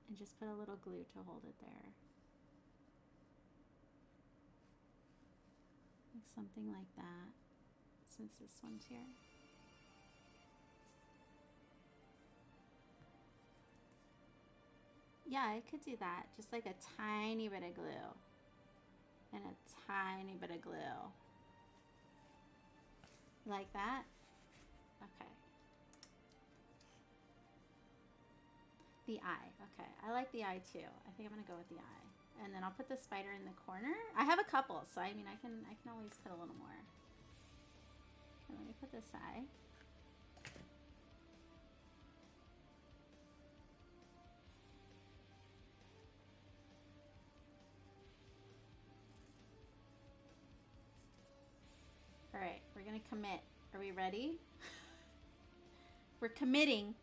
And just put a little glue to hold it there. Like something like that, since this one's here. Yeah, I could do that. Just like a tiny bit of glue. And a tiny bit of glue. Like that? Okay. The eye. Okay, I like the eye too. I think I'm gonna go with the eye. And then I'll put the spider in the corner. I have a couple, so I mean I can always put a little more. Okay, let me put this eye. All right, we're gonna commit. Are we ready? We're committing.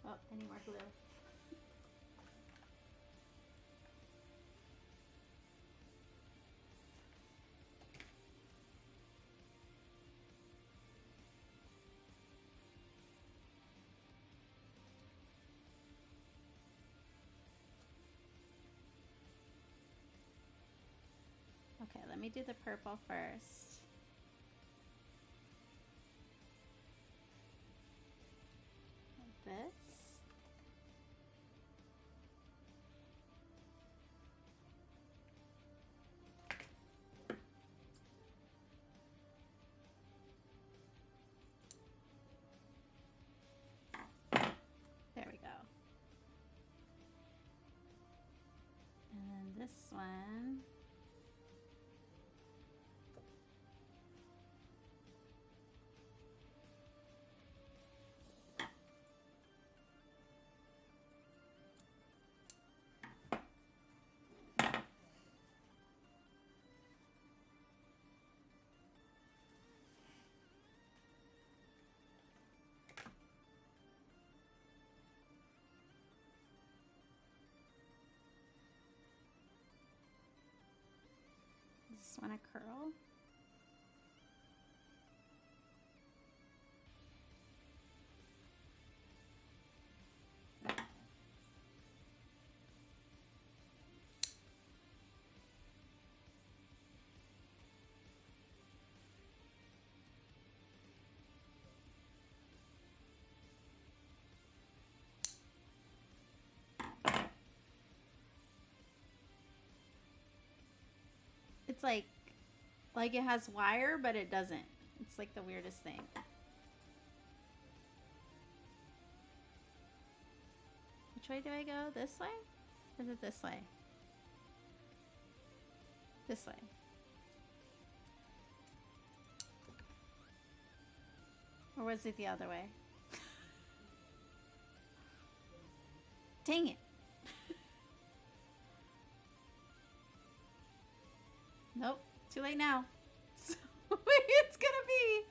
Oh, I need more glue. Okay, let me do the purple first. Like this. There we go. And then this one. just want to curl. It's like it has wire, but it doesn't. It's like the weirdest thing. Which way do I go? This way? Or is it this way? This way. Or was it the other way? Dang it. Nope. Too late now. So it's gonna be.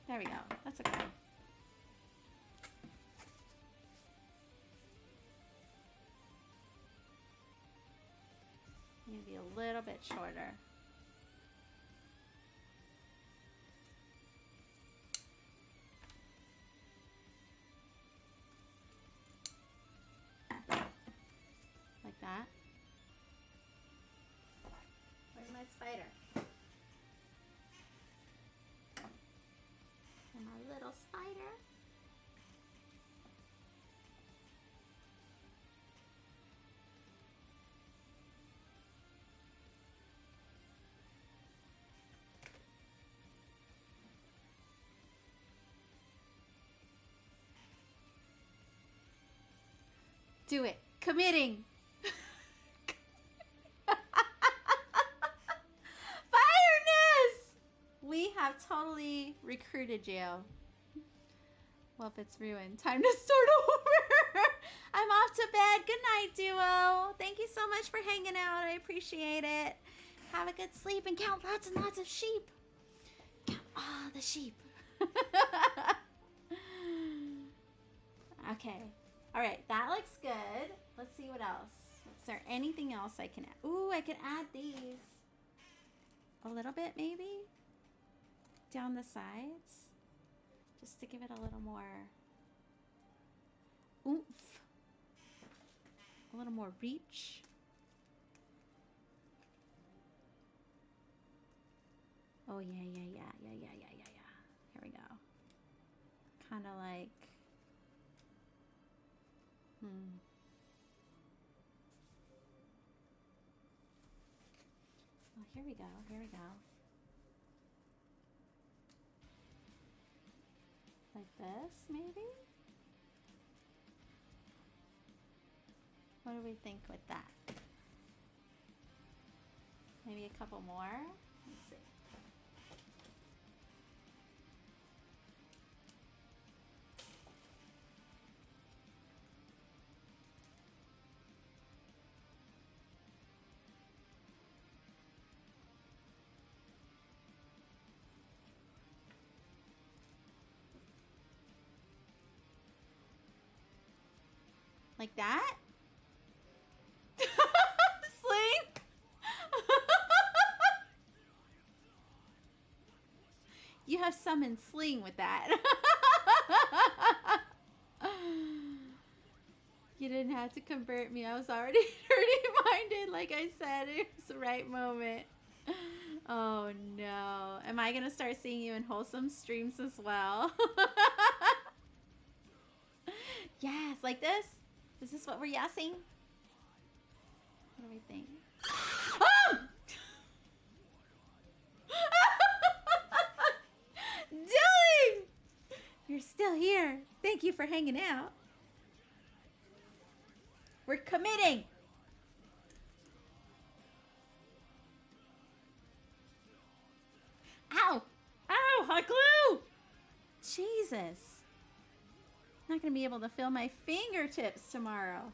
There we go. That's okay. Maybe a little bit shorter. Like that. Where's my spider? And my little spider. Do it. Committing. Fireness! We have totally recruited you. Well, if it's ruined, time to start over. I'm off to bed. Good night, duo. Thank you so much for hanging out. I appreciate it. Have a good sleep and count lots and lots of sheep. Count all the sheep. Okay. All right, that looks good. Let's see what else. Is there anything else I can add? Ooh, I can add these. A little bit, maybe? Down the sides. Just to give it a little more oomph. A little more reach. Oh, yeah. Here we go. Kind of like... Oh, here we go. Like this, maybe? What do we think with that? Maybe a couple more? Let's see. Like that? Sling? You have summoned Sling with that. You didn't have to convert me. I was already dirty-minded. Like I said, it was the right moment. Oh no. Am I going to start seeing you in wholesome streams as well? Yes, like this? Is this what we're yassing? What do we think? Oh! Dylan! You're still here. Thank you for hanging out. We're committing. Ow! Ow! Hot glue! Jesus. Not going to be able to feel my fingertips tomorrow.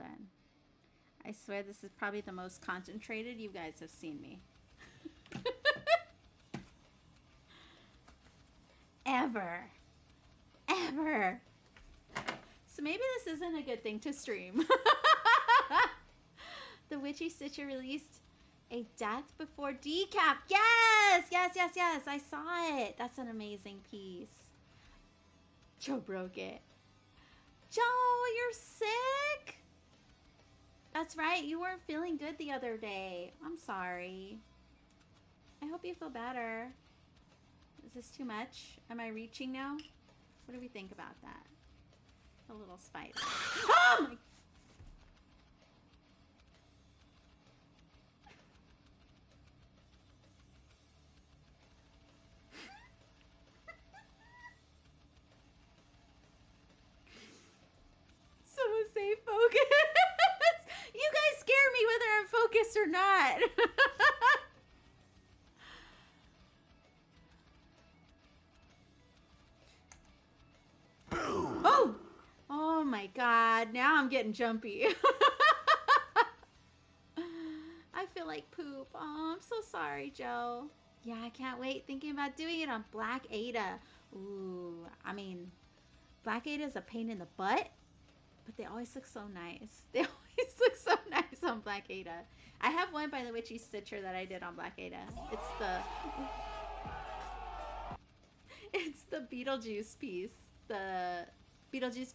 done. I swear this is probably the most concentrated you guys have seen me. Ever. Ever. So maybe this isn't a good thing to stream. The Witchy Stitcher released a Death Before decap. Yes! Yes, yes, yes. I saw it. That's an amazing piece. Joe broke it. Joe, you're sick? That's right. You weren't feeling good the other day. I'm sorry. I hope you feel better. Is this too much? Am I reaching now? What do we think about that? A little spice. Oh my... Someone say focus. You guys scare me whether I'm focused or not. Oh! Oh my god, now I'm getting jumpy. I feel like poop. Oh, I'm so sorry, Joe. Yeah, I can't wait thinking about doing it on Black Ada. Ooh, I mean, Black Ada is a pain in the butt, but they always look so nice. They always look so nice on Black Ada. I have one by the Witchy Stitcher that I did on Black Ada. It's the Beetlejuice piece. The Beetlejuice.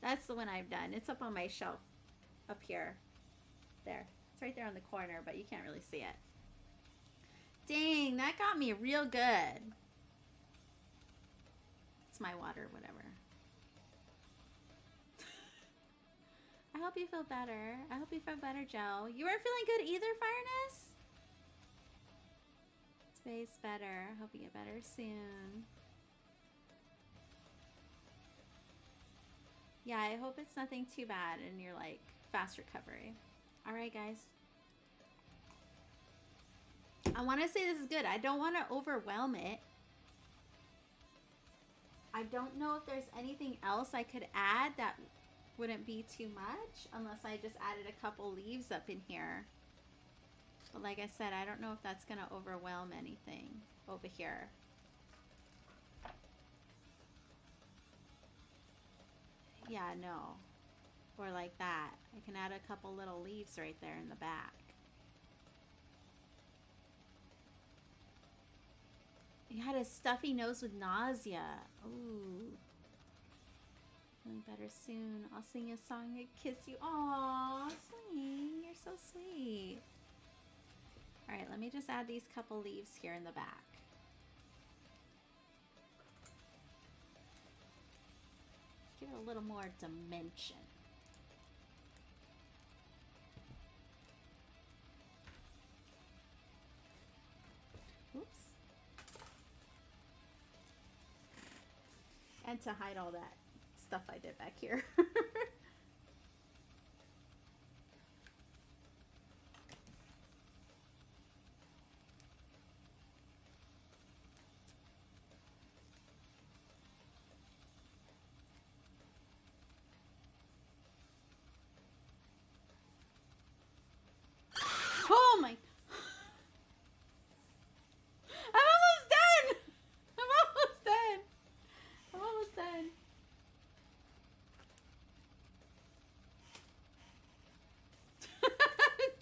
That's the one I've done. It's up on my shelf up here. There. It's right there on the corner, but you can't really see it. Dang, that got me real good. It's my water, whatever. I hope you feel better. I hope you feel better, Joe. You weren't feeling good either, Fireness? Space better. I hope you get better soon. Yeah, I hope it's nothing too bad and you're like fast recovery. All right, guys. I want to say this is good. I don't want to overwhelm it. I don't know if there's anything else I could add that wouldn't be too much unless I just added a couple leaves up in here. But like I said, I don't know if that's going to overwhelm anything over here. Yeah, no. Or like that. I can add a couple little leaves right there in the back. He had a stuffy nose with nausea. Ooh. Feeling better soon. I'll sing you a song and kiss you. Aw, Sling. You're so sweet. Alright, let me just add these couple leaves here in the back. Give it a little more dimension. Oops. And to hide all that stuff I did back here. Oh my... I'm almost done! I'm almost done! I'm almost done.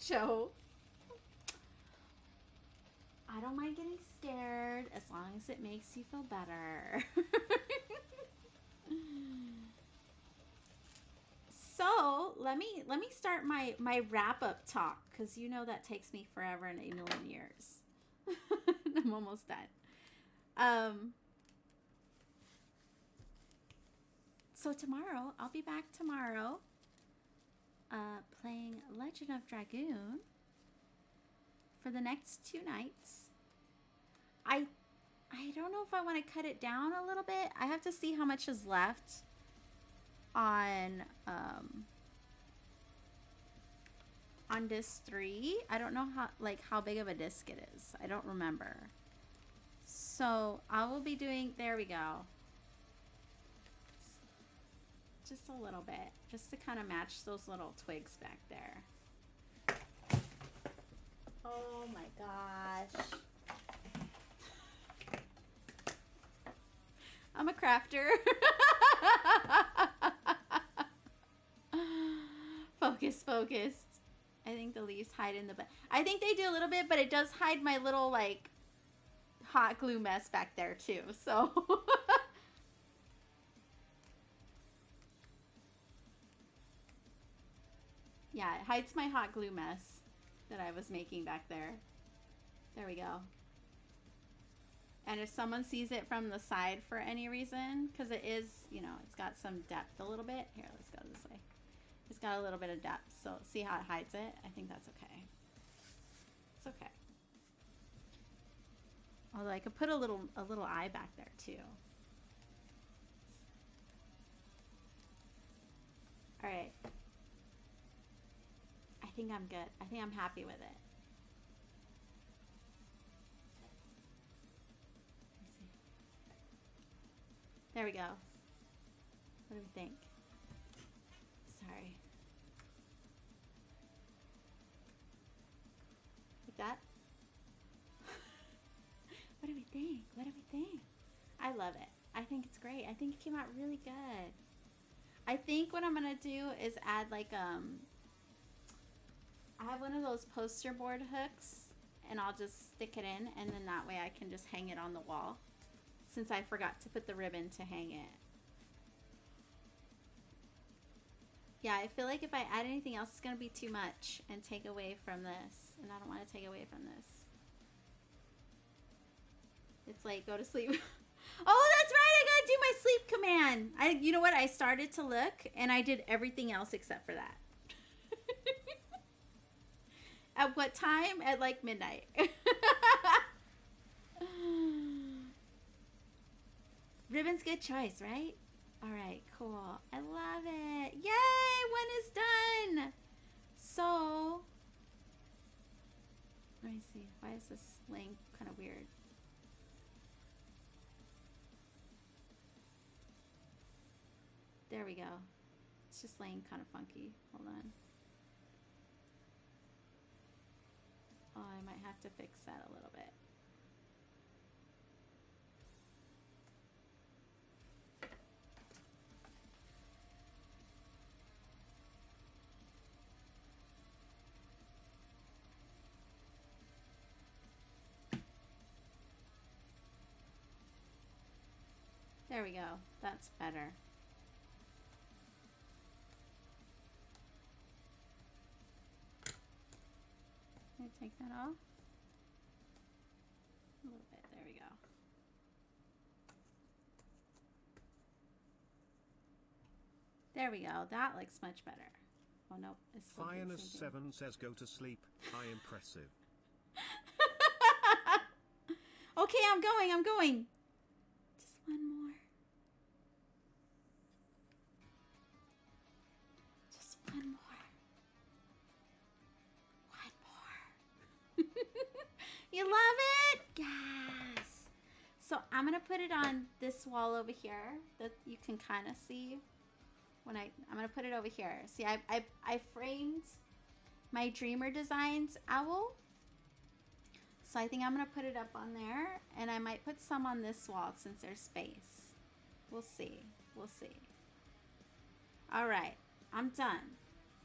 Joe. I don't mind getting scared as long as it makes you feel better. So let me start my wrap-up talk, because you know that takes me forever and a million years. I'm almost done. So tomorrow, I'll be back tomorrow playing Legend of Dragoon for the next 2 nights. I don't know if I want to cut it down a little bit. I have to see how much is left on disc 3. I don't know how big of a disc it is. I don't remember. So I will be doing, there we go. just a little bit, just to kind of match those little twigs back there. Oh my gosh. I'm a crafter. Focused. I think the leaves hide in the back. I think they do a little bit, but it does hide my little, like, hot glue mess back there, too. So. Yeah, it hides my hot glue mess that I was making back there. There we go. And if someone sees it from the side for any reason, because it is, you know, it's got some depth a little bit. Here, let's go this way. It's got a little bit of depth, so see how it hides it? I think that's okay. It's okay. Although I could put a little eye back there too. All right. I think I'm good. I think I'm happy with it. Let's see. There we go. What do we think? Sorry. Like that? What do we think? What do we think? I love it. I think it's great. I think it came out really good. I think what I'm gonna do is add like I have one of those poster board hooks, and I'll just stick it in, and then that way I can just hang it on the wall, since I forgot to put the ribbon to hang it. Yeah, I feel like if I add anything else, it's going to be too much and take away from this, and I don't want to take away from this. It's like, go to sleep. Oh, that's right, I gotta do my sleep command. You know what, I started to look, and I did everything else except for that. At what time? At like midnight. Ribbon's good choice, right? All right, cool. I love it. Yay, one is done. So, let me see. Why is this laying kind of weird? There we go. It's just laying kind of funky. Hold on. Oh, I might have to fix that a little bit. There we go. That's better. Can I take that off? A little bit. There we go. There we go. That looks much better. Oh, nope. It's still the same thing. Fionus7 says go to sleep. Hi, impressive. Okay, I'm going. Just one more. Just one more. One more. You love it? Yes. So I'm going to put it on this wall over here that you can kind of see. When I'm going to put it over here. See, I framed my Dreamer Designs owl. So I think I'm going to put it up on there. And I might put some on this wall since there's space. We'll see. We'll see. All right. I'm done.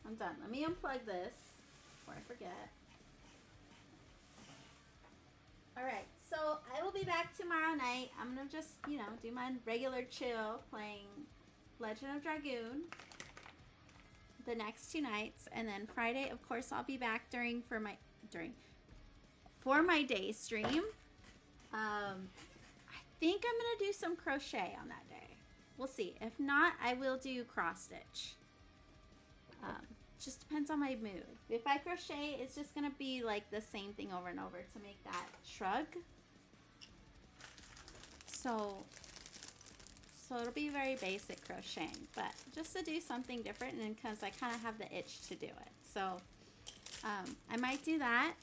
Let me unplug this before I forget. All right. So I will be back tomorrow night. I'm going to just, you know, do my regular chill playing Legend of Dragoon the next 2 nights, and then Friday, of course, I'll be back for my day stream. I think I'm gonna do some crochet on that day. We'll see. If not, I will do cross stitch. Just depends on my mood. If I crochet, it's just gonna be like the same thing over and over to make that shrug. So it'll be very basic crocheting, but just to do something different, and because I kind of have the itch to do it. So I might do that.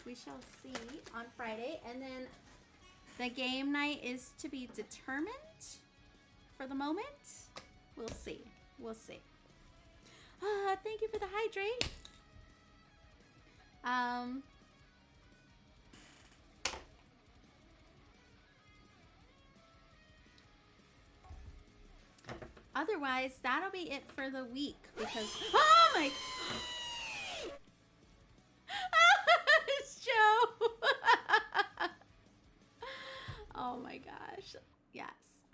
We shall see on Friday. And then the game night is to be determined for the moment. We'll see. We'll see. Thank you for the hydrate. Otherwise, that'll be it for the week because oh my it's Joe. Oh my gosh. Yes.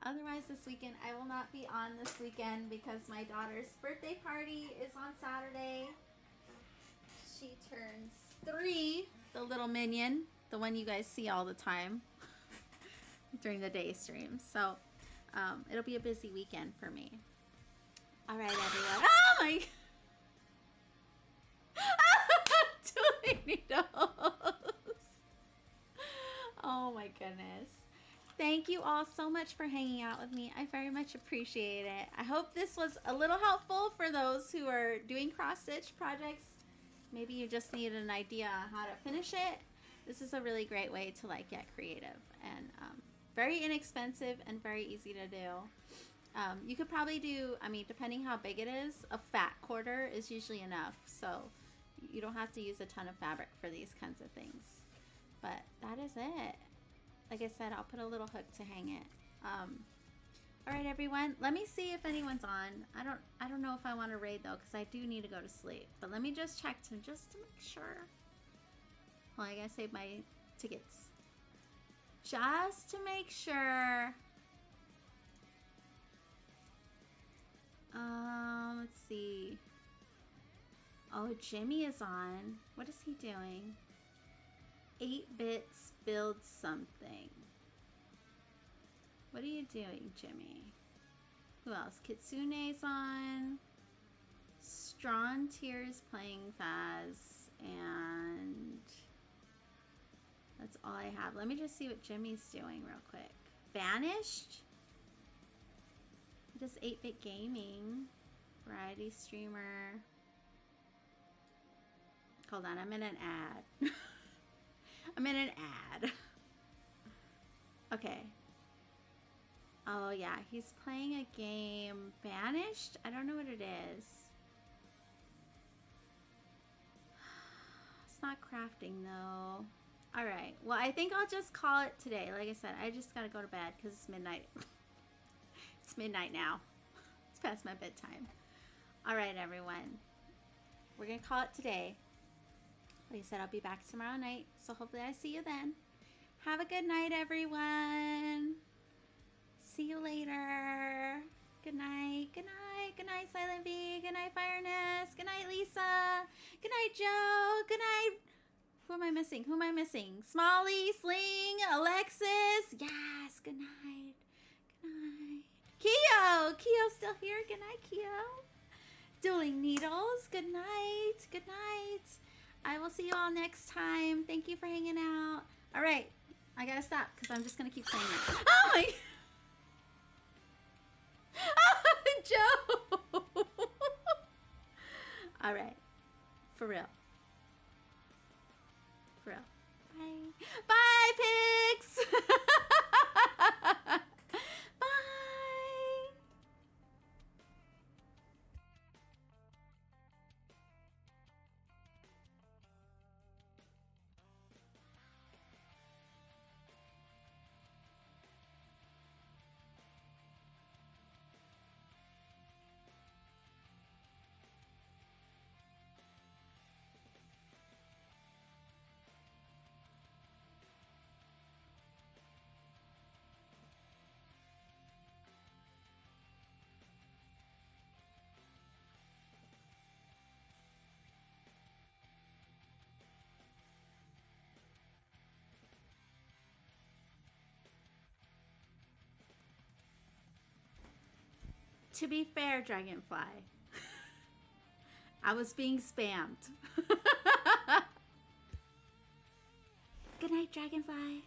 Otherwise, this weekend I will not be on this weekend because my daughter's birthday party is on Saturday. She turns 3, the little minion, the one you guys see all the time during the day streams. So it'll be a busy weekend for me. All right, everyone. Oh my! Too many needles. Oh my goodness. Thank you all so much for hanging out with me. I very much appreciate it. I hope this was a little helpful for those who are doing cross-stitch projects. Maybe you just need an idea on how to finish it. This is a really great way to like get creative and very inexpensive and very easy to do. You could probably do, I mean, depending how big it is, a fat quarter is usually enough. So you don't have to use a ton of fabric for these kinds of things. But that is it. Like I said, I'll put a little hook to hang it. All right, everyone. Let me see if anyone's on. I don't know if I want to raid though, because I do need to go to sleep. But let me just check just to make sure. Well, I gotta save my tickets. Just to make sure. Let's see. Oh, Jimmy is on. What is he doing? 8 bits build something. What are you doing, Jimmy? Who else? Kitsune's on. Strong Tears playing Faz. And that's all I have. Let me just see what Jimmy's doing real quick. Banished? Just 8-bit gaming. Variety streamer. Hold on, I'm in an ad. I'm in an ad. Okay. Oh yeah, he's playing a game. Banished? I don't know what it is. It's not crafting though. Alright, well I think I'll just call it today. Like I said, I just gotta go to bed because it's midnight. It's midnight now. It's past my bedtime. Alright everyone. We're gonna call it today. Like I said, I'll be back tomorrow night. So hopefully I see you then. Have a good night everyone. See you later. Good night. Good night. Good night, Silent V. Good night, Fireness. Good night, Lisa. Good night, Joe. Good night. Who am I missing? Who am I missing? Smalley, Sling, Alexis. Yes. Good night. Good night. Keo. Keo's still here. Good night, Keo. Dueling Needles. Good night. Good night. I will see you all next time. Thank you for hanging out. All right. I gotta stop because I'm just gonna keep saying it. Oh my. Joe. All right. For real. For real. Bye. Bye, pigs. To be fair, Dragonfly, I was being spammed. Good night, Dragonfly.